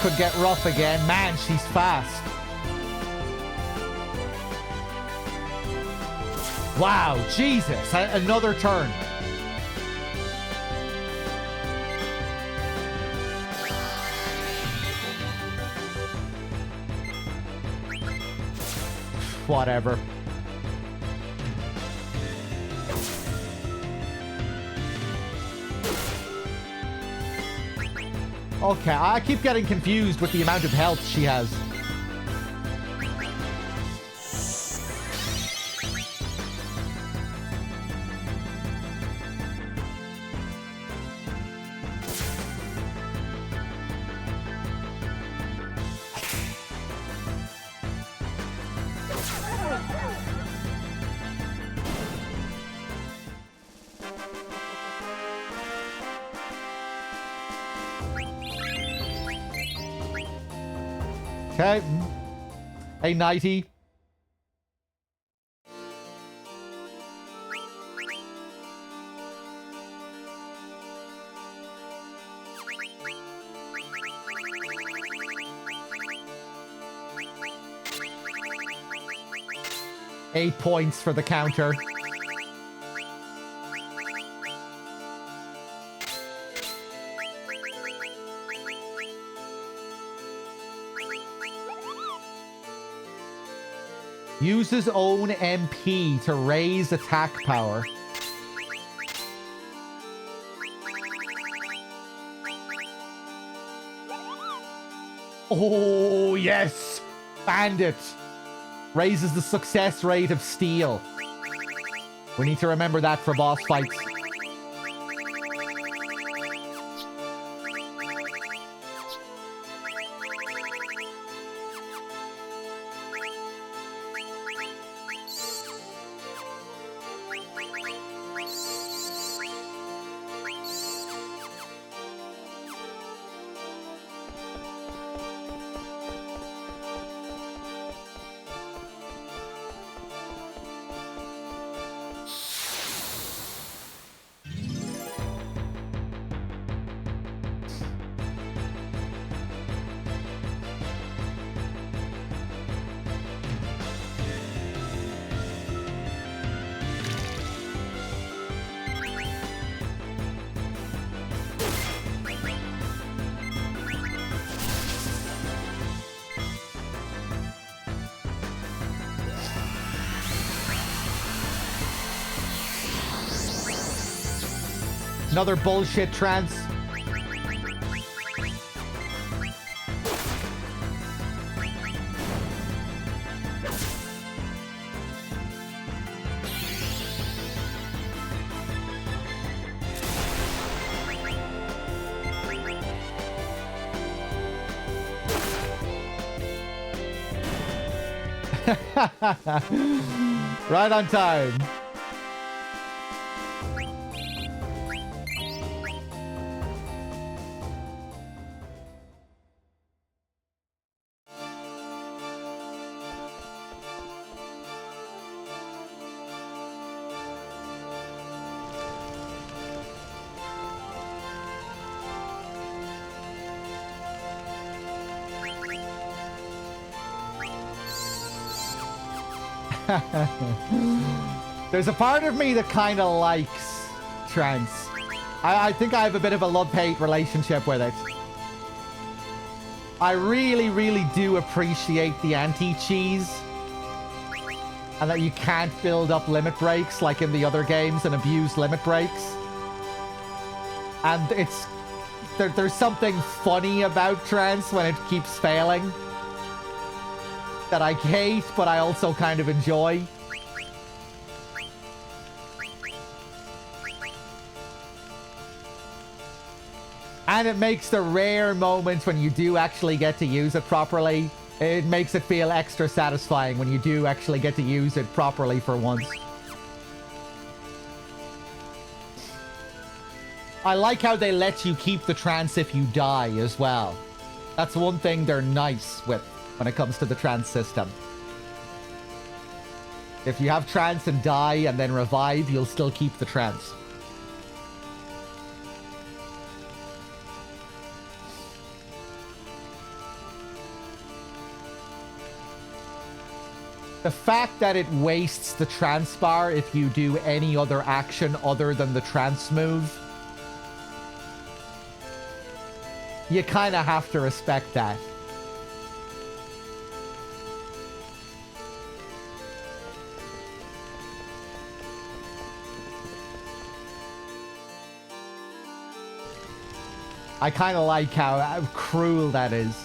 Could get rough again. Man, she's fast. Wow, Jesus. Another turn. Whatever. Okay, I keep getting confused with the amount of health she has. Okay. Hey, Nighty. 8 points for the counter. Uses own MP to raise attack power. Oh, yes! Bandit! Raises the success rate of steel. We need to remember that for boss fights. Another bullshit trance. Right on time. There's a part of me that kind of likes trance. I think I have a bit of a love-hate relationship with it. I really, really do appreciate the anti-cheese. And that you can't build up limit breaks like in the other games and abuse limit breaks. And it's... There's something funny about trance when it keeps failing. That I hate, but I also kind of enjoy. And it makes the rare moments when you do actually get to use it properly, it makes it feel extra satisfying when you do actually get to use it properly for once. I like how they let you keep the trance if you die as well. That's one thing they're nice with when it comes to the trance system. If you have trance and die and then revive, you'll still keep the trance. The fact that it wastes the trance bar if you do any other action other than the trance move, you kind of have to respect that. I kind of like how cruel that is.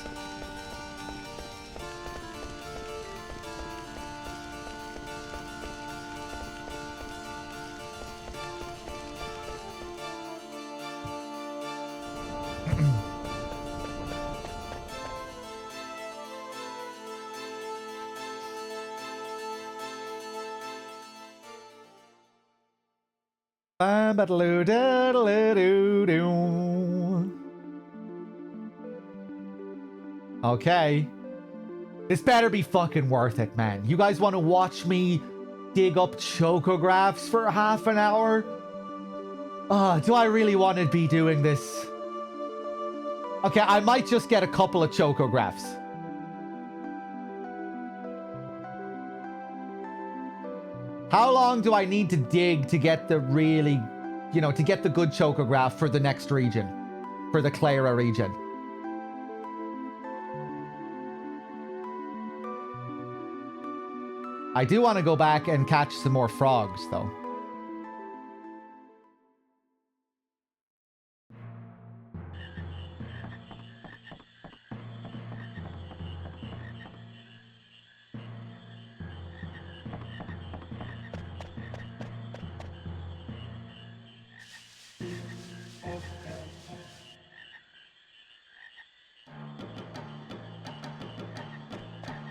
Okay. This better be fucking worth it, man. You guys want to watch me dig up chocographs for half an hour? Oh, do I really want to be doing this? Okay, I might just get a couple of chocographs. How long do I need to dig to get the really, you know, to get the good chocograph for the next region? For the Clara region? I do want to go back and catch some more frogs, though.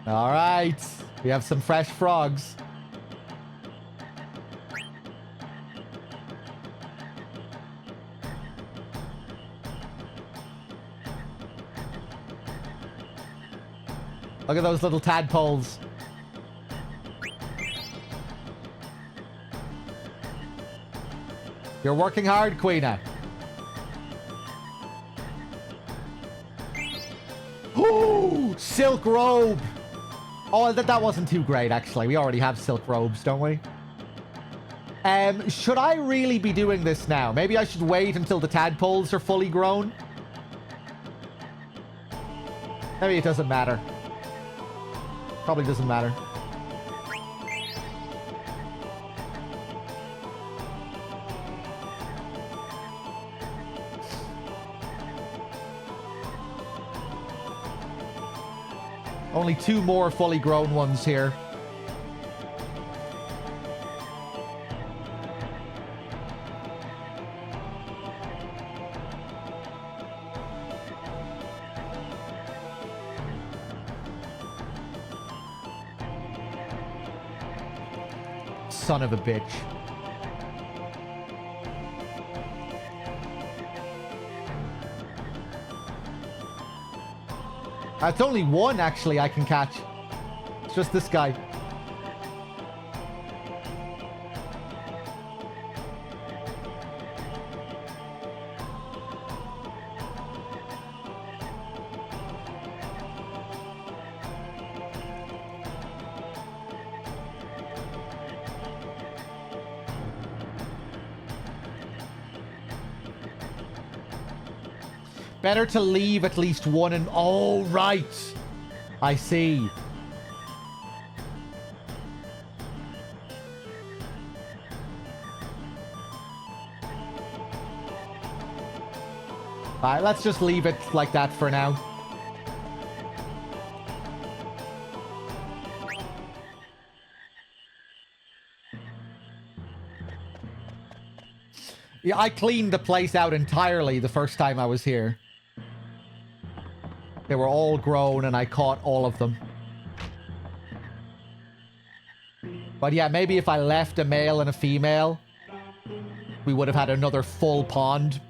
All right, we have some fresh frogs. Look at those little tadpoles. You're working hard, Queena. Ooh, silk robe. Oh, that wasn't too great, actually. We already have silk robes, don't we? Should I really be doing this now? Maybe I should wait until the tadpoles are fully grown. Maybe it doesn't matter. Probably doesn't matter. Only 2 more fully grown ones here. Son of a bitch. It's only 1, actually, I can catch. It's just this guy. Better to leave at least 1 and... Oh, right. I see. Alright, let's just leave it like that for now. Yeah, I cleaned the place out entirely the first time I was here. They were all grown and I caught all of them. But yeah, maybe if I left a male and a female, we would have had another full pond.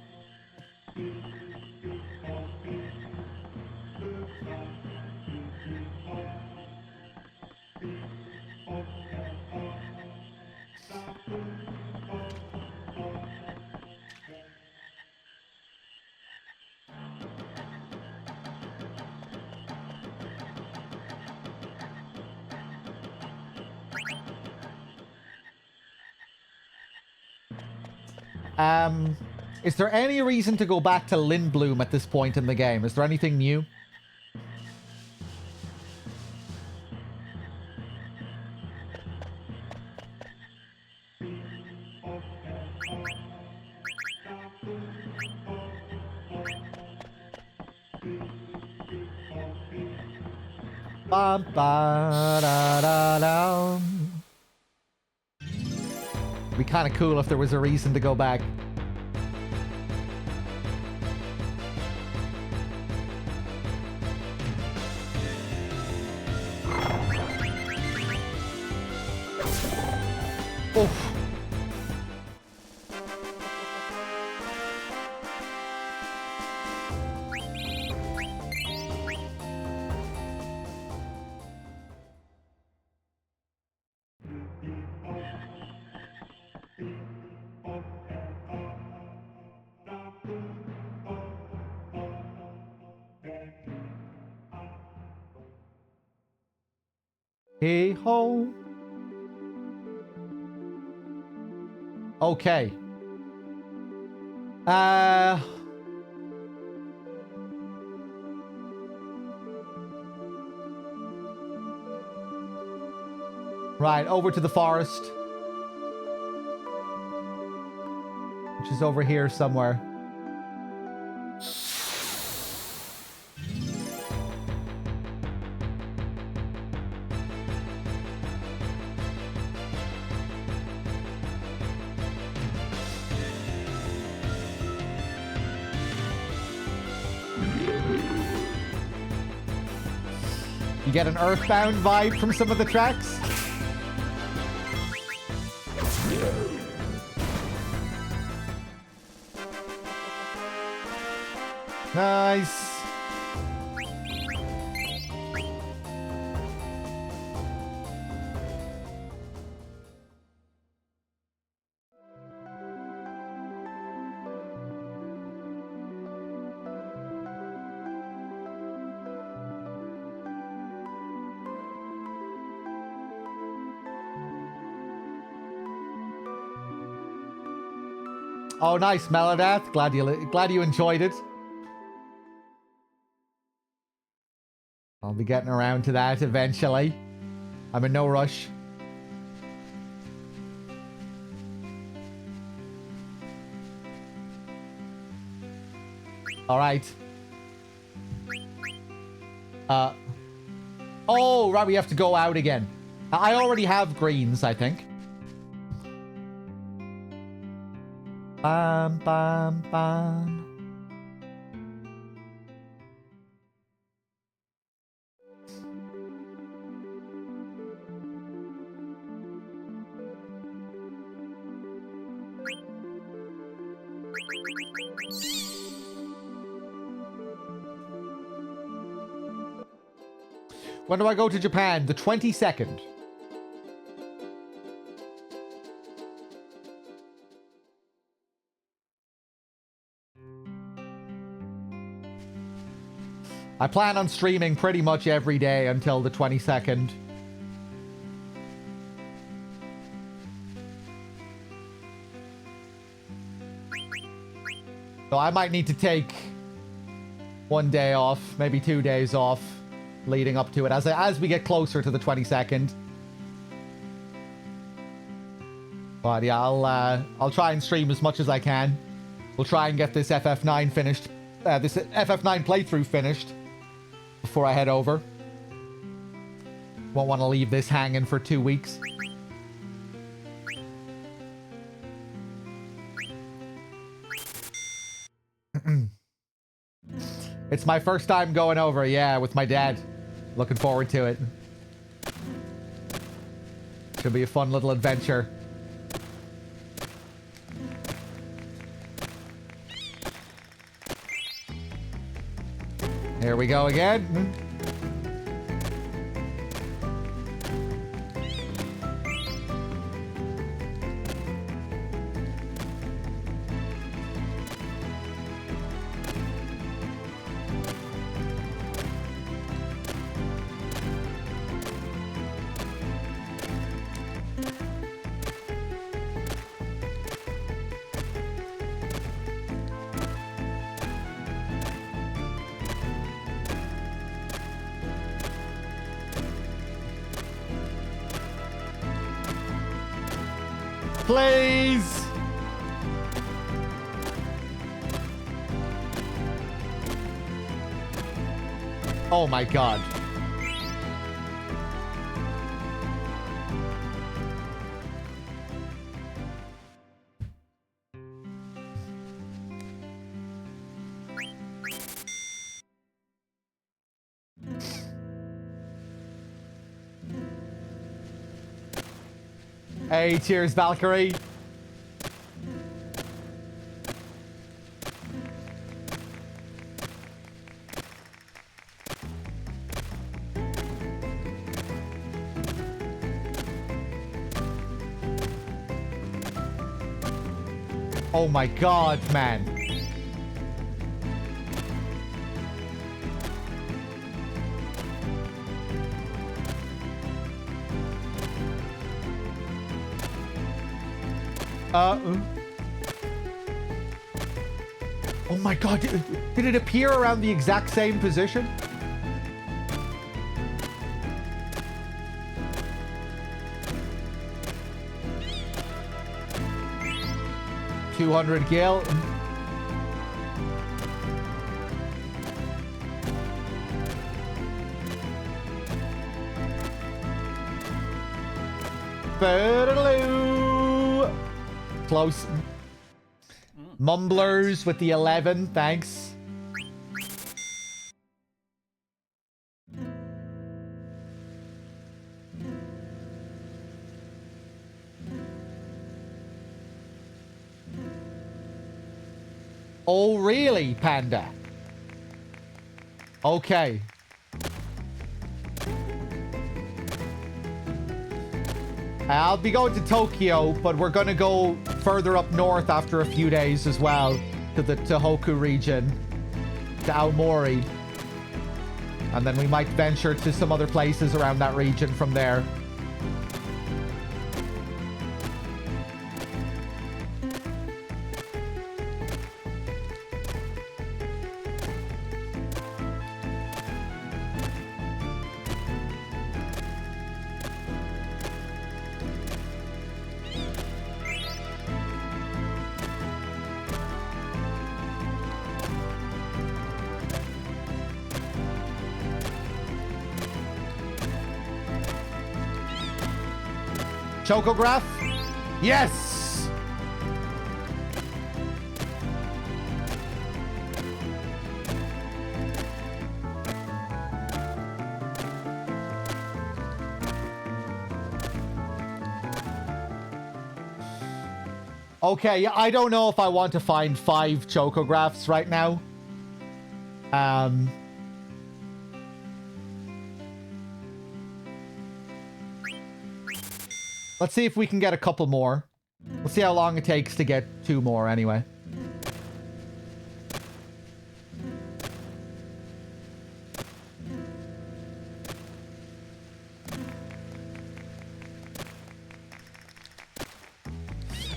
Is there any reason to go back to Lindblom at this point in the game? Is there anything new? Bum, ba, da, da, da. It'd be kind of cool if there was a reason to go back. Oof. Hey ho. Okay. Right, over to the forest. Which is over here somewhere. You get an Earthbound vibe from some of the tracks. Nice. Oh, nice, Melodath. Glad you enjoyed it. I'll be getting around to that eventually. I'm in no rush. All right. Oh, right, we have to go out again. I already have greens, I think. Bam, bam, bam. When do I go to Japan? The 22nd. I plan on streaming pretty much every day until the 22nd. So I might need to take one day off, maybe 2 days off, leading up to it as we get closer to the 22nd. But yeah, I'll try and stream as much as I can. We'll try and get this FF9 finished, this FF9 playthrough finished before I head over. Won't want to leave this hanging for 2 weeks. It's my first time going over, yeah, with my dad. Looking forward to it. Should be a fun little adventure. Here we go again. Please! Oh my god. Hey, cheers, Valkyrie. Oh my god, man. Oh my god, did it appear around the exact same position? $200 gil. Close. Mumblers with the 11, thanks. Oh, really, Panda? Okay. I'll be going to Tokyo, but we're going to go further up north after a few days as well, to the Tohoku region, to Aomori. And then we might venture to some other places around that region from there. Chocograph? Yes! Okay, I don't know if I want to find 5 chocographs right now. Let's see if we can get a couple more. We'll see how long it takes to get 2 more anyway.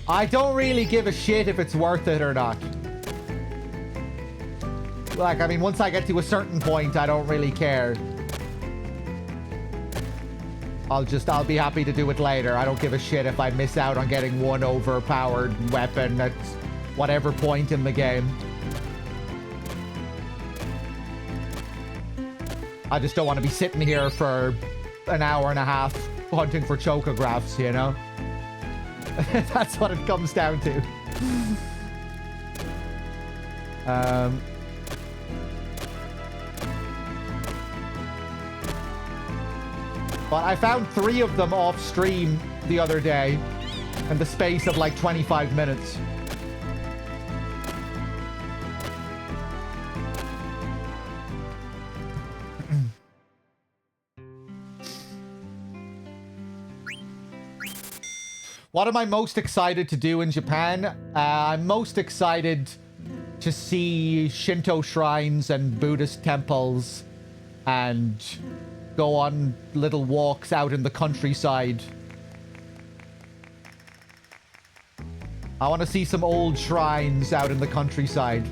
I don't really give a shit if it's worth it or not. Like, I mean, once I get to a certain point, I don't really care. I'll be happy to do it later. I don't give a shit if I miss out on getting one overpowered weapon at whatever point in the game. I just don't want to be sitting here for an hour and a half hunting for chocographs, you know? That's what it comes down to. But I found 3 of them off stream the other day in the space of like 25 minutes. What am I most excited to do in Japan? I'm most excited to see Shinto shrines and Buddhist temples and go on little walks out in the countryside. I want to see some old shrines out in the countryside.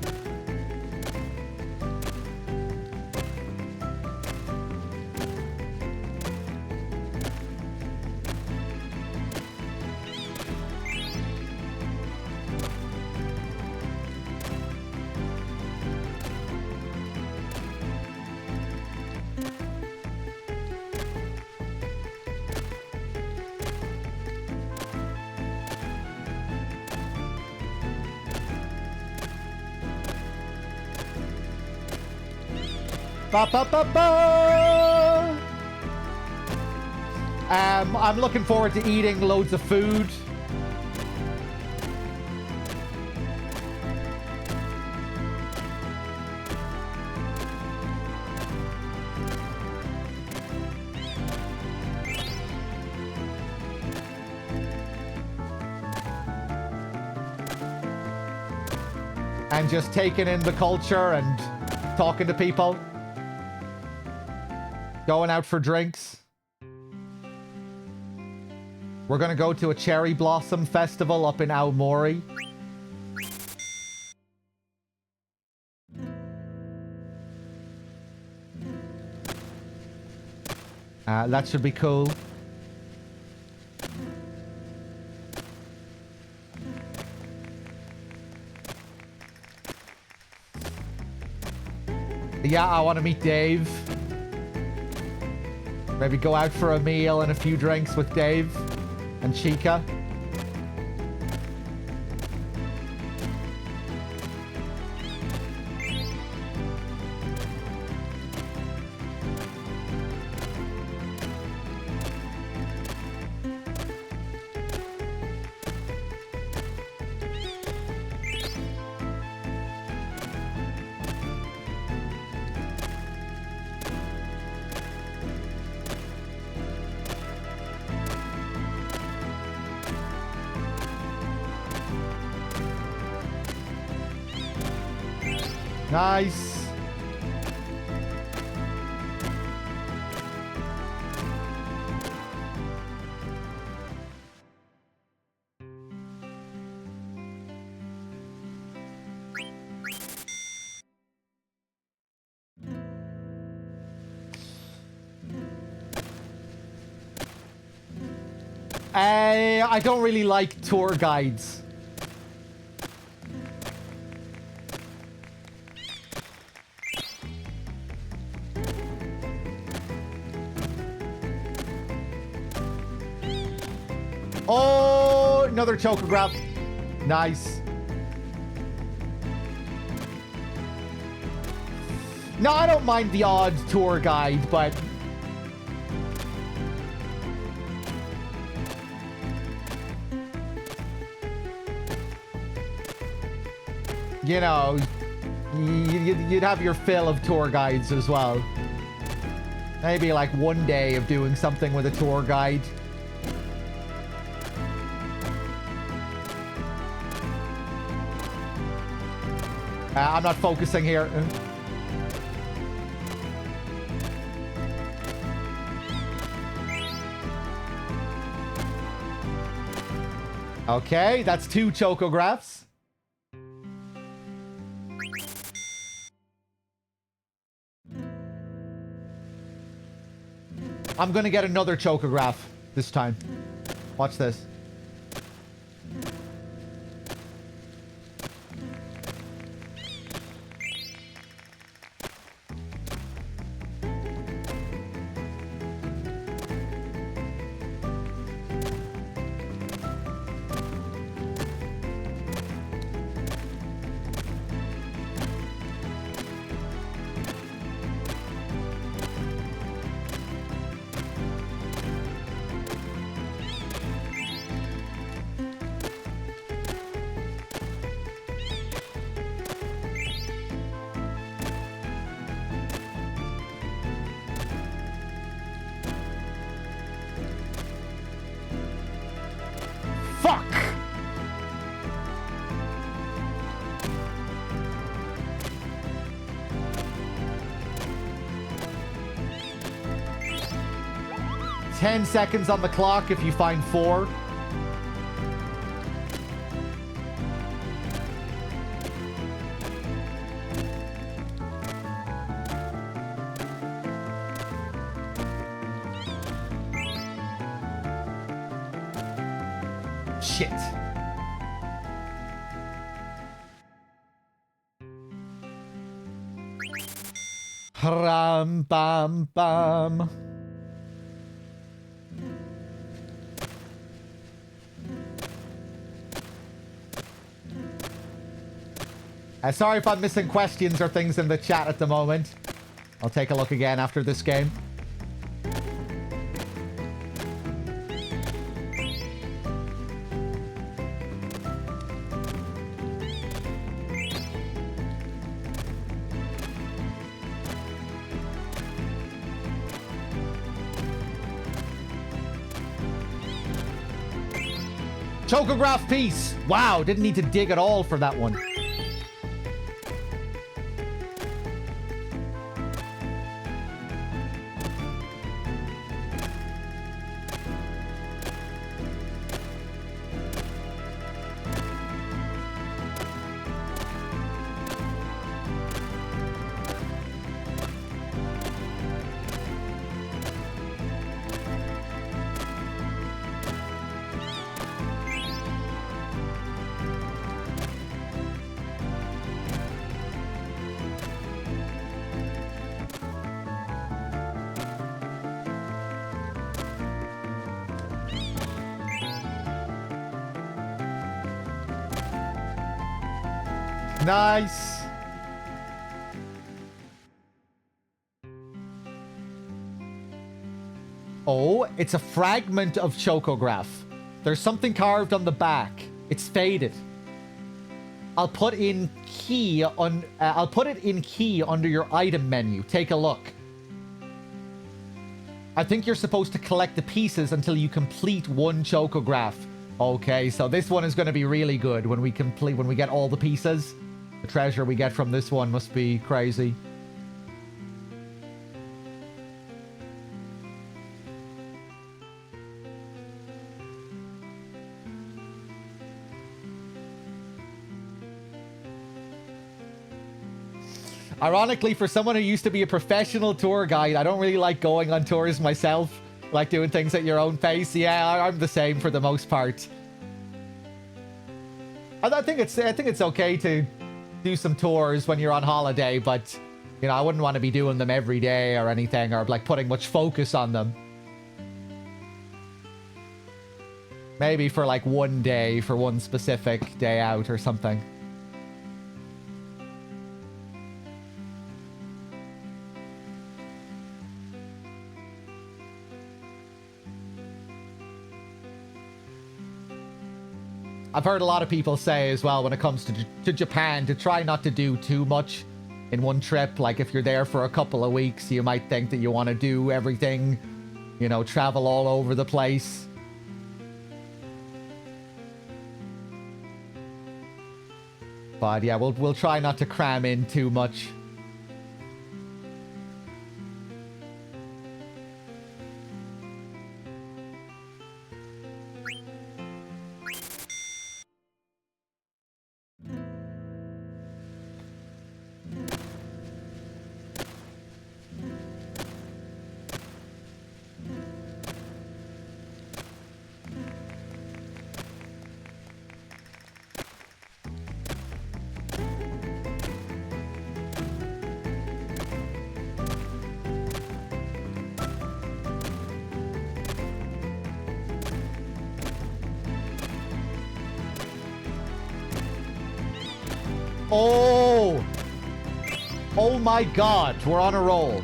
Ba, ba, ba, ba. I'm looking forward to eating loads of food. And just taking in the culture and talking to people. Going out for drinks. We're gonna go to a cherry blossom festival up in Aomori. That should be cool. Yeah, I want to meet Dave. Maybe go out for a meal and a few drinks with Dave and Chica. Nice. I don't really like tour guides. Oh, another chocograph. Nice. No, I don't mind the odd tour guide, but... you know, you'd have your fill of tour guides as well. Maybe like one day of doing something with a tour guide. I'm not focusing here. Okay, that's 2 chocographs. I'm gonna get another chocograph this time. Watch this. Fuck! Ten seconds on the clock if you find 4. Shit. Ram bam bam. Sorry if I'm missing questions or things in the chat at the moment. I'll take a look again after this game. Chocograph piece. Wow, didn't need to dig at all for that one. Nice. Oh, it's a fragment of Chocograph. There's something carved on the back. It's faded. I'll put in key on. I'll put it in key under your item menu. Take a look. I think you're supposed to collect the pieces until you complete one Chocograph. Okay, so this one is going to be really good when we get all the pieces. The treasure we get from this one must be crazy. Ironically, for someone who used to be a professional tour guide, I don't really like going on tours myself. I like doing things at your own pace. Yeah, I'm the same for the most part. I think it's okay to do some tours when you're on holiday, but you know, I wouldn't want to be doing them every day or anything, or like putting much focus on them. Maybe for like one day, for one specific day out or something. I've heard a lot of people say as well when it comes to Japan to try not to do too much in one trip. Like if you're there for a couple of weeks, you might think that you want to do everything, you know, travel all over the place. But yeah, we'll try not to cram in too much. Oh! Oh my god, we're on a roll.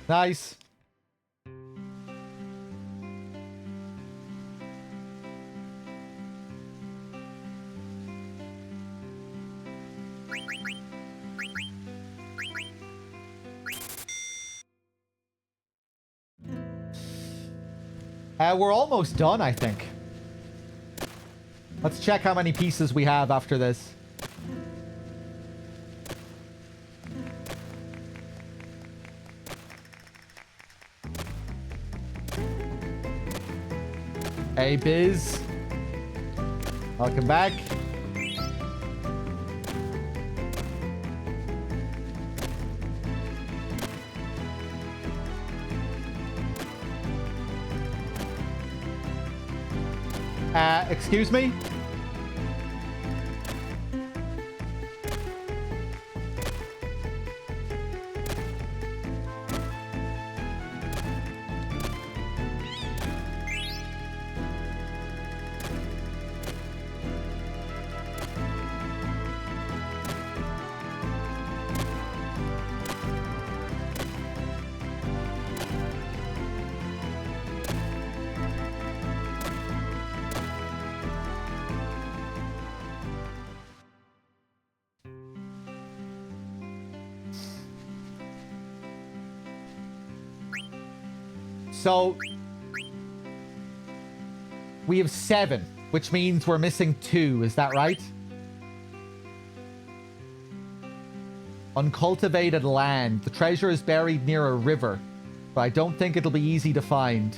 Nice. We're almost done, I think. Let's check how many pieces we have after this. Hey, Biz. Welcome back. Excuse me? So, we have 7, which means we're missing 2. Is that right? Uncultivated land. The treasure is buried near a river, but I don't think it'll be easy to find.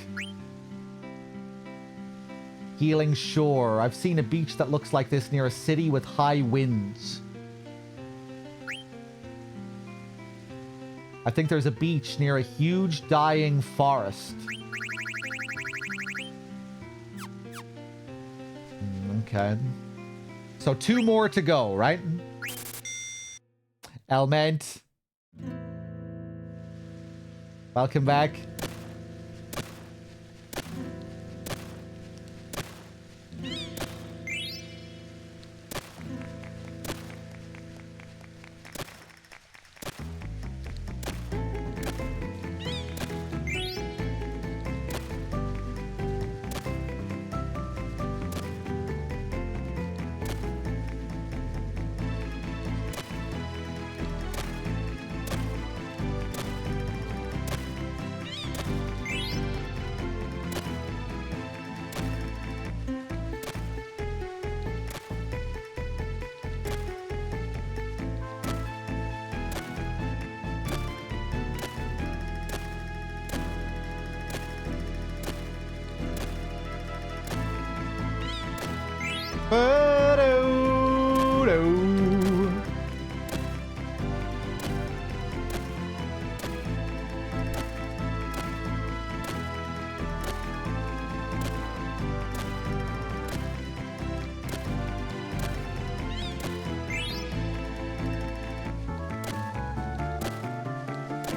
Healing shore. I've seen a beach that looks like this near a city with high winds. I think there's a beach near a huge dying forest. Okay. So 2 more to go, right? Elment. Welcome back.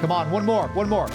Come on, one more, one more.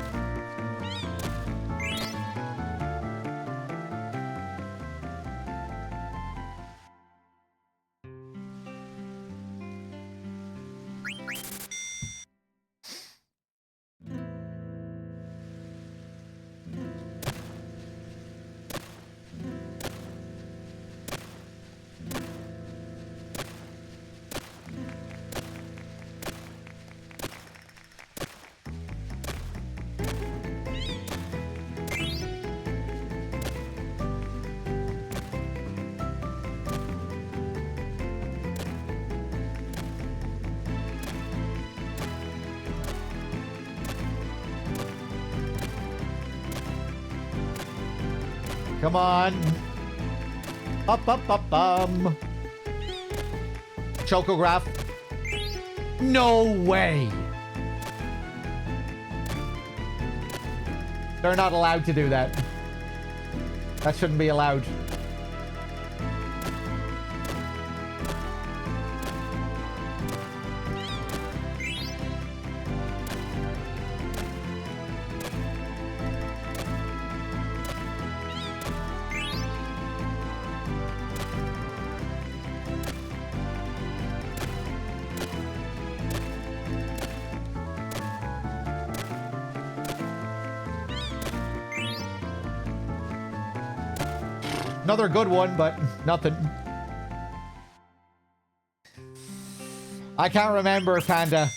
Come on. Up, up, up, Chocograph. No way. They're not allowed to do that. That shouldn't be allowed. Another good one, but nothing. I can't remember, Panda.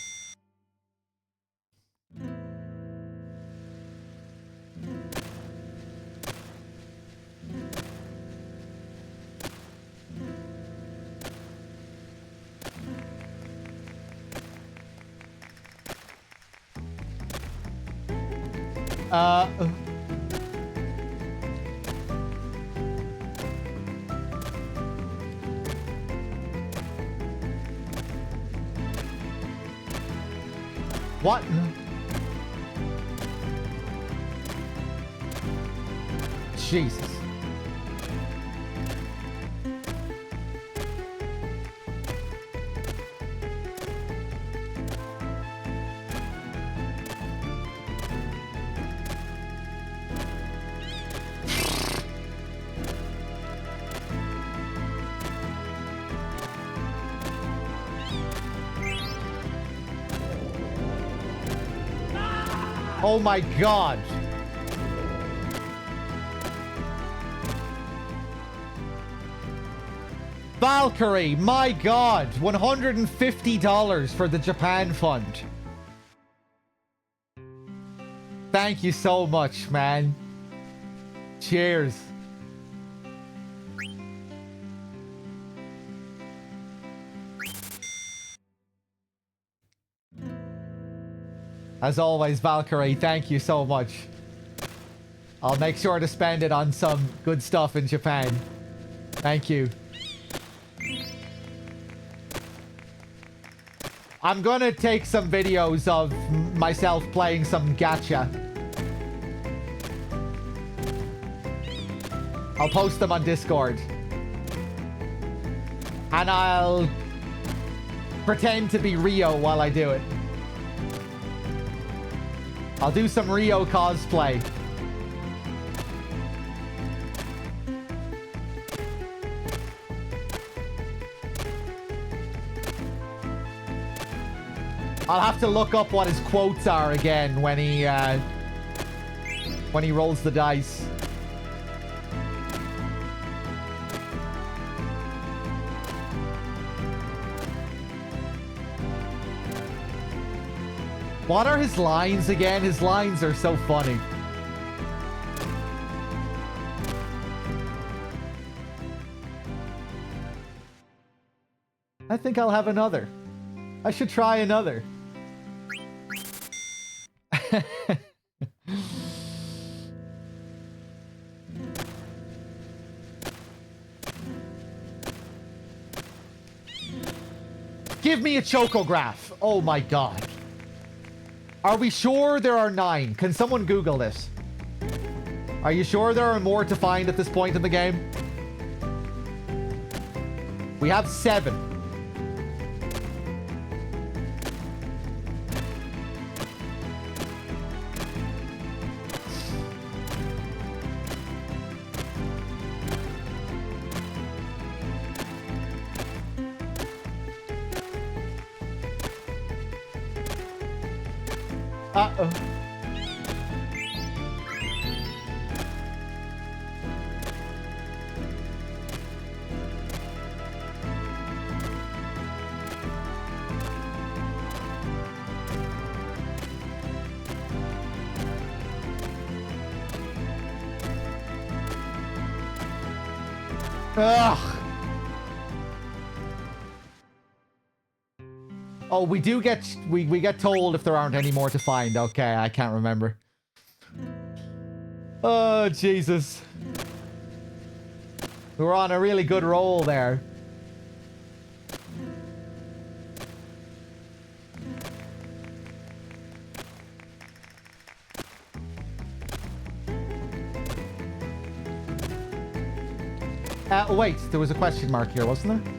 What? Jesus. Oh my God. Valkyrie, my God. $150 for the Japan Fund. Thank you so much, man. Cheers. As always, Valkyrie, thank you so much. I'll make sure to spend it on some good stuff in Japan. Thank you. I'm gonna take some videos of myself playing some gacha. I'll post them on Discord. And I'll pretend to be Rio while I do it. I'll do some Rio cosplay. I'll have to look up what his quotes are again when he rolls the dice. What are his lines again? His lines are so funny. I think I'll have another. I should try another. Give me a chocograph. Oh my god. Are we sure there are 9? Can someone Google this? Are you sure there are more to find at this point in the game? We have 7. Uh-oh. Ugh. Oh, we do get we get told if there aren't any more to find. Okay, I can't remember. Oh, Jesus. We're on a really good roll there. Wait, there was a question mark here, wasn't there?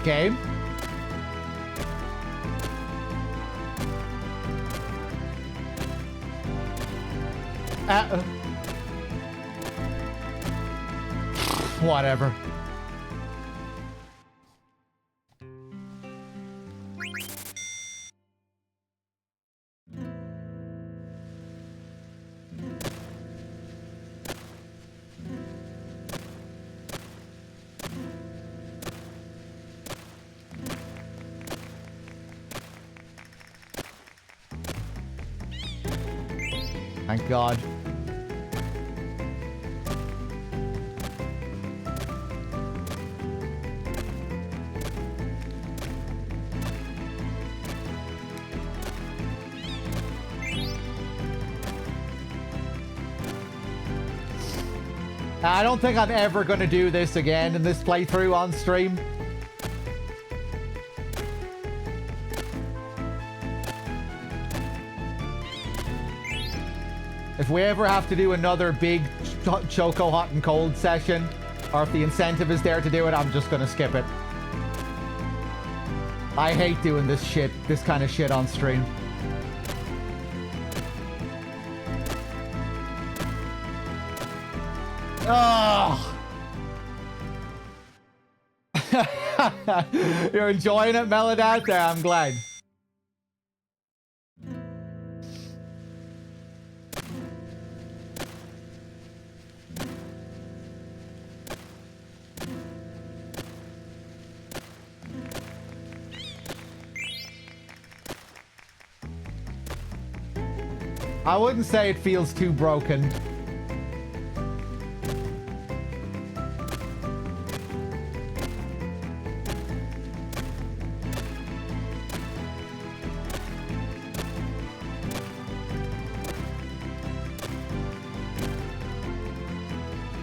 Okay. Whatever. Thank God. I don't think I'm ever going to do this again in this playthrough on stream. If we ever have to do another big Choco Hot and Cold session, or if the incentive is there to do it, I'm just going to skip it. I hate doing this shit, this kind of shit on stream. Oh. You're enjoying it, Melodat? Yeah, I'm glad. I wouldn't say it feels too broken.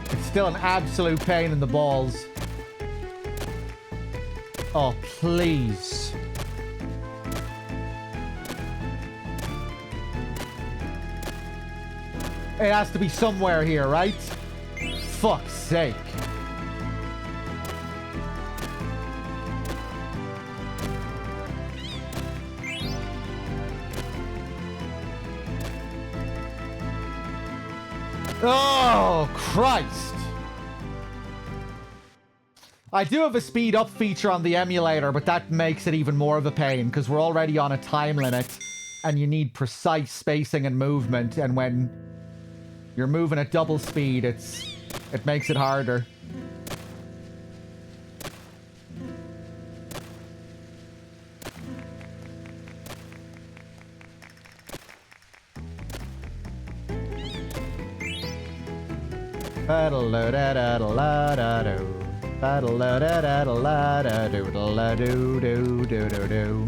It's still an absolute pain in the balls. Oh, please. It has to be somewhere here, right? Fuck's sake. Oh, Christ. I do have a speed up feature on the emulator, but that makes it even more of a pain because we're already on a time limit and you need precise spacing and movement, and when you're moving at double speed, it makes it harder. Ba-da-la-da-da-da-da-do. Ba-da-la-da-da-da-da-do-da-la-do-do-do-do-do.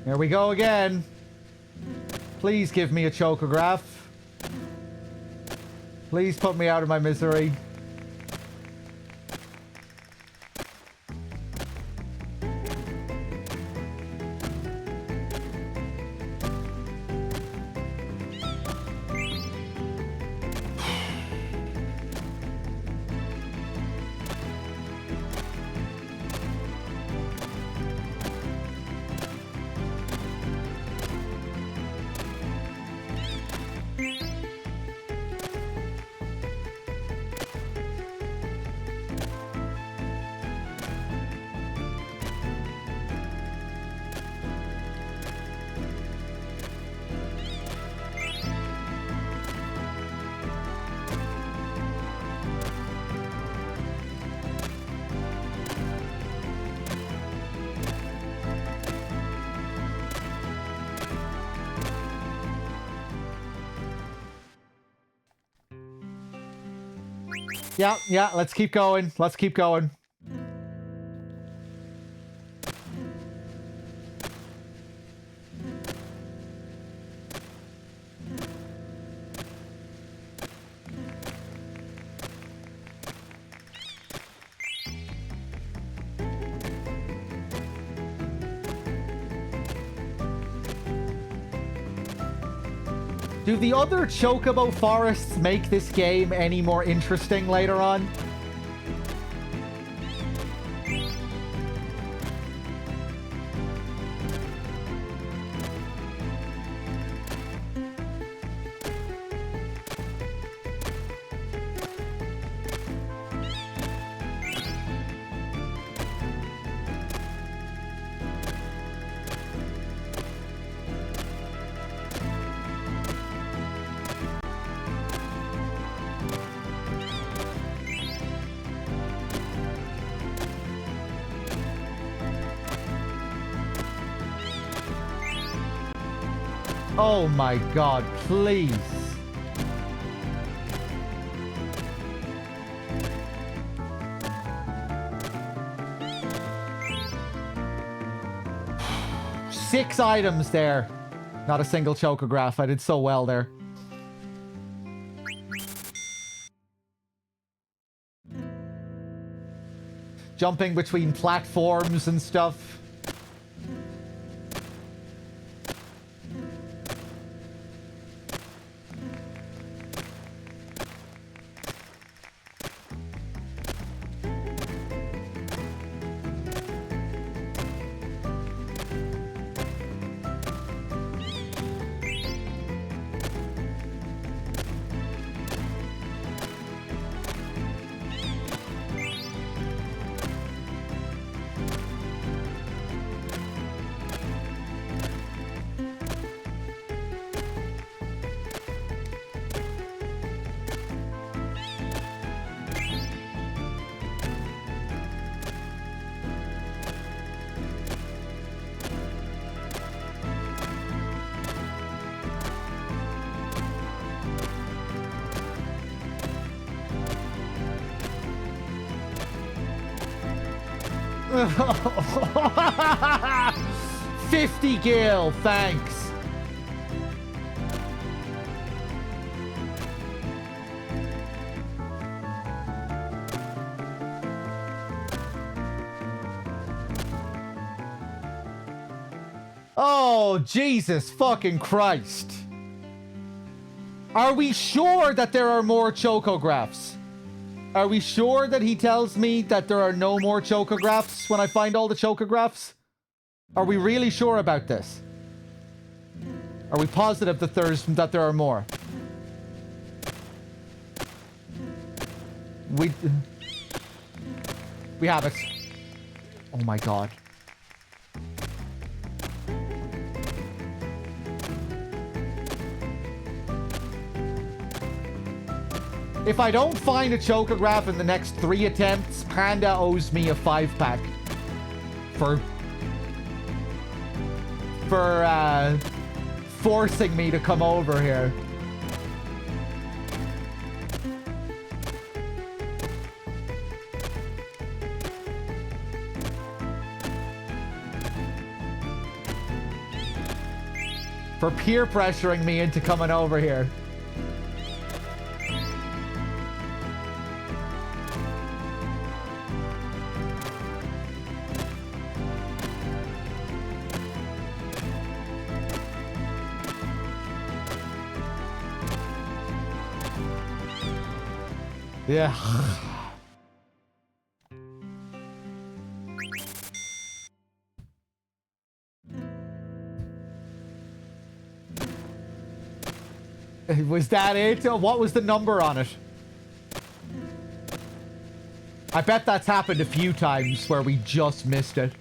Here we go again. Please give me a chocograph. Please put me out of my misery. Yeah, let's keep going. Let's keep going. Do the other chocobo forests make this game any more interesting later on? Oh my god, please. 6 items there. Not a single chocograph. I did so well there. Jumping between platforms and stuff. $50 gil, thanks. Oh, Jesus fucking Christ. Are we sure that there are more chocographs? Are we sure that he tells me that there are no more chocographs when I find all the chocographs? Are we really sure about this? Are we positive that there are more? We have it. Oh my god. If I don't find a chocograph in the next 3 attempts, Panda owes me a 5-pack. For forcing me to come over here. For peer pressuring me into coming over here. Yeah. Was that it? What was the number on it? I bet that's happened a few times where we just missed it.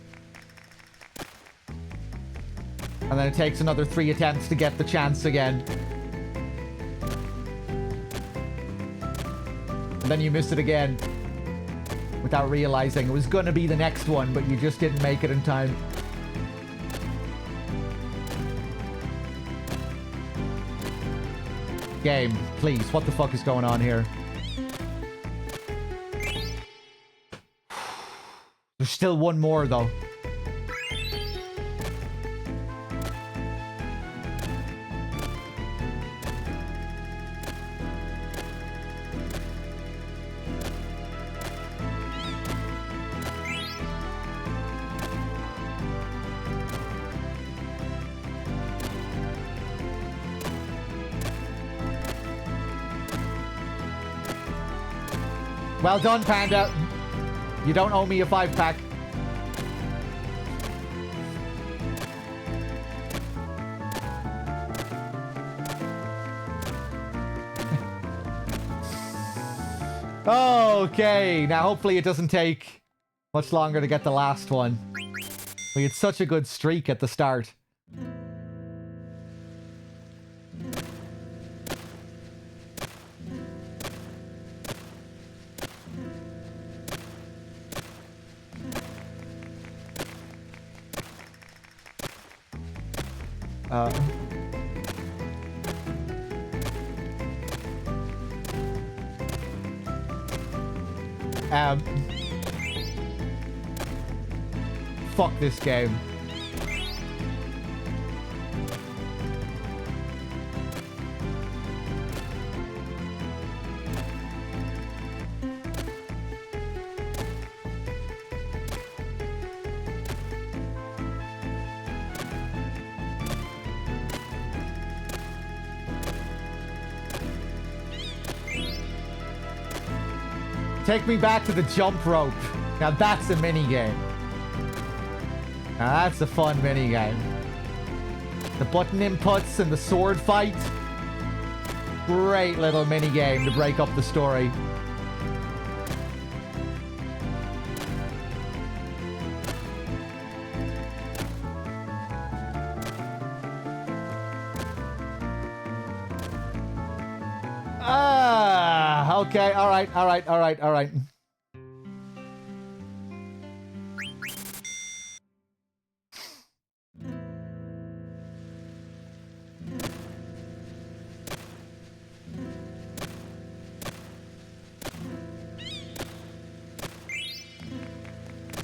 And then it takes another 3 attempts to get the chance again. And then you miss it again without realizing it was going to be the next one, but you just didn't make it in time. Game, please. What the fuck is going on here? There's still one more, though. Well done, Panda. You don't owe me a 5-pack. Okay, now hopefully it doesn't take much longer to get the last one. We had such a good streak at the start. Fuck this game. Take me back to the jump rope. Now that's a minigame. Now that's a fun minigame. The button inputs and the sword fight. Great little minigame to break up the story. Okay, alright.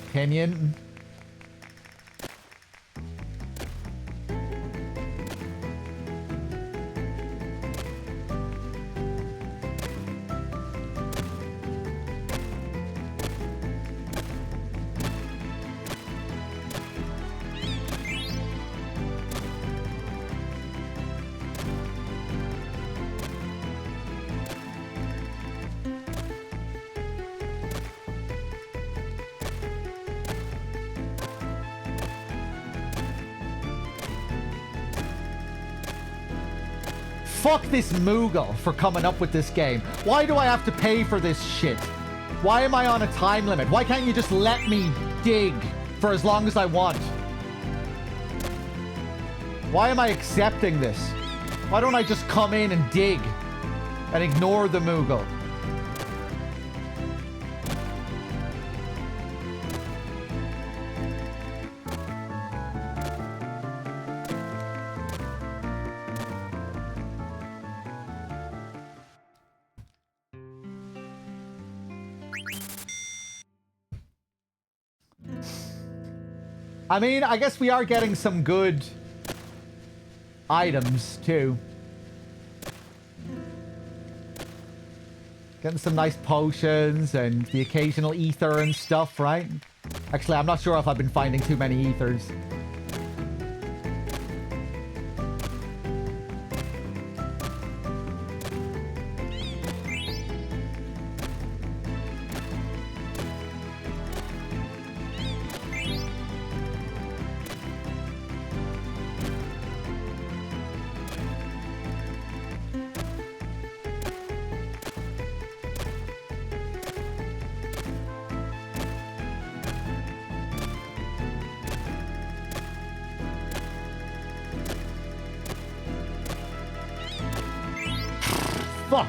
Opinion. Fuck this Moogle for coming up with this game. Why do I have to pay for this shit? Why am I on a time limit? Why can't you just let me dig for as long as I want? Why am I accepting this? Why don't I just come in and dig and ignore the Moogle? I mean, I guess we are getting some good items, too. Getting some nice potions and the occasional ether and stuff, right? Actually, I'm not sure if I've been finding too many ethers. Fuck!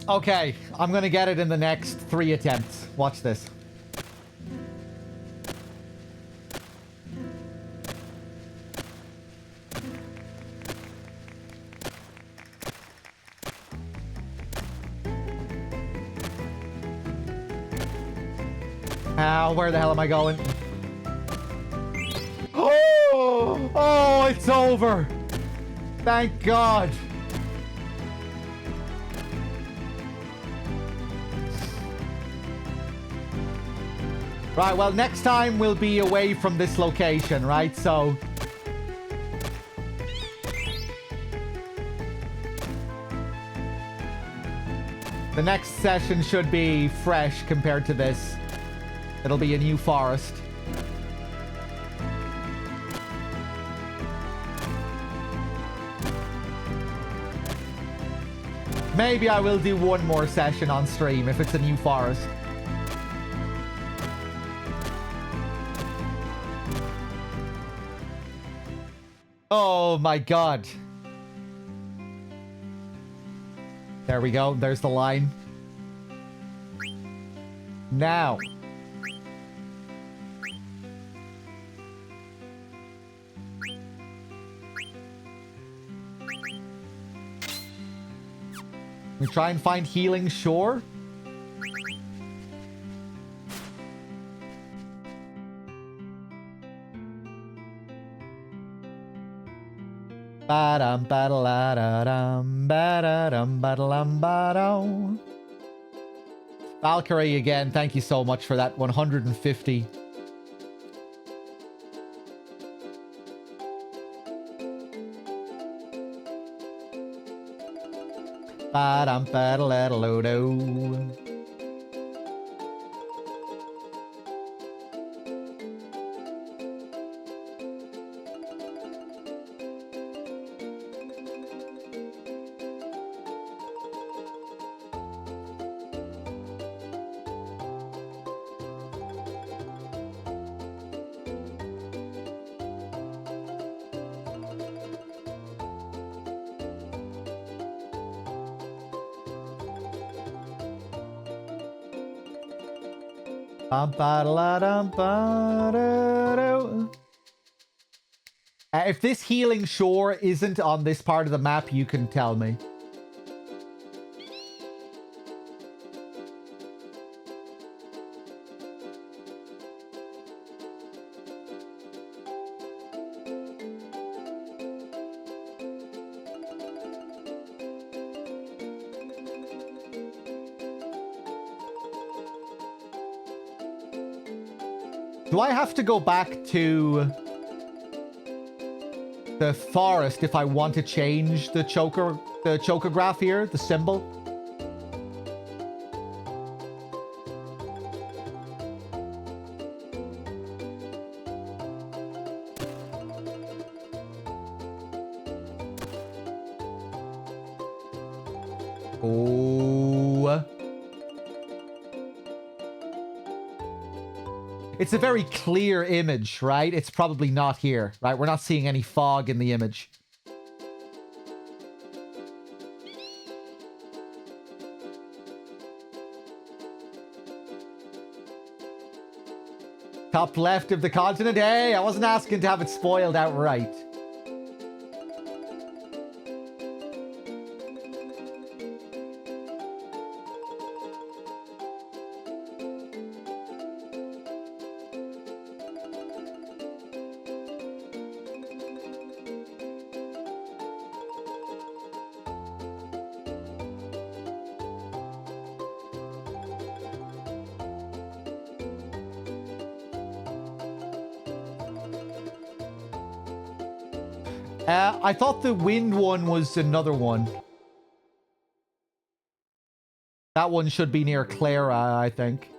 Okay, I'm gonna get it in the next 3 attempts. Watch this. Ow, where the hell am I going? Oh, it's over! Thank God! Right, well, next time we'll be away from this location, right? So... the next session should be fresh compared to this. It'll be a new forest. Maybe I will do one more session on stream if it's a new forest. Oh my God. There we go. There's the line. Now. We try and find Healing Shore. Ba-dum, ba-da-la-da-dum, ba-da-dum, ba-da-lum, ba-dum. Valkyrie again, thank you so much for that 150. Ba-dum, ba-da-la-da-lo-do. If this Healing Shore isn't on this part of the map, you can tell me. Do I have to go back to the forest if I want to change the chocograph here, the symbol? Oh. It's a very clear image, right? It's probably not here, right? We're not seeing any fog in the image. Top left of the continent. Hey, I wasn't asking to have it spoiled outright. I thought the wind one was another one. That one should be near Clara, I think.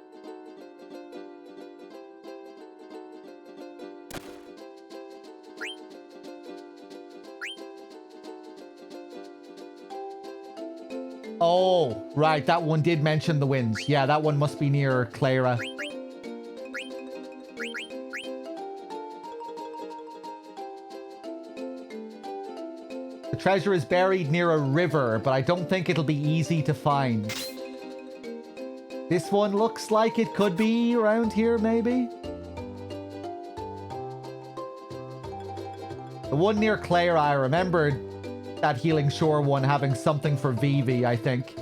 Oh, right. That one did mention the winds. Yeah, that one must be near Clara. The treasure is buried near a river, but I don't think it'll be easy to find. This one looks like it could be around here, maybe? The one near Clara, I remembered that Healing Shore one having something for Vivi, I think.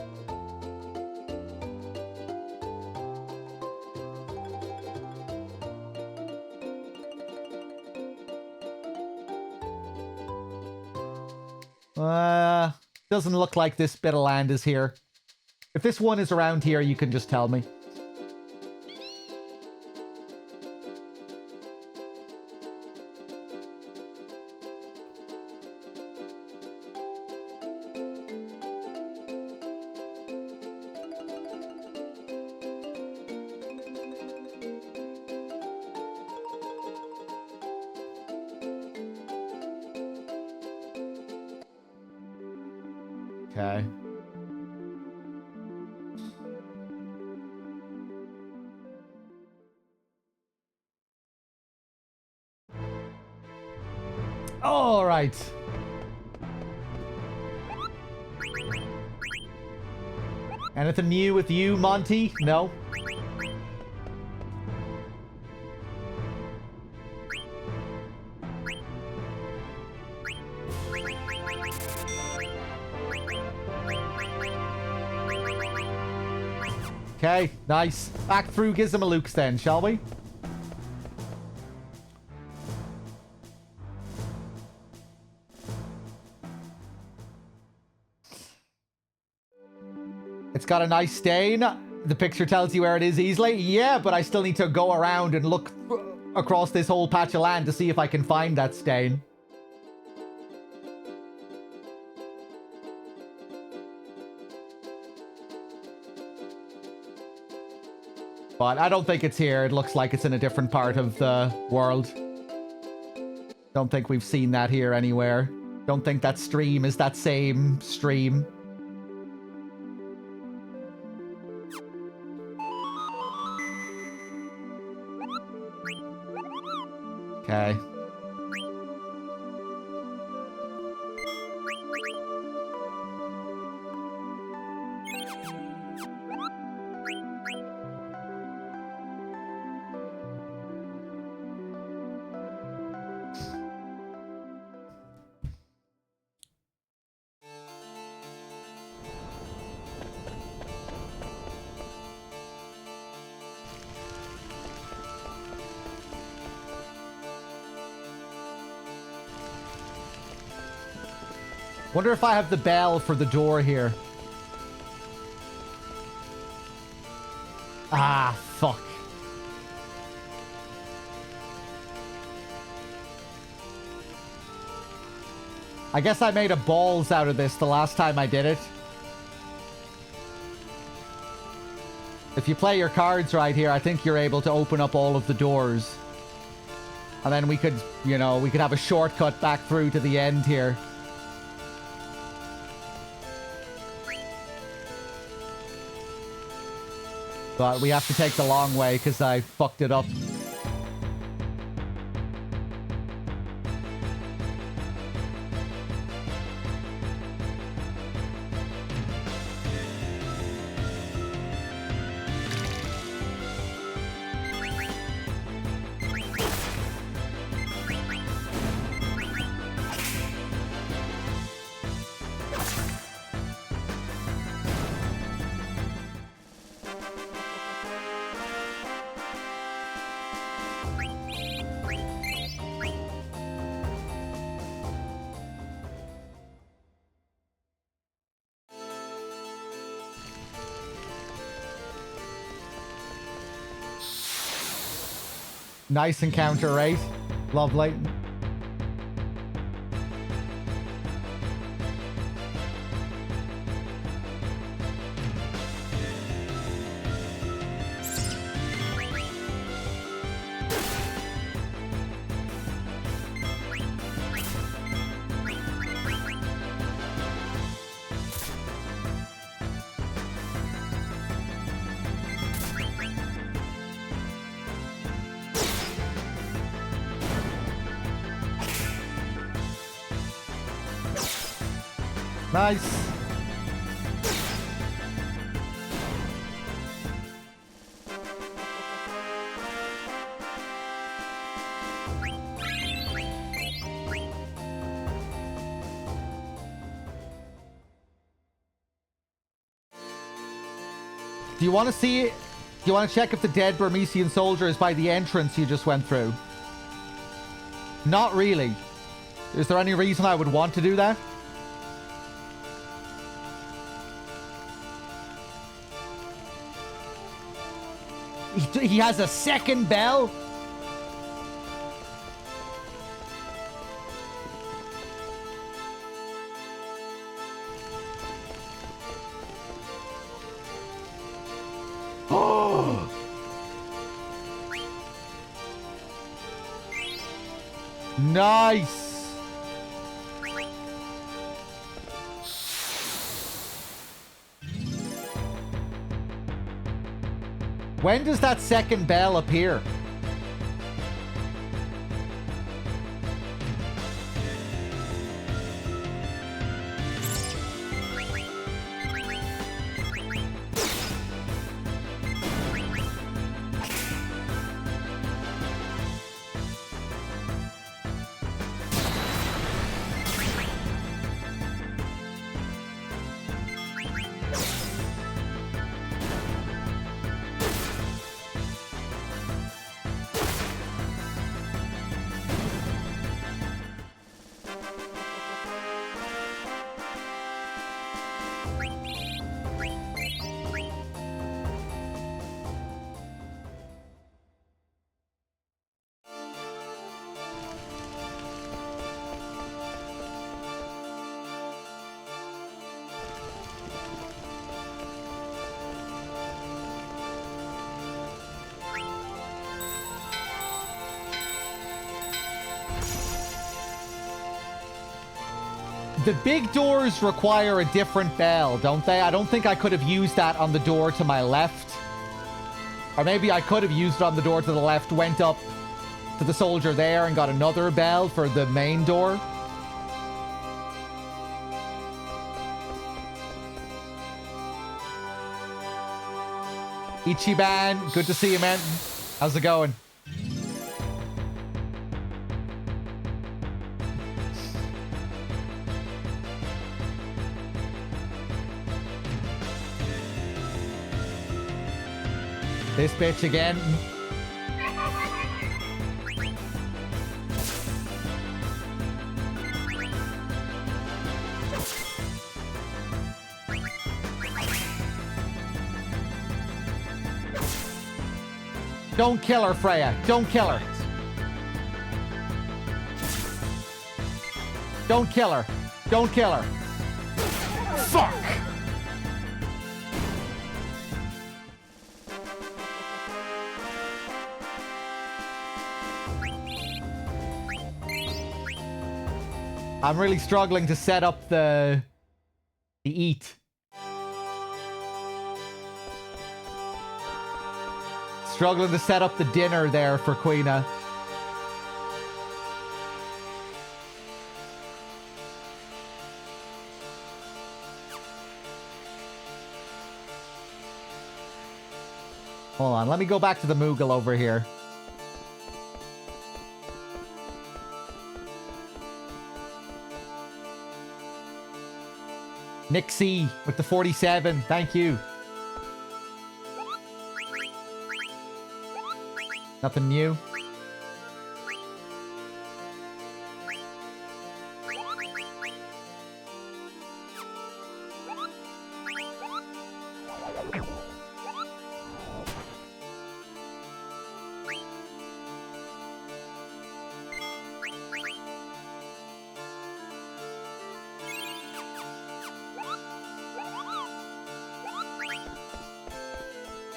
Doesn't look like this bit of land is here. If this one is around here, you can just tell me. Okay. All right. Anything new with you, Monty? No? Okay, nice. Back through Gizmalukes then, shall we? It's got a nice stain. The picture tells you where it is easily. Yeah, but I still need to go around and look across this whole patch of land to see if I can find that stain. But I don't think it's here. It looks like it's in a different part of the world. Don't think we've seen that here anywhere. Don't think that stream is that same stream. Okay. Wonder if I have the bell for the door here. Ah, fuck. I guess I made a balls out of this the last time I did it. If you play your cards right here, I think you're able to open up all of the doors. And then we could, you know, we could have a shortcut back through to the end here. But we have to take the long way because I fucked it up. Nice encounter rate. Lovely. Nice. Do you want to see it? Do you want to check if the dead Burmesian soldier is by the entrance you just went through? Not really. Is there any reason I would want to do that? He has a second bell? Oh! Nice! When does that second bell appear? The big doors require a different bell, don't they? I don't think I could have used that on the door to my left. Or maybe I could have used it on the door to the left, went up to the soldier there and got another bell for the main door. Ichiban, good to see you, man. How's it going? This bitch again. Don't kill her, Freya. Don't kill her. Don't kill her. Don't kill her. Fuck! I'm really struggling to set up the eat. Struggling to set up the dinner there for Queena. Hold on, let me go back to the Moogle over here. Nixie with the 47, thank you. Nothing new.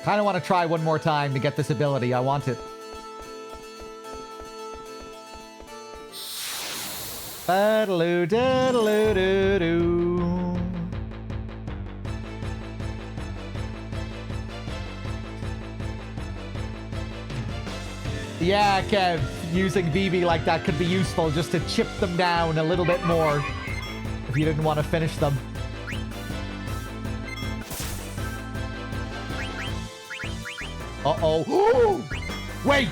Kind of want to try one more time to get this ability. I want it. Ba-da-loo, da-da-loo, doo-doo. Yeah, Kev, using BB like that could be useful just to chip them down a little bit more if you didn't want to finish them. Uh-oh. Wait!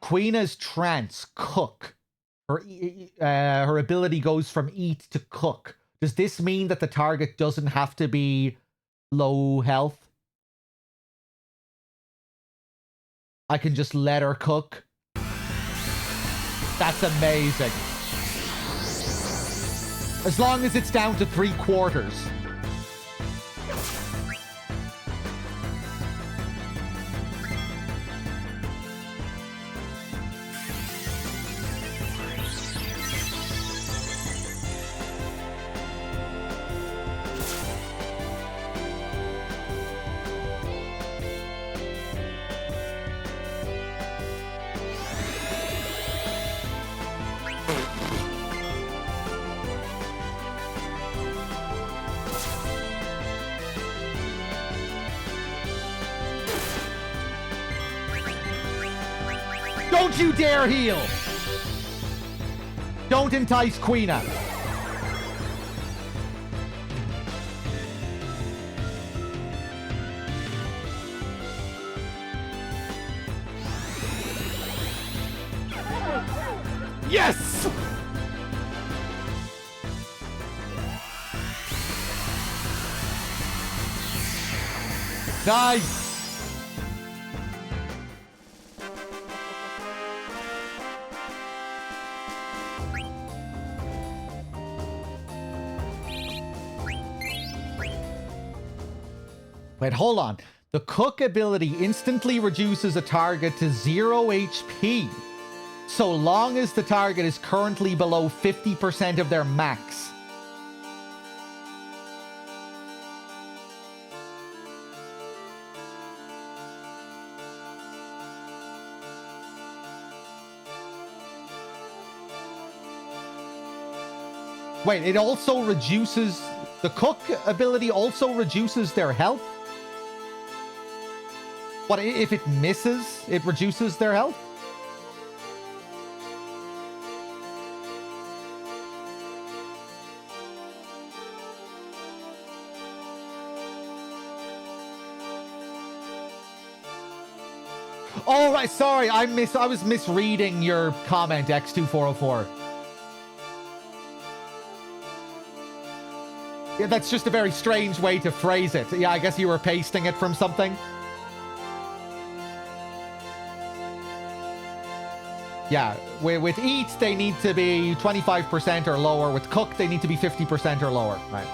Queena's trance, cook. Her ability goes from eat to cook. Does this mean that the target doesn't have to be low health? I can just let her cook. That's amazing. As long as it's down to 3/4. Don't you dare heal! Don't entice Queena. Yes! Nice! Wait, hold on. The cook ability instantly reduces a target to 0 HP, so long as the target is currently below 50% of their max. Wait, it also reduces... The cook ability also reduces their health? What, if it misses, it reduces their health? Oh, right, sorry, I was misreading your comment, X2404. Yeah, that's just a very strange way to phrase it. Yeah, I guess you were pasting it from something. Yeah, with eat, they need to be 25% or lower. With cook, they need to be 50% or lower. Right.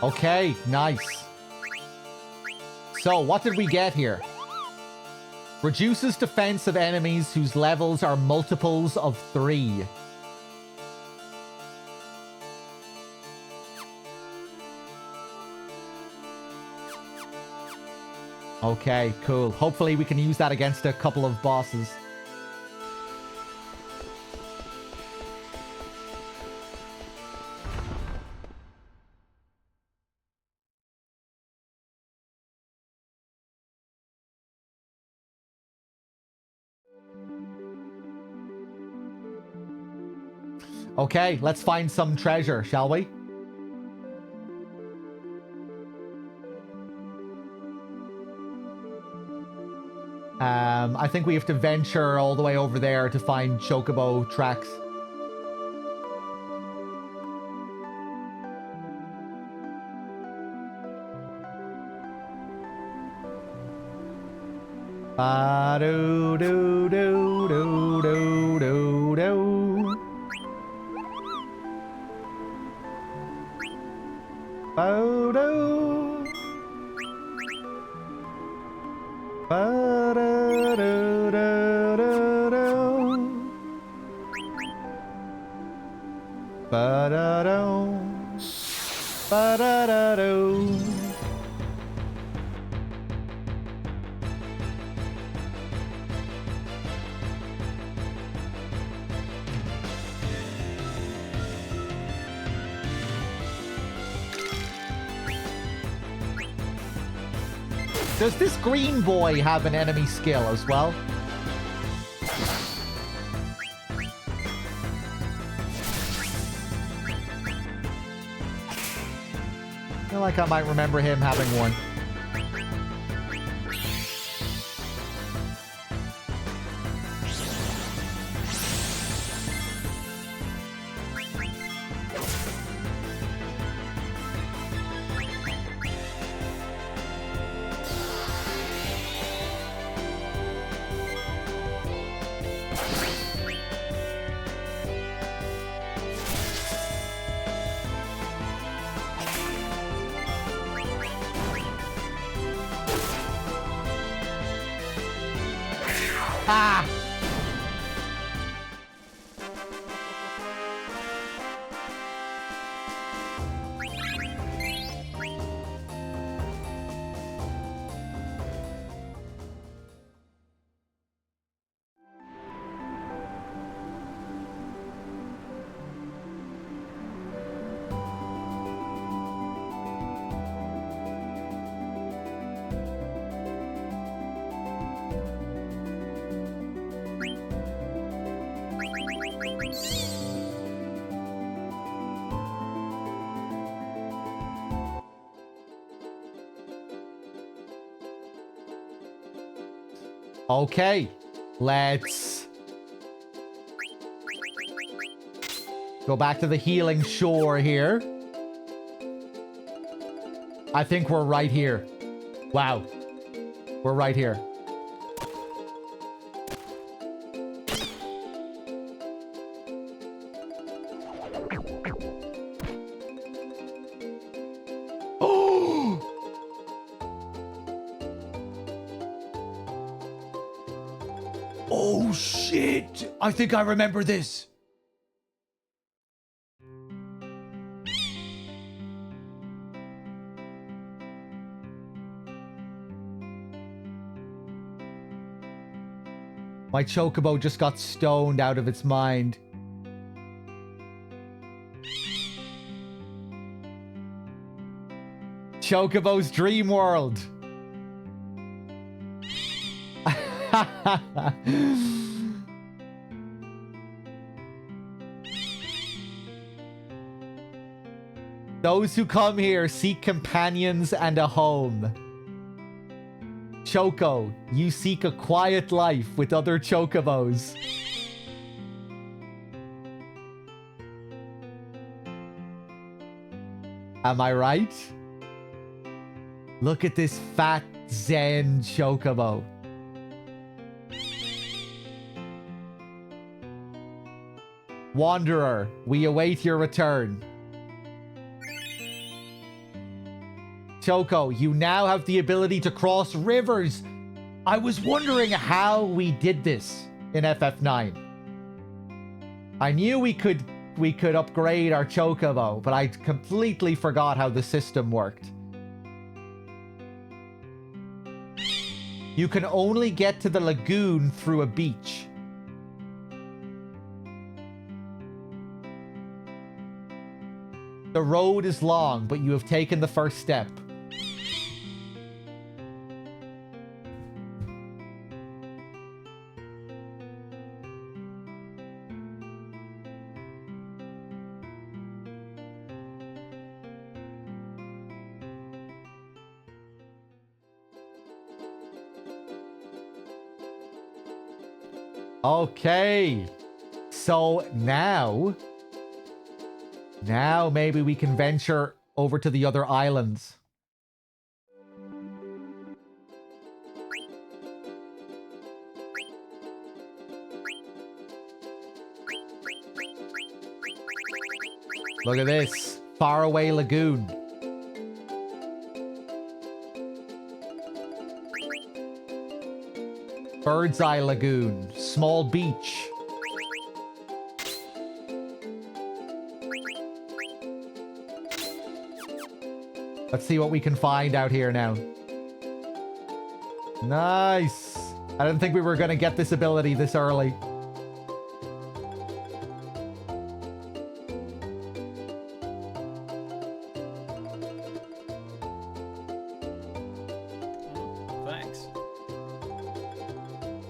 Okay, nice. So, what did we get here? Reduces defense of enemies whose levels are multiples of 3. Okay, cool. Hopefully we can use that against a couple of bosses. Okay, let's find some treasure, shall we? I think we have to venture all the way over there to find Chocobo tracks. Ba-do-do-do-do-do-do-do. Ba-do. Ba-da-do-do-do-do. Ba-da-do. Ba-da-da-do. Does this green boy have an enemy skill as well? I feel like I might remember him having one. Ah! Okay, let's go back to the healing shore here. I think we're right here. Wow. We're right here. Oh! Oh shit! I think I remember this. My chocobo just got stoned out of its mind. Chocobo's dream world. Those who come here seek companions and a home. Choco, you seek a quiet life with other chocobos. Am I right? Look at this fat Zen chocobo. Wanderer, we await your return. Choco, you now have the ability to cross rivers. I was wondering how we did this in FF9. I knew we could upgrade our chocobo, but I completely forgot how the system worked. You can only get to the lagoon through a beach. The road is long, but you have taken the first step. Okay. So now maybe we can venture over to the other islands. Look at this. Faraway Lagoon. Bird's Eye Lagoon. Small beach. Let's see what we can find out here now. Nice. I didn't think we were going to get this ability this early. Thanks.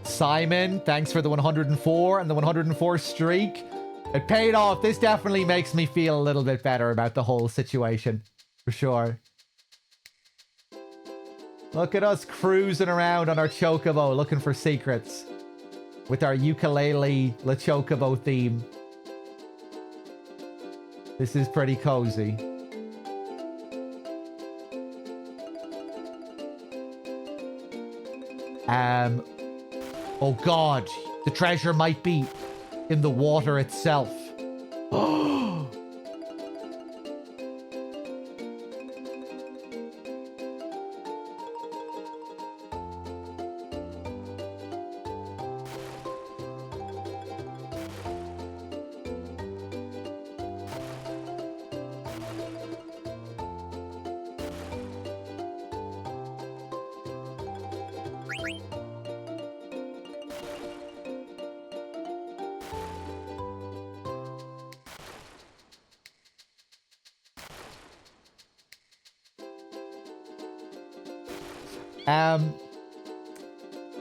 Simon, thanks for the 104 and the 104 streak. It paid off. This definitely makes me feel a little bit better about the whole situation. For sure. Look at us cruising around on our chocobo looking for secrets. With our ukulele La Chocobo theme. This is pretty cozy. Oh god, the treasure might be in the water itself.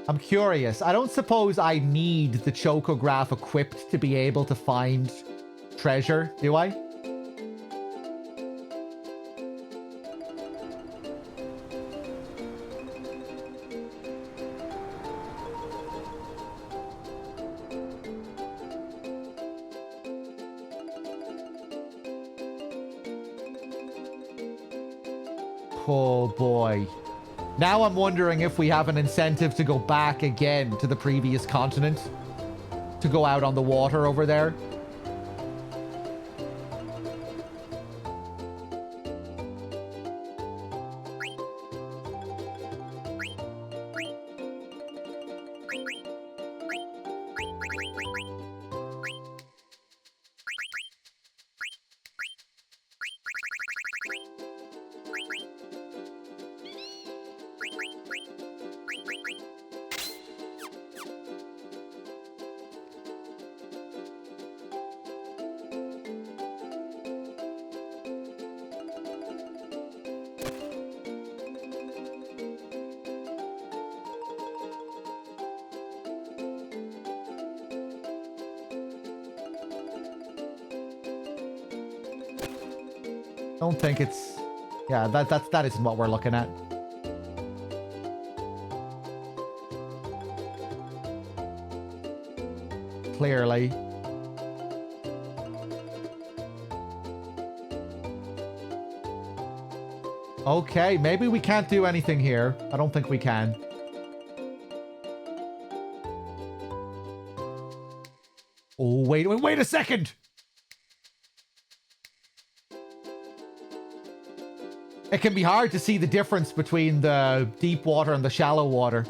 I'm curious. I don't suppose I need the chocograph equipped to be able to find treasure, do I? Oh boy. Now I'm wondering if we have an incentive to go back again to the previous continent. To go out on the water over there. Don't think it's... Yeah, that isn't what we're looking at. Clearly. Okay, maybe we can't do anything here. I don't think we can. Oh, wait a second! It can be hard to see the difference between the deep water and the shallow water.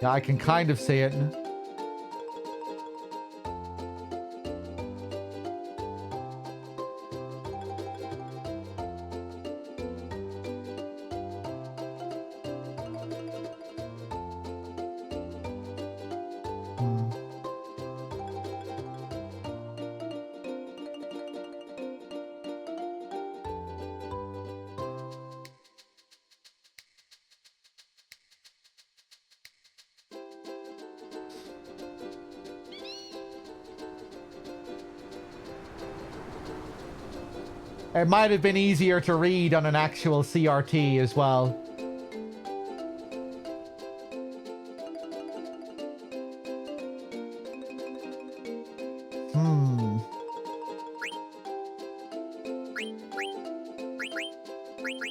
Yeah, I can kind of see it. It might have been easier to read on an actual CRT as well.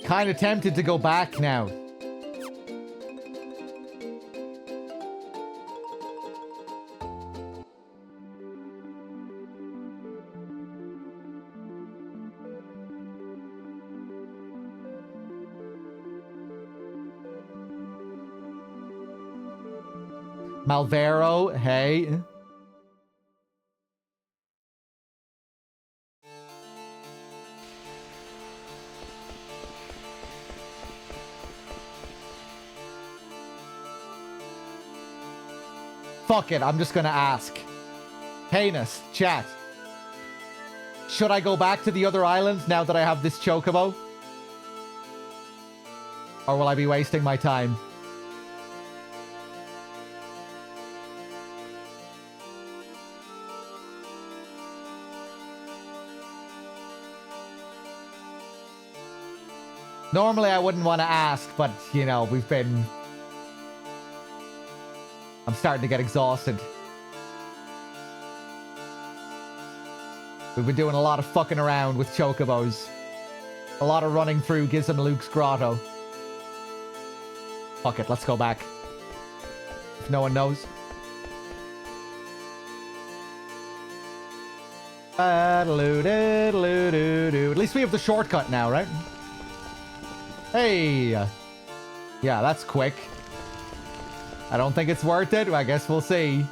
Kind of tempted to go back now. Malvero, hey. Fuck it, I'm just gonna ask. Heinous, chat. Should I go back to the other islands now that I have this chocobo? Or will I be wasting my time? Normally I wouldn't want to ask, but, you know, we've been... I'm starting to get exhausted. We've been doing a lot of fucking around with chocobos. A lot of running through Giz and Luke's grotto. Fuck it, let's go back. If no one knows. At least we have the shortcut now, right? Hey! Yeah, that's quick. I don't think it's worth it. I guess we'll see.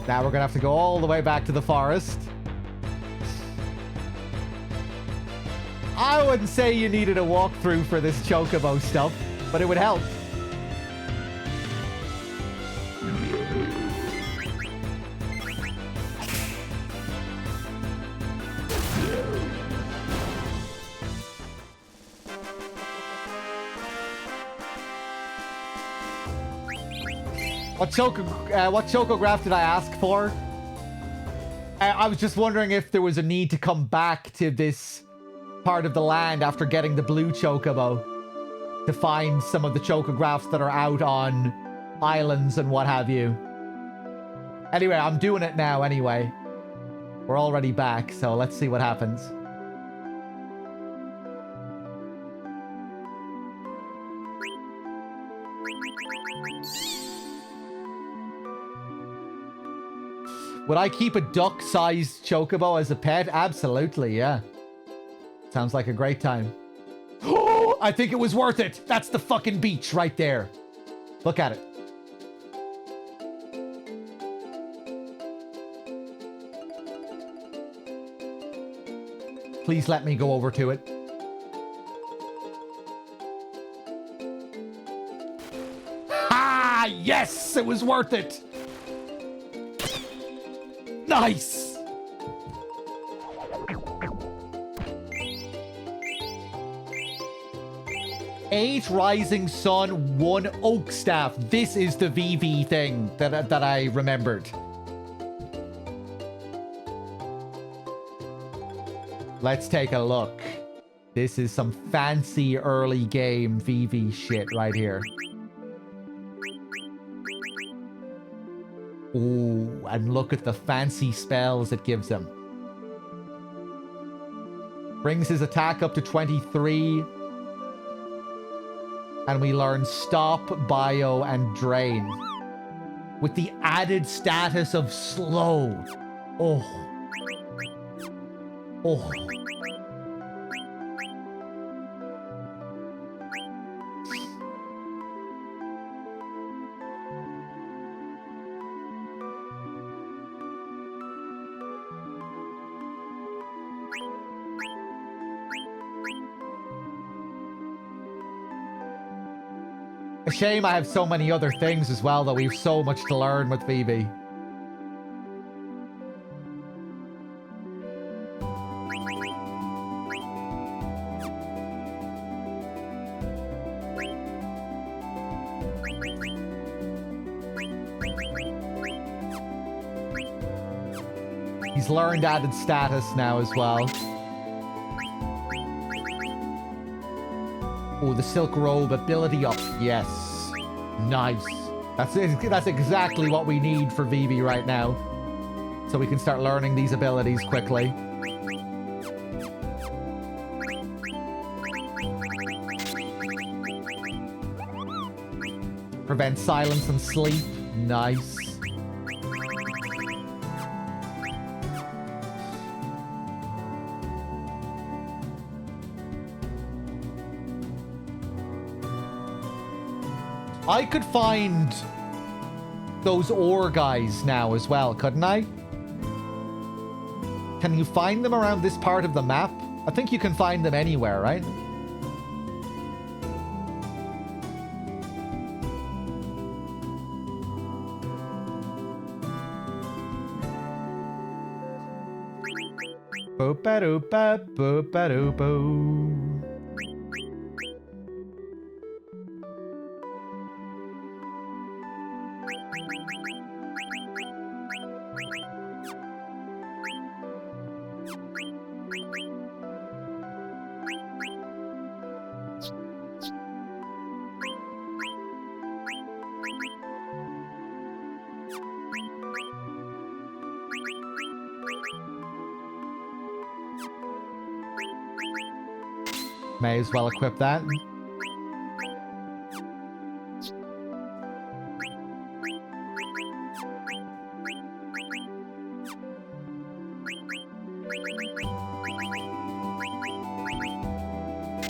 Now we're gonna have to go all the way back to the forest. I wouldn't say you needed a walkthrough for this chocobo stuff, but it would help. What chocograph did I ask for? I was just wondering if there was a need to come back to this part of the land after getting the blue chocobo to find some of the chocographs that are out on islands and what have you. Anyway, I'm doing it now anyway. We're already back, so let's see what happens. Would I keep a duck-sized chocobo as a pet? Absolutely, yeah. Sounds like a great time. Oh, I think it was worth it. That's the fucking beach right there. Look at it. Please let me go over to it. Ah, yes, it was worth it. Nice. Eight Rising Sun, 1 Oak Staff. This is the VV thing that I remembered. Let's take a look. This is some fancy early game VV shit right here. Ooh, and look at the fancy spells it gives him. Brings his attack up to 23. And we learn Stop, Bio, and Drain. With the added status of Slow. Oh. Oh. A shame I have so many other things as well, though. We've so much to learn with VB. He's learned added status now as well. Oh, the Silk Robe ability up. Yes. Nice. That's exactly what we need for VV right now. So we can start learning these abilities quickly. Prevent silence and sleep. Nice. I could find those ore guys now as well, couldn't I? Can you find them around this part of the map? I think you can find them anywhere, right? Boop-a-doop-a, boop-a-doop-boo. May as well equip that.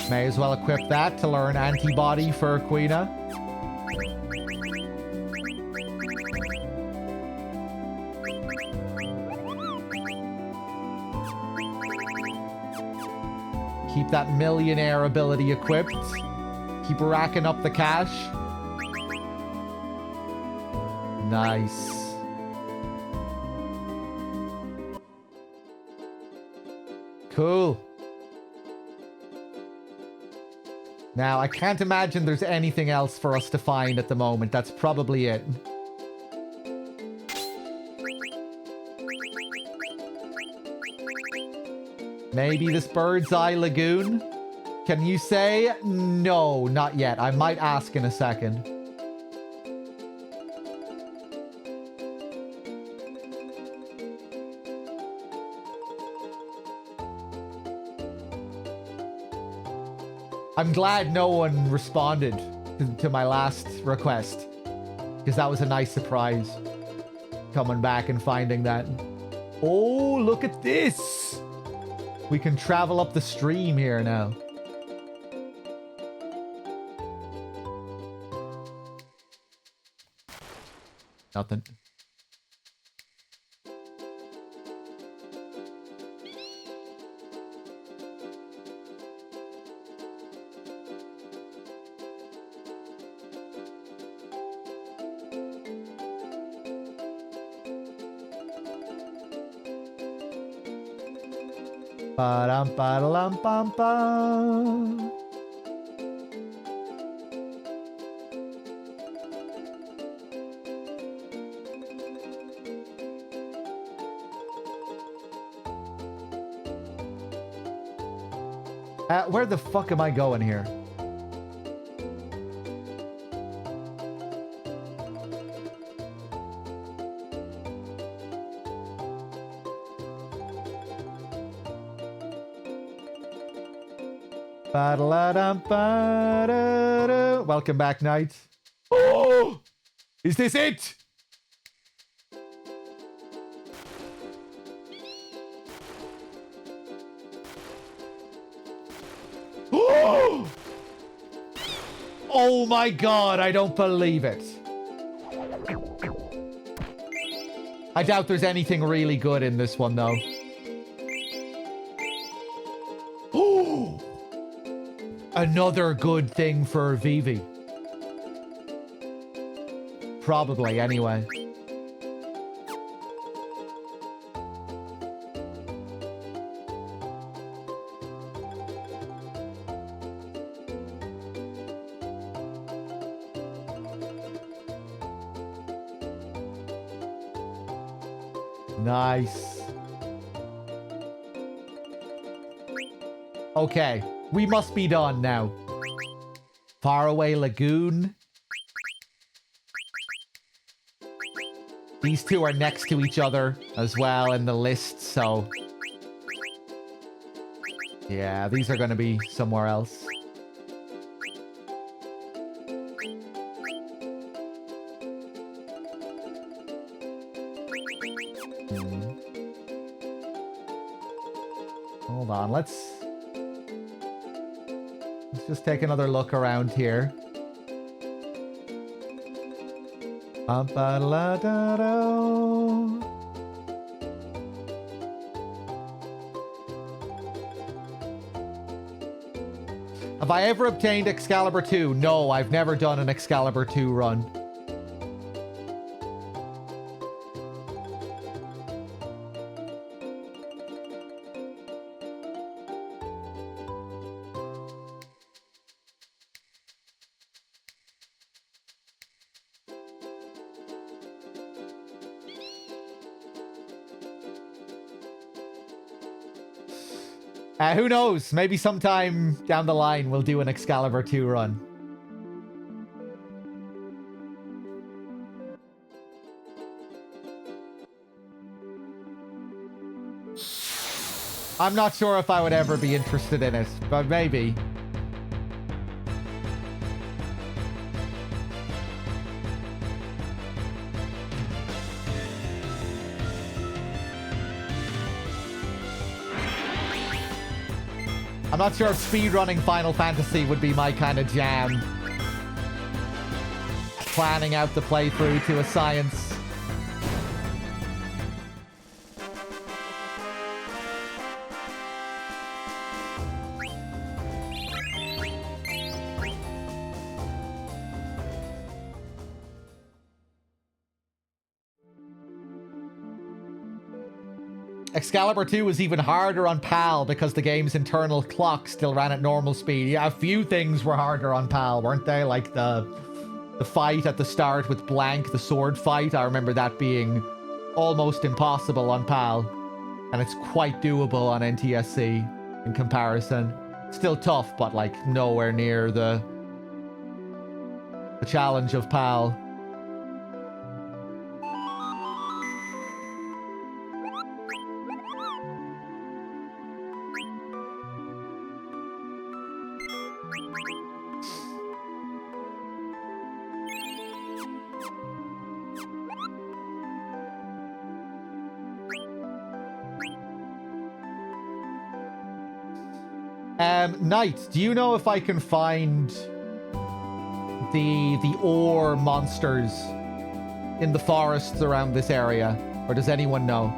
May as well equip that to learn antibody for Aquina. Keep that millionaire ability equipped. Keep racking up the cash. Nice. Cool. Now, I can't imagine there's anything else for us to find at the moment. That's probably it. Maybe this Bird's Eye Lagoon? Can you say? No, not yet. I might ask in a second. I'm glad no one responded to my last request, because that was a nice surprise. coming back and finding that. Oh, look at this! We can travel up the stream here now. Nothing. Ba-dum, ba-da-lum, bum, bum. Where the fuck am I going here? Ba-da-la-dum, ba-da-da. Welcome back, Knight. Oh! Is this it? Oh! Oh my god, I don't believe it. I doubt there's anything really good in this one, though. Oh! Another good thing for Vivi. Probably, anyway. Nice. Okay, we must be done now. Faraway Lagoon. These two are next to each other as well in the list, so... yeah, these are going to be somewhere else. Hold on, let's just take another look around here. Have I ever obtained Excalibur 2? No, I've never done an Excalibur 2 run. Who knows? Maybe sometime down the line we'll do an Excalibur 2 run. I'm not sure if I would ever be interested in it, but maybe. I'm not sure if speedrunning Final Fantasy would be my kind of jam. Planning out the playthrough to a science. Excalibur 2 was even harder on PAL because the game's internal clock still ran at normal speed. Yeah, a few things were harder on PAL, weren't they? Like the fight at the start with Blank, the sword fight. I remember that being almost impossible on PAL. And it's quite doable on NTSC in comparison. Still tough, but like nowhere near the challenge of PAL. Knight, do you know if I can find the ore monsters in the forests around this area? Or does anyone know?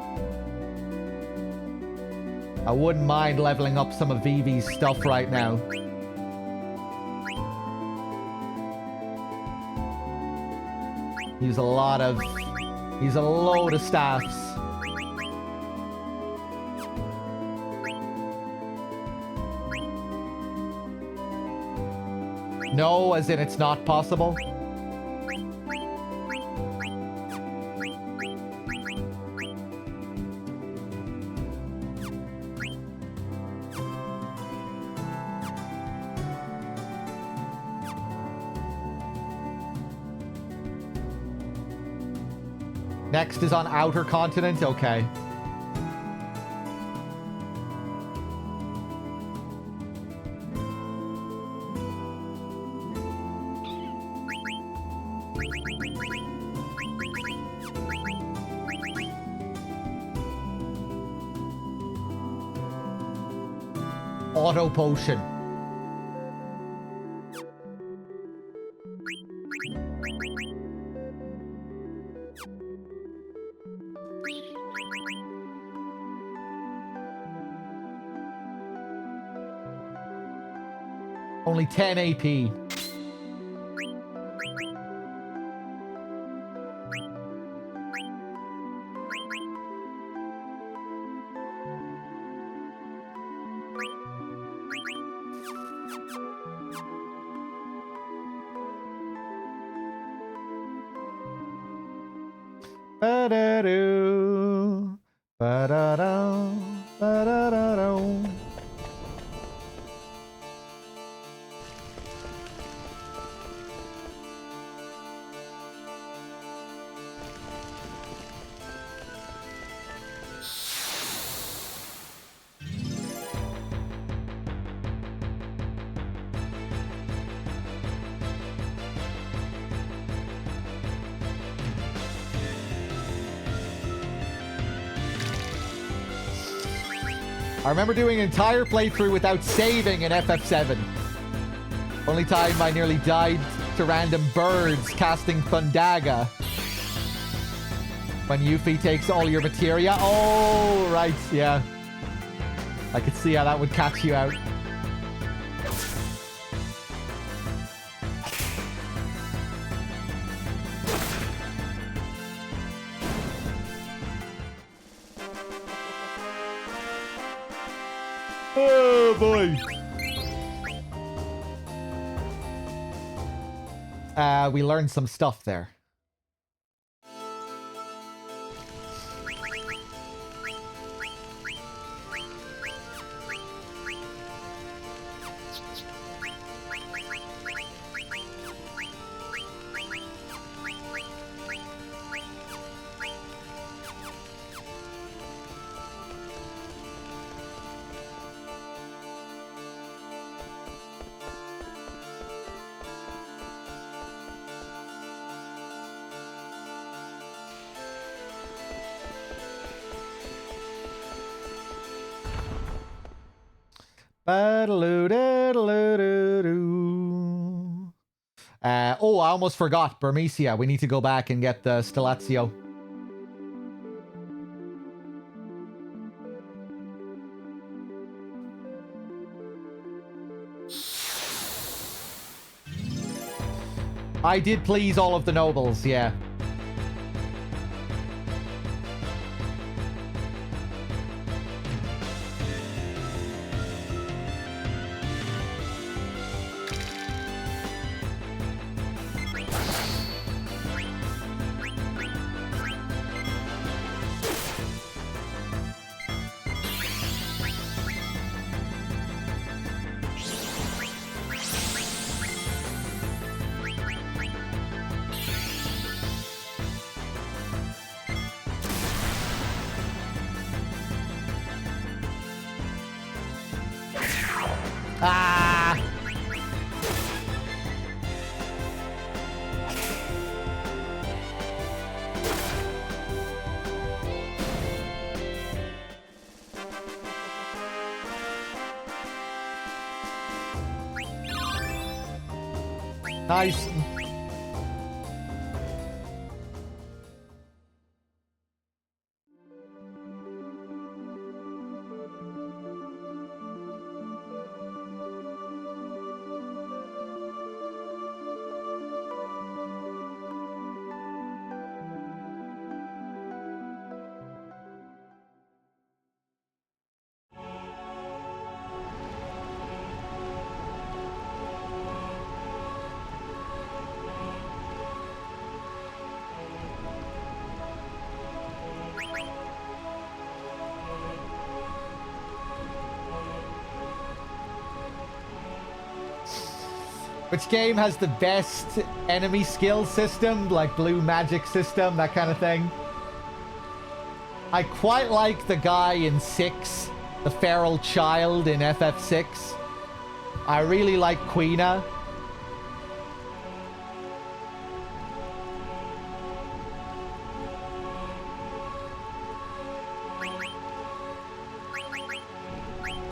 I wouldn't mind leveling up some of Vivi's stuff right now. Use a load of staffs. No, as in it's not possible. Next is on Outer Continent, okay. Auto potion. Only 10 AP. Ba-da-doo, ba-da-da, ba-da-da-do. I remember doing an entire playthrough without saving in FF7. Only time I nearly died to random birds casting Thundaga. When Yuffie takes all your materia. Oh, right, yeah. I could see how that would catch you out. Oh boy. We learned some stuff there. Oh, I almost forgot. Burmecia. We need to go back and get the Stellatio. I did please all of the nobles, yeah. Ah! Nice. Which game has the best enemy skill system, like blue magic system, that kind of thing? I quite like the guy in 6, the feral child in FF6. I really like Quina.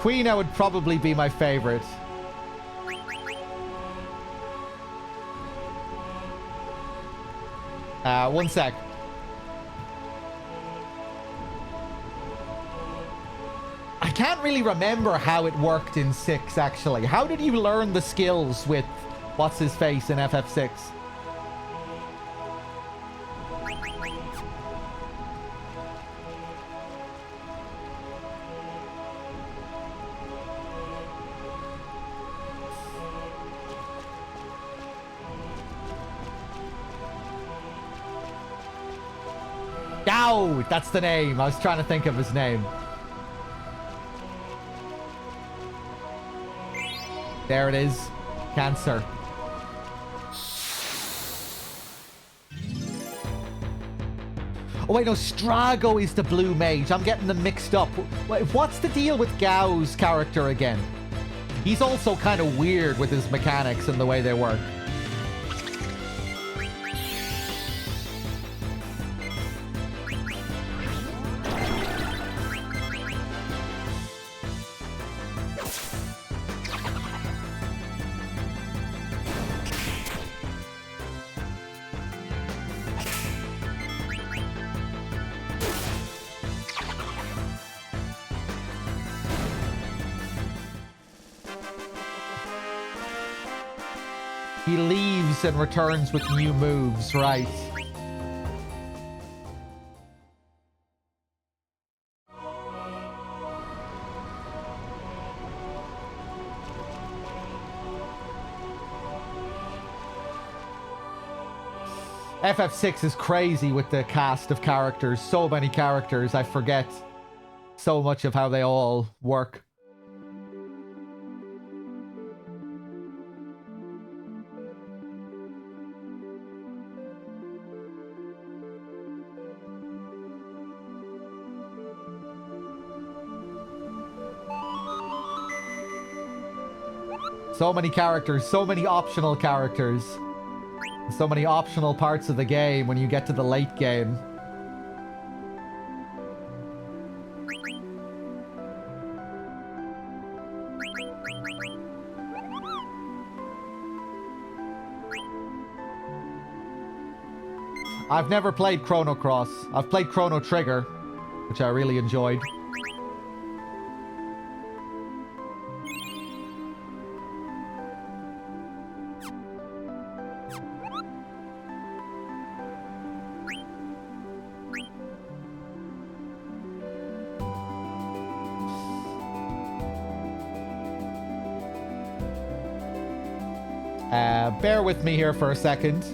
Quina would probably be my favorite. One sec. I can't really remember how it worked in 6, actually. How did you learn the skills with what's-his-face in FF6? Gao! That's the name. I was trying to think of his name. There it is. Cancer. Oh wait, no, Strago is the blue mage. I'm getting them mixed up. Wait, what's the deal with Gao's character again? He's also kind of weird with his mechanics and the way they work. He leaves and returns with new moves, right? FF6 is crazy with the cast of characters. So many characters, I forget so much of how they all work. So many characters, so many optional characters. So many optional parts of the game when you get to the late game. I've never played Chrono Cross. I've played Chrono Trigger, which I really enjoyed. Bear with me here for a second.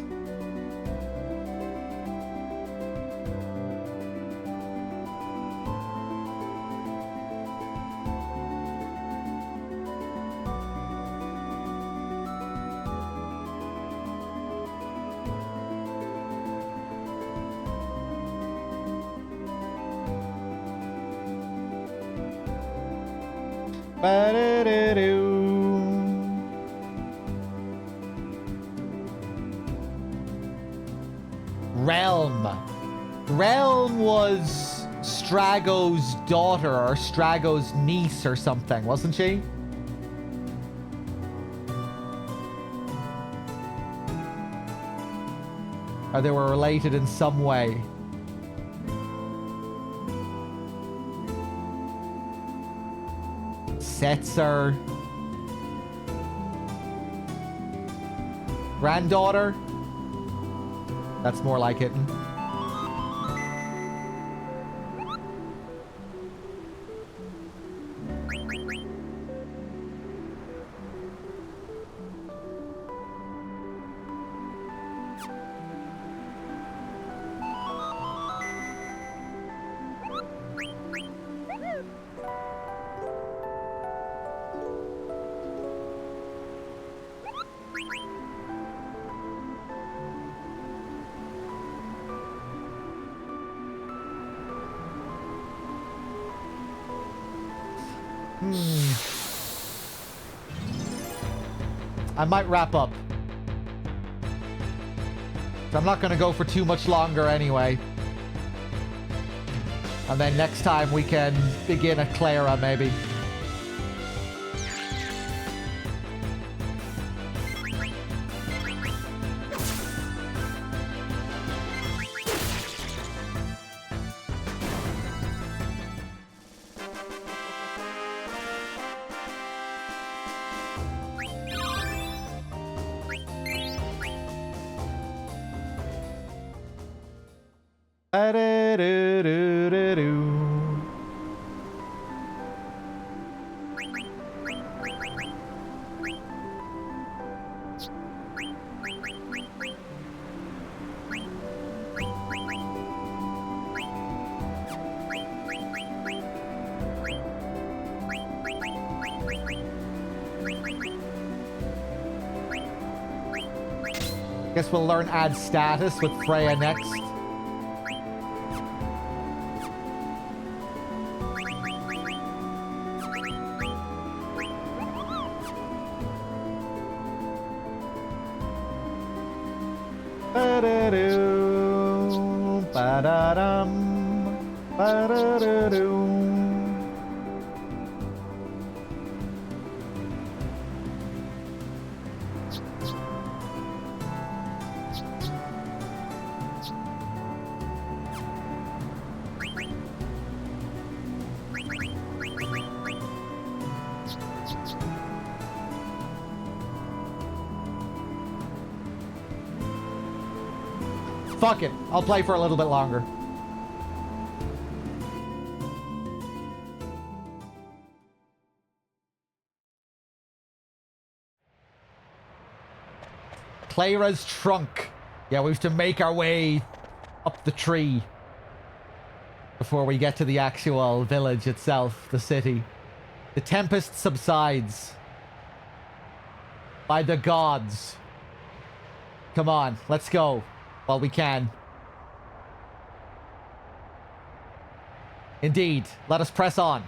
Realm was Strago's daughter or Strago's niece or something, wasn't she? Or they were related in some way. Setzer. Granddaughter? That's more like it. I might wrap up. I'm not going to go for too much longer anyway. And then next time we can begin at Clara, maybe. Guess we'll learn add status with Freya next. Ba-da-doo, ba-da-dum, ba-da-da-doo. Fuck it. I'll play for a little bit longer. Clara's trunk. Yeah, we have to make our way up the tree before we get to the actual village itself, the city. The tempest subsides. By the gods. Come on, let's go. While we can. Indeed, let us press on.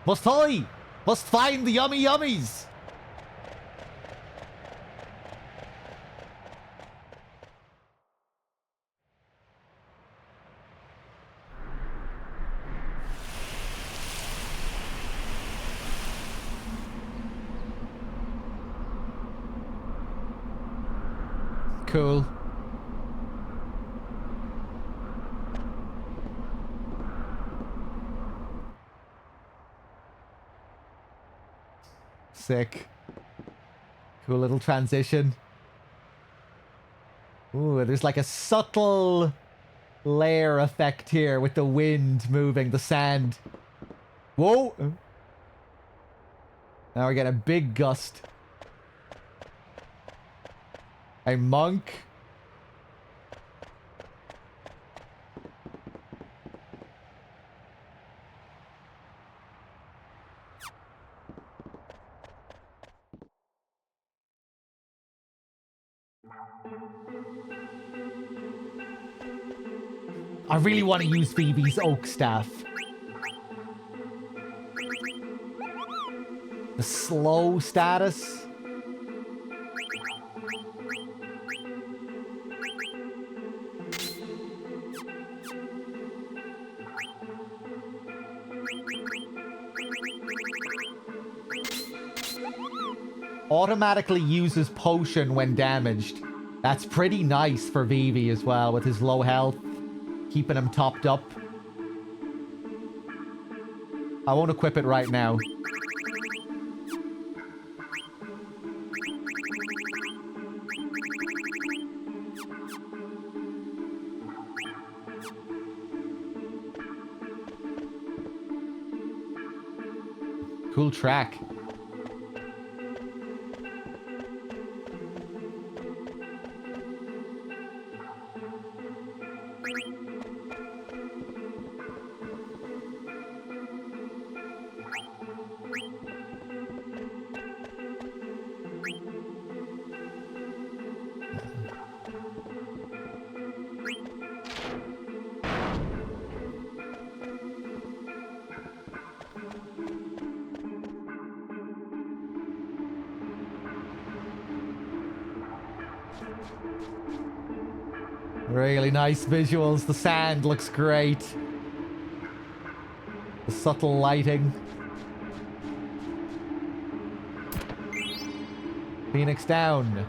Must hurry! Must find the yummy yummies! Cool. Sick. Cool little transition. Ooh, there's like a subtle layer effect here with the wind moving the sand. Whoa! Now we get a big gust. A monk. I really want to use Phoebe's oak staff. The slow status. Automatically uses potion when damaged. That's pretty nice for Vivi as well, with his low health. Keeping him topped up. I won't equip it right now. Cool track. Really nice visuals. The sand looks great. The subtle lighting. Phoenix down.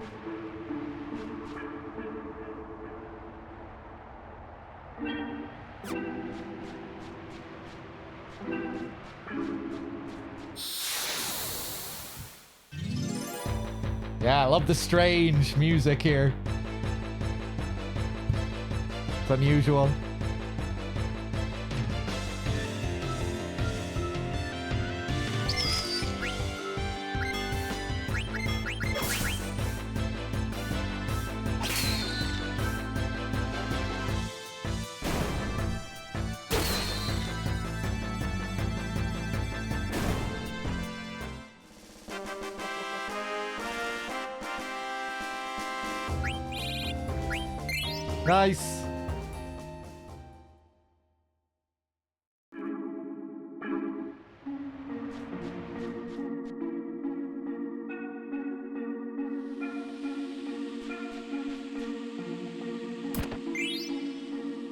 Yeah, I love the strange music here. It's unusual. Nice.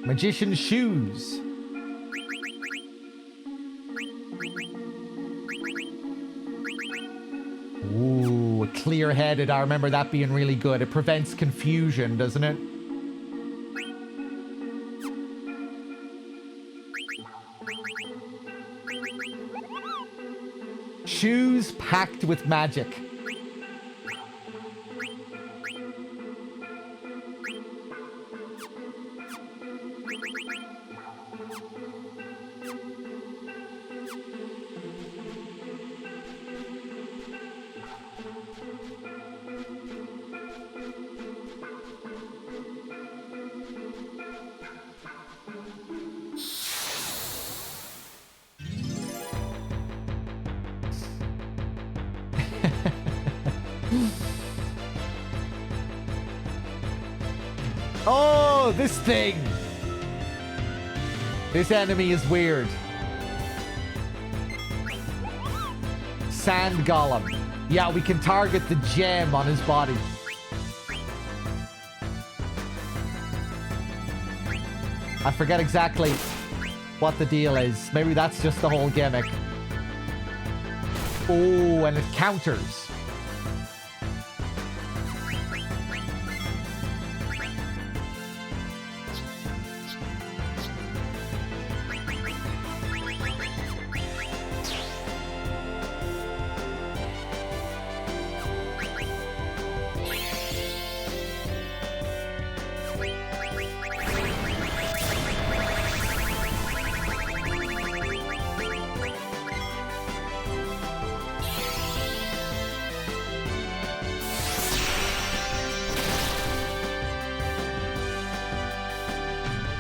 Magician's shoes. Ooh, clear-headed. I remember that being really good. It prevents confusion, doesn't it? Shoes packed with magic. Oh, this thing! This enemy is weird. Sand Golem. Yeah, we can target the gem on his body. I forget exactly what the deal is. Maybe that's just the whole gimmick. Oh, and it counters.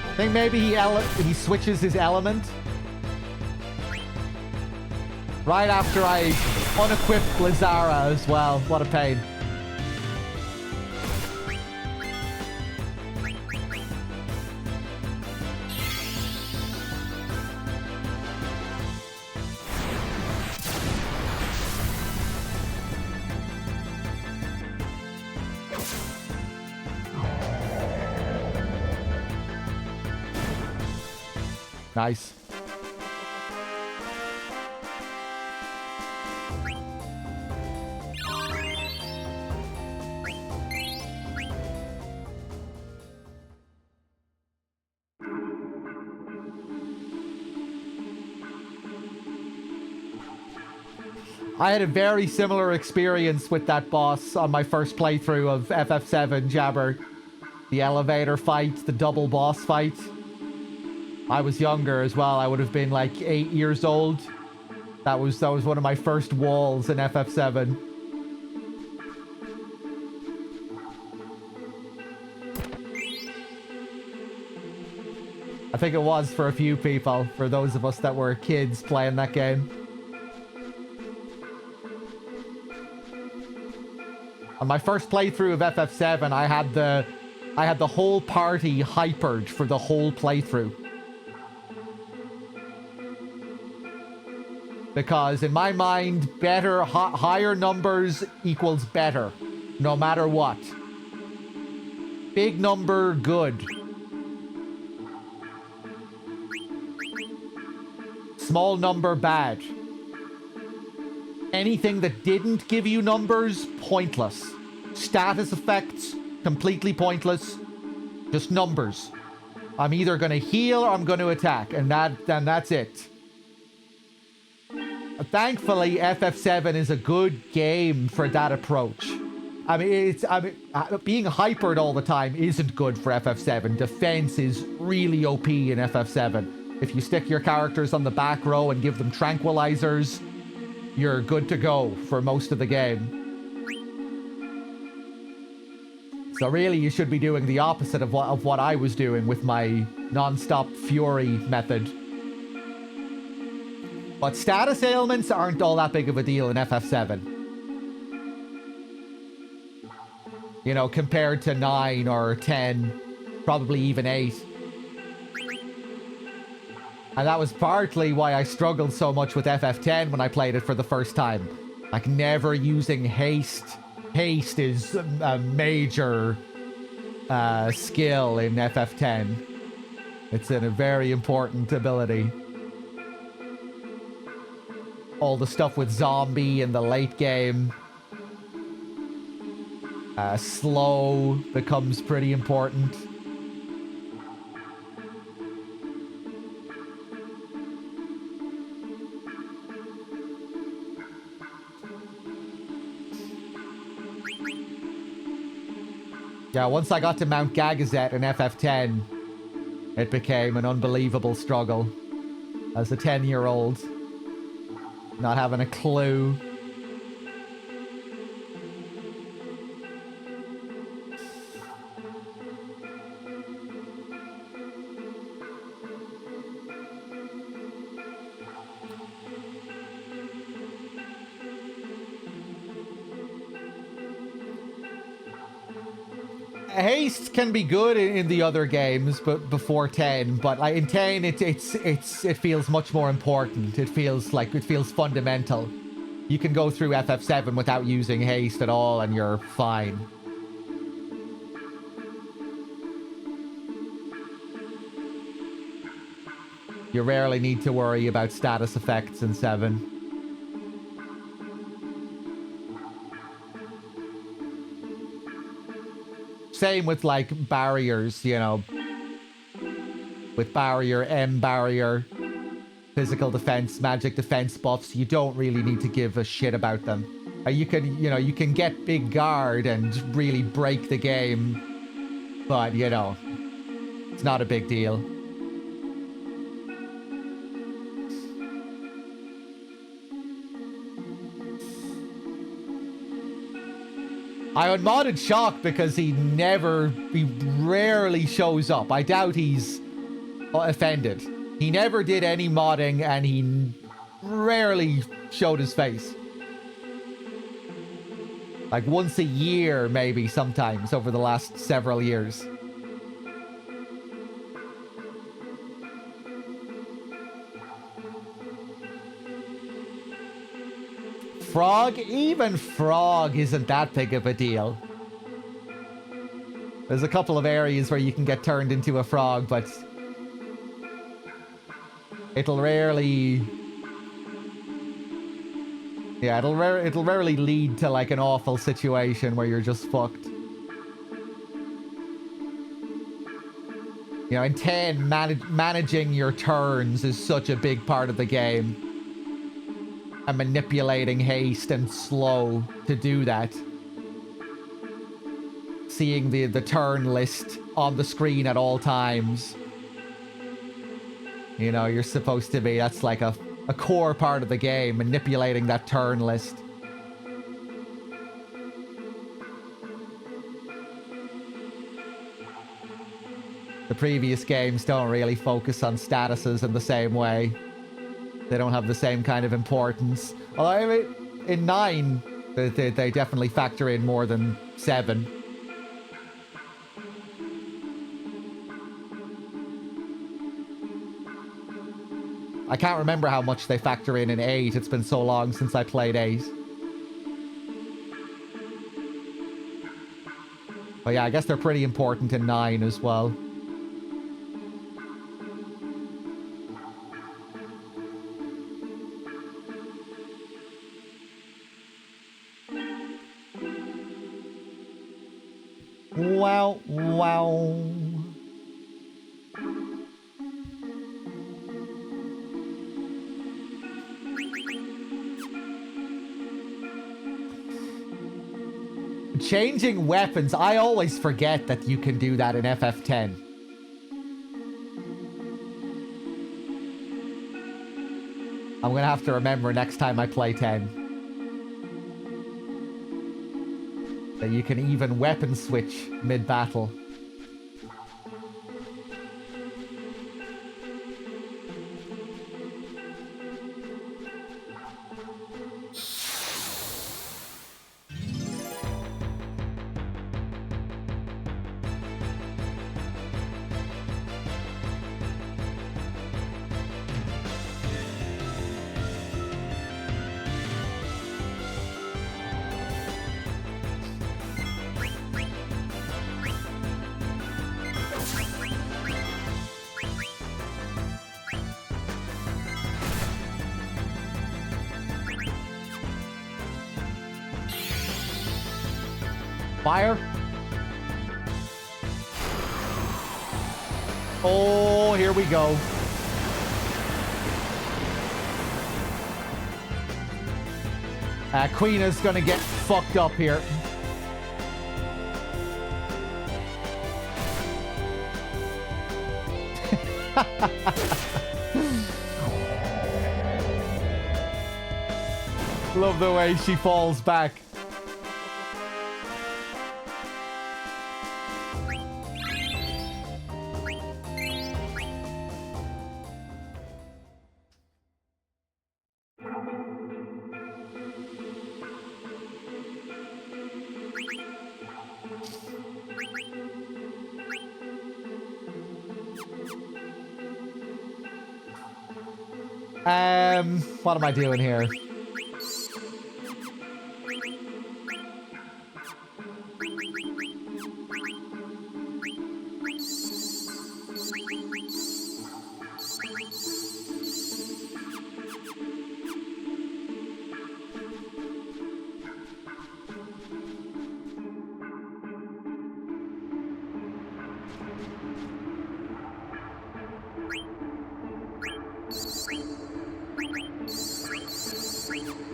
I think maybe he switches his element right after I unequipped Lazara as well. What a pain. Nice. I had a very similar experience with that boss on my first playthrough of FF7 Jabber. The elevator fight, the double boss fight. I was younger as well. I would have been like 8 years old. That was one of my first walls in FF7. I think it was for a few people, for those of us that were kids playing that game. On my first playthrough of FF7, I had the whole party hypered for the whole playthrough. Because in my mind, higher numbers equals better, no matter what. Big number, good. Small number, bad. Anything that didn't give you numbers, pointless. Status effects, completely pointless. Just numbers. I'm either going to heal or I'm going to attack, and that's it. Thankfully, FF7 is a good game for that approach. I mean, being hypered all the time isn't good for FF7. Defense is really OP in FF7. If you stick your characters on the back row and give them tranquilizers, you're good to go for most of the game. So really, you should be doing the opposite of what I was doing with my non-stop fury method. But status ailments aren't all that big of a deal in FF7. You know, compared to 9 or 10, probably even 8. And that was partly why I struggled so much with FF10 when I played it for the first time. Like, never using haste. Haste is a major skill in FF10. It's a very important ability. All the stuff with zombie in the late game. Slow becomes pretty important. Yeah, once I got to Mount Gagazet in FF10, it became an unbelievable struggle. As a 10-year-old, not having a clue. Haste can be good in the other games, but before 10. But like in 10, it feels much more important. It feels fundamental. You can go through FF7 without using haste at all, and you're fine. You rarely need to worry about status effects in 7. Same with like barriers, you know, with barrier, M barrier, physical defense, magic defense buffs. You don't really need to give a shit about them. You can get big guard and really break the game, but you know, it's not a big deal. I unmodded Shock because he rarely shows up. I doubt he's offended. He never did any modding and he rarely showed his face. Like once a year, maybe, sometimes, over the last several years. Frog? Even Frog isn't that big of a deal. There's a couple of areas where you can get turned into a frog, but it'll rarely... Yeah, it'll rarely lead to like an awful situation where you're just fucked. You know, in 10, managing your turns is such a big part of the game. and manipulating haste and slow to do that. Seeing the turn list on the screen at all times. You know, you're supposed to be, that's like a core part of the game, manipulating that turn list. The previous games don't really focus on statuses in the same way. They don't have the same kind of importance. Although, I mean, in 9, they definitely factor in more than 7. I can't remember how much they factor in 8. It's been so long since I played 8. But yeah, I guess they're pretty important in 9 as well. Wow, wow. Changing weapons, I always forget that you can do that in FF10. I'm gonna have to remember next time I play 10. That you can even weapon switch mid-battle. Fire. Oh, here we go. Queen is gonna get fucked up here. Love the way she falls back. What am I doing here?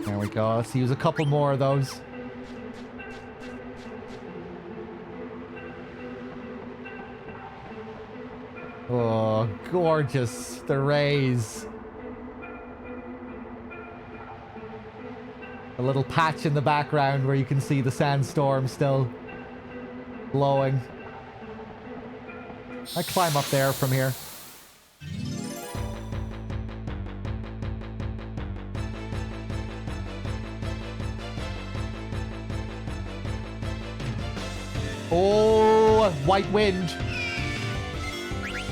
There we go. Let's use a couple more of those. Oh, gorgeous. The rays. A little patch in the background where you can see the sandstorm still glowing. I climb up there from here. Oh, white wind.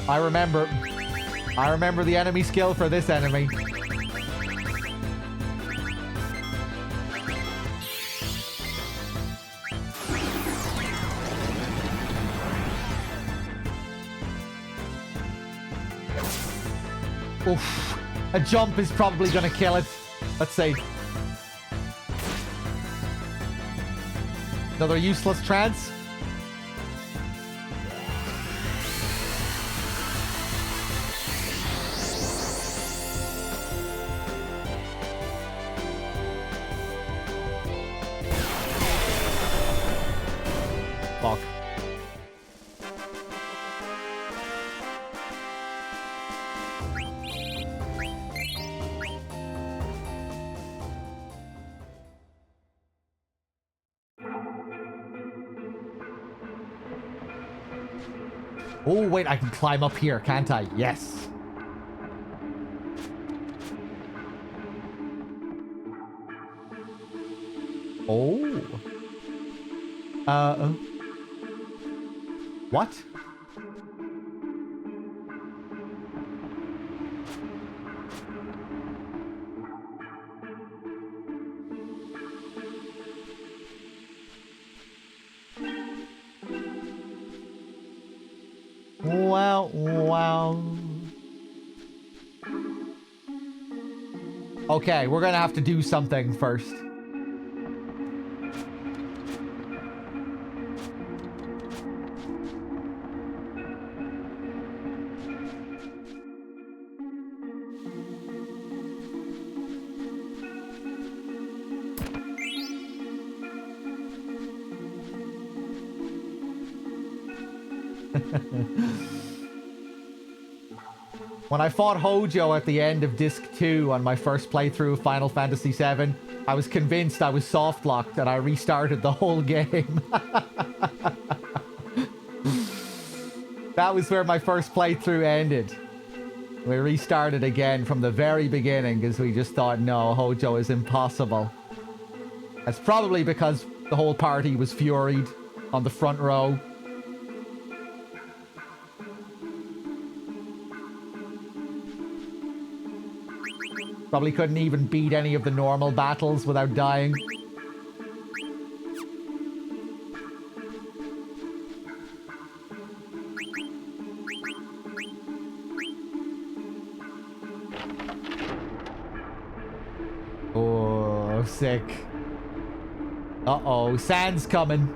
I remember the enemy skill for this enemy. Oof. A jump is probably gonna kill it. Let's see. Another useless trance. Oh, wait, I can climb up here, can't I? Yes. Oh. What? Wow, wow. Okay, we're gonna have to do something first. When I fought Hojo at the end of Disc 2 on my first playthrough of Final Fantasy VII, I was convinced I was soft-locked and I restarted the whole game. That was where my first playthrough ended. We restarted again from the very beginning because we just thought, no, Hojo is impossible. That's probably because the whole party was furied on the front row. Probably couldn't even beat any of the normal battles without dying. Oh, sick. Uh-oh, sand's coming.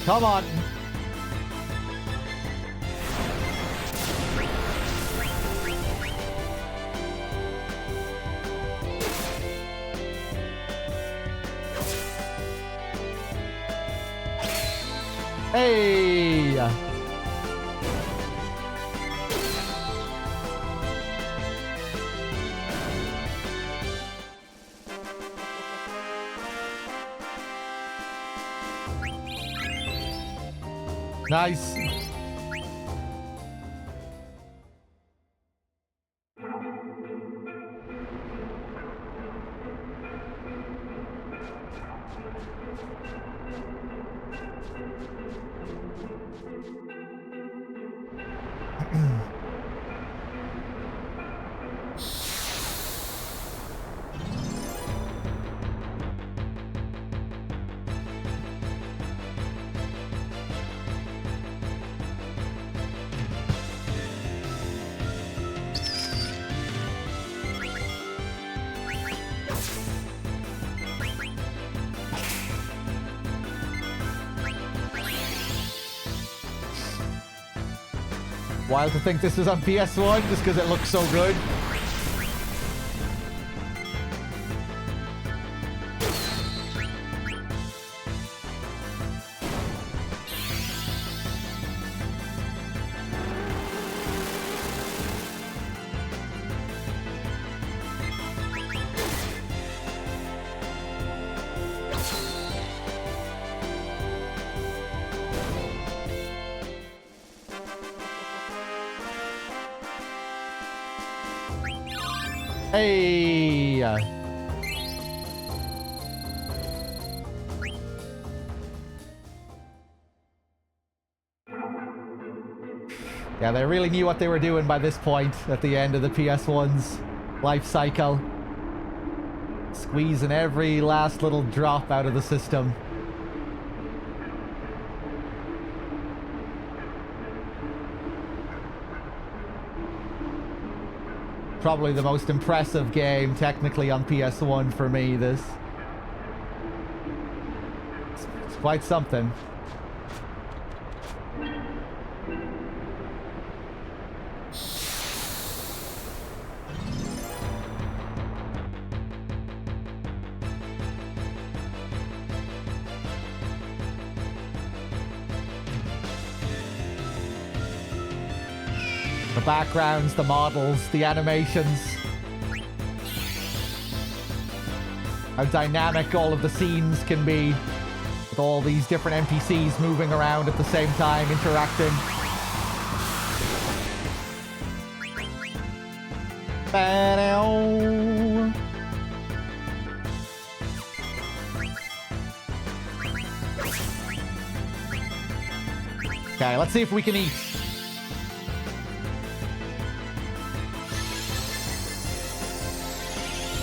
Come on. Hey. Nice. Wild to think this was on PS1 just because it looks so good. Hey. Yeah, they really knew what they were doing by this point at the end of the PS1's life cycle. Squeezing every last little drop out of the system. Probably the most impressive game technically on PS1 for me, this. It's quite something. The backgrounds, the models, the animations. How dynamic all of the scenes can be. With all these different NPCs moving around at the same time, interacting. Ba-dow. Okay, let's see if we can eat.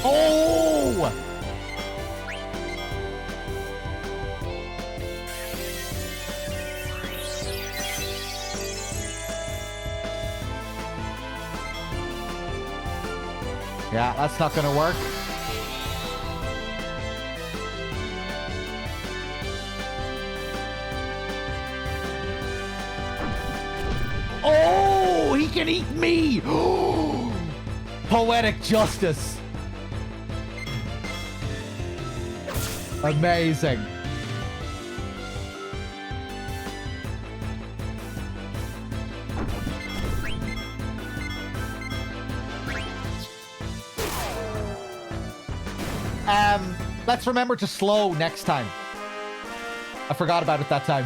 Oh! Yeah, that's not gonna work. Oh, he can eat me! Poetic justice. Amazing. Let's remember to slow next time. I forgot about it that time.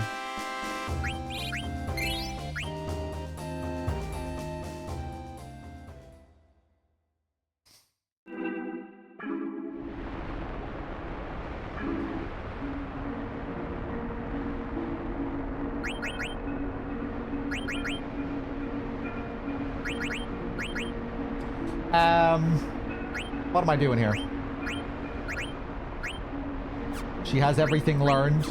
What am I doing here? She has everything learned.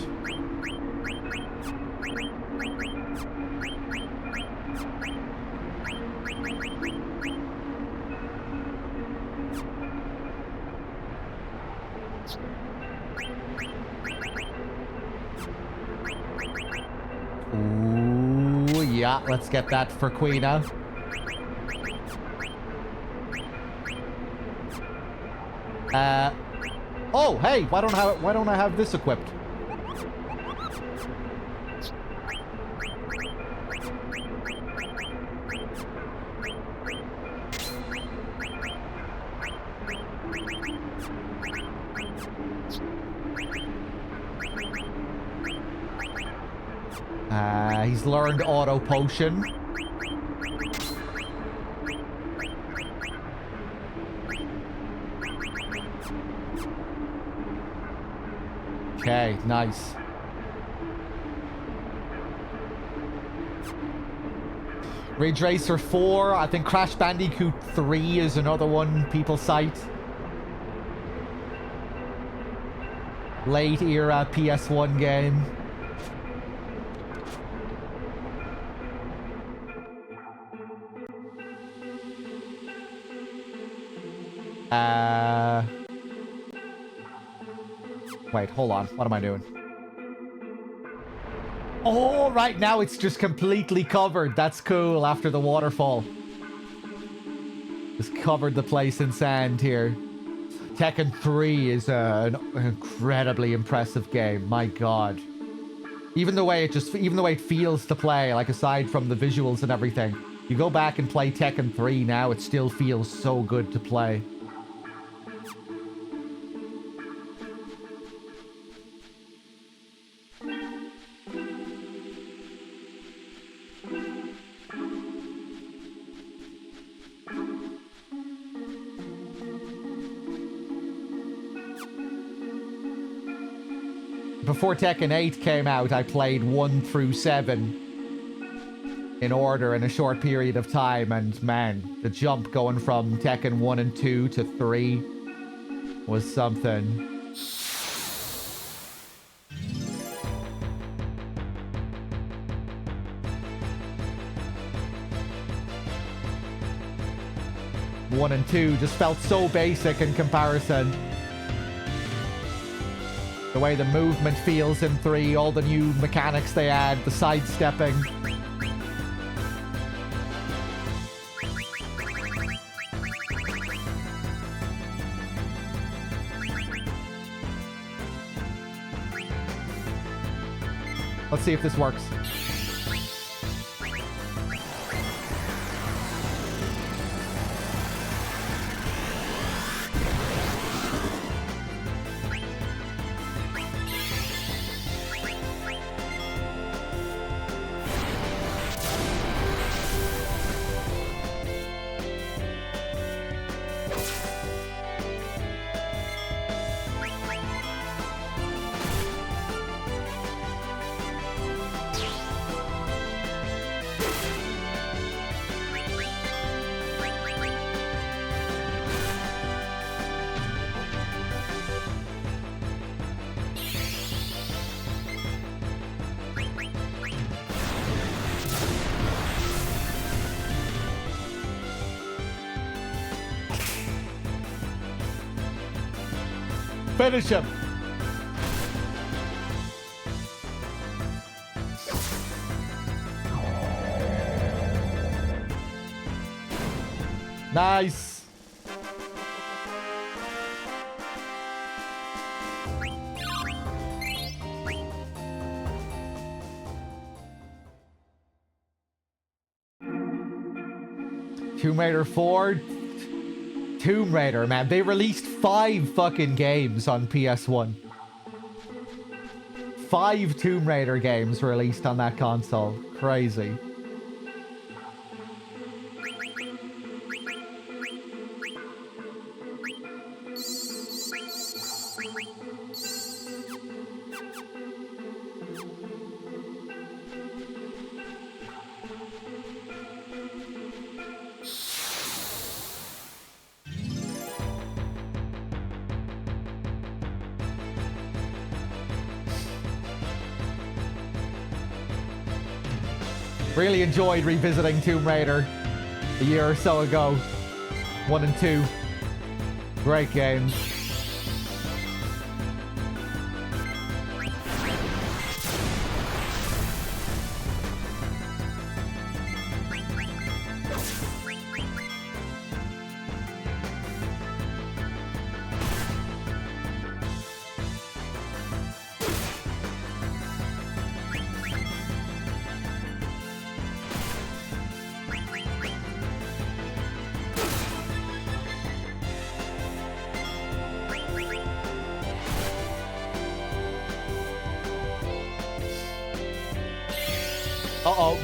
Ooh, yeah, let's get that for Queena. Oh, hey, why don't I have this equipped? He's learned auto potion. Okay, nice. Ridge Racer 4, I think Crash Bandicoot 3 is another one people cite. Late era PS1 game. Wait, hold on. What am I doing? Oh, right now it's just completely covered. That's cool after the waterfall. Just covered the place in sand here. Tekken 3 is an incredibly impressive game. My God. Even the way it feels to play, like aside from the visuals and everything. You go back and play Tekken 3 now, it still feels so good to play. Before Tekken 8 came out, I played 1 through 7 in order in a short period of time, and man, the jump going from Tekken 1 and 2 to 3 was something. One and two just felt so basic in comparison. The way the movement feels in 3, all the new mechanics they add, the sidestepping. Let's see if this works. Finish him. Nice. Tomb Raider 4. Tomb Raider, man. They released 5 fucking games on PS1. 5 Tomb Raider games released on that console. Crazy. Really enjoyed revisiting Tomb Raider a year or so ago. 1 and 2. Great games. Uh-oh.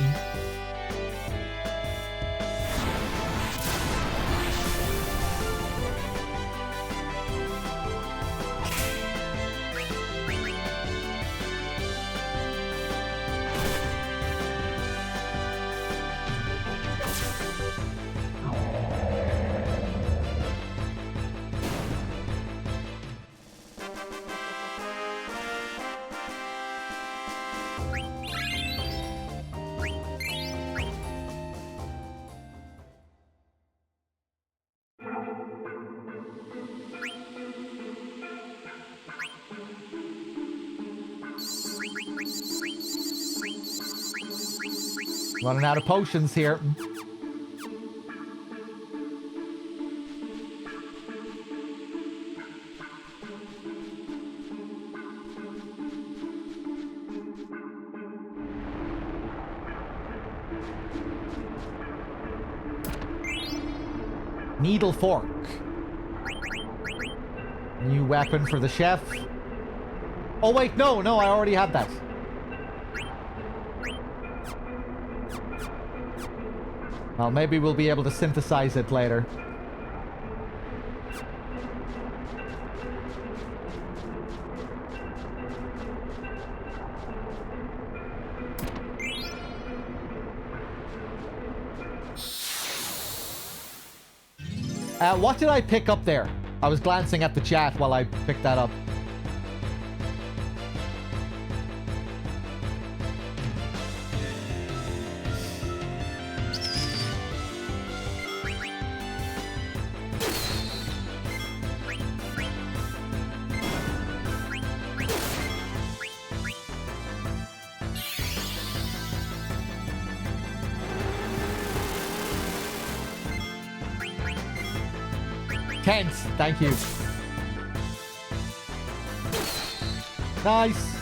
Running out of potions here. Needle fork. New weapon for the chef. Oh wait, no, I already had that. Well, maybe we'll be able to synthesize it later. What did I pick up there? I was glancing at the chat while I picked that up. Kent, thank you. Nice.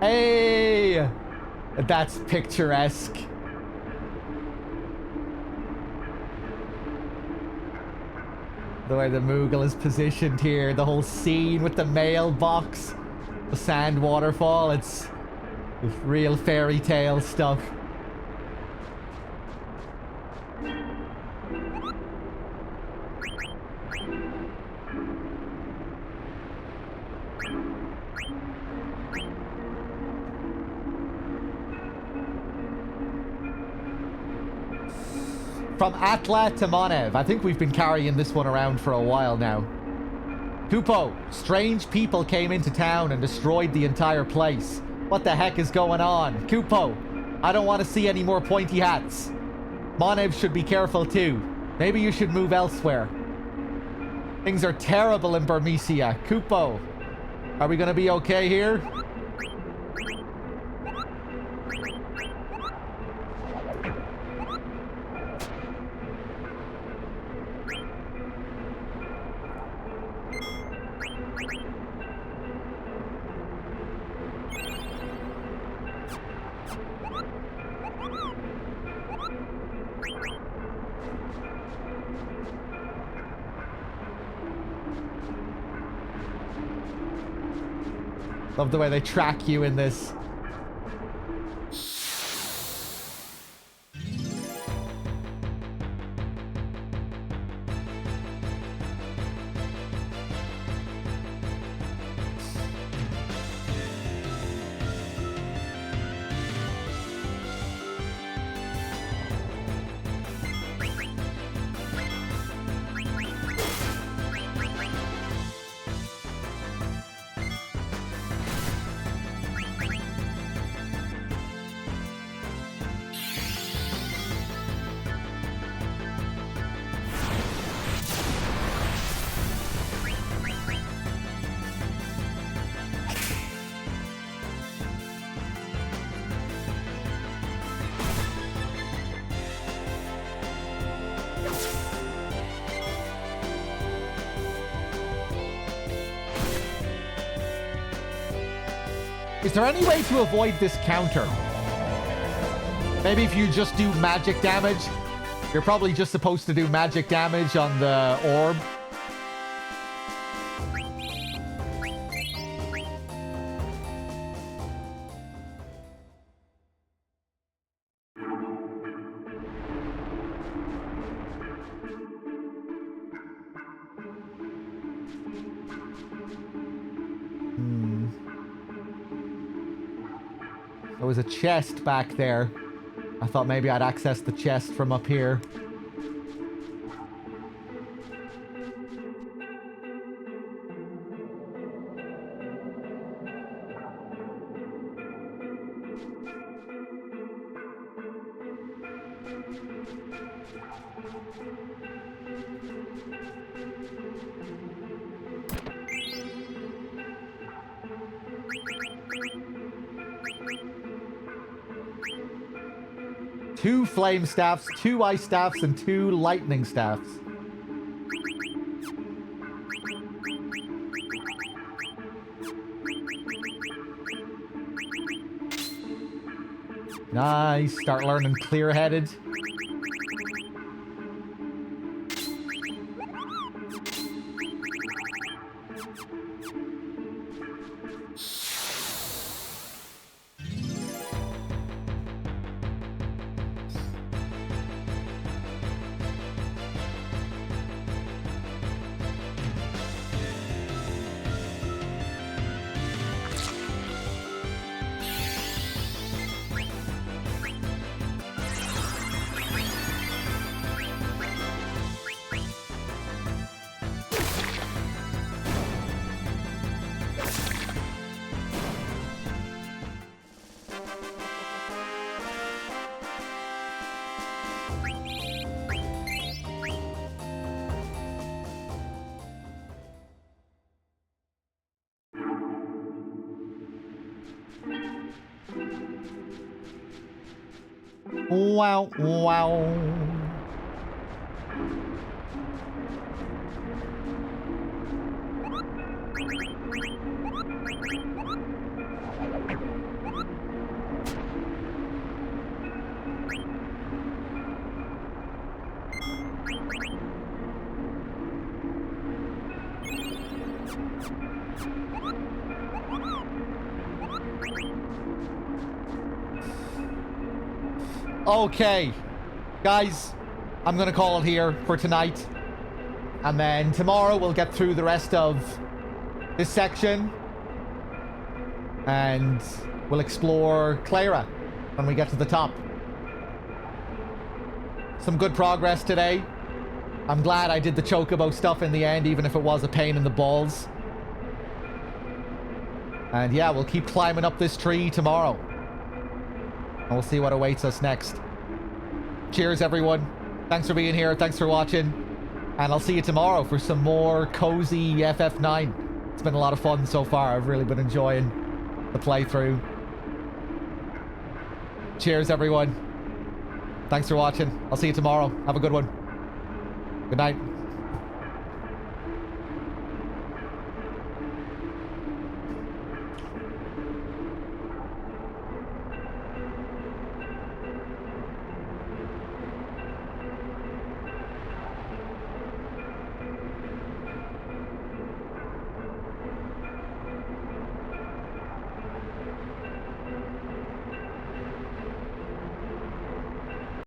Hey! That's picturesque. The way the Moogle is positioned here, the whole scene with the mailbox, the sand waterfall, it's real fairy tale stuff. From Atla to Monev. I think we've been carrying this one around for a while now. Kupo, strange people came into town and destroyed the entire place. What the heck is going on? Kupo, I don't want to see any more pointy hats. Monev should be careful too. Maybe you should move elsewhere. Things are terrible in Burmecia. Kupo, are we going to be okay here? Love the way they track you in this. Is there any way to avoid this counter? Maybe if you just do magic damage. You're probably just supposed to do magic damage on the orb. There was a chest back there. I thought maybe I'd access the chest from up here. Two flame staffs, two ice staffs, and two lightning staffs. Nice. Start learning clear-headed. Wow, wow. Okay, guys, I'm gonna call it here for tonight, and then tomorrow we'll get through the rest of this section, and we'll explore Clara when we get to the top. Some good progress today. I'm glad I did the chocobo stuff in the end, even if it was a pain in the balls. And yeah, we'll keep climbing up this tree tomorrow. And we'll see what awaits us next. Cheers, everyone. Thanks for being here. Thanks for watching. And I'll see you tomorrow for some more cozy FF9. It's been a lot of fun so far. I've really been enjoying the playthrough. Cheers, everyone. Thanks for watching. I'll see you tomorrow. Have a good one. Good night.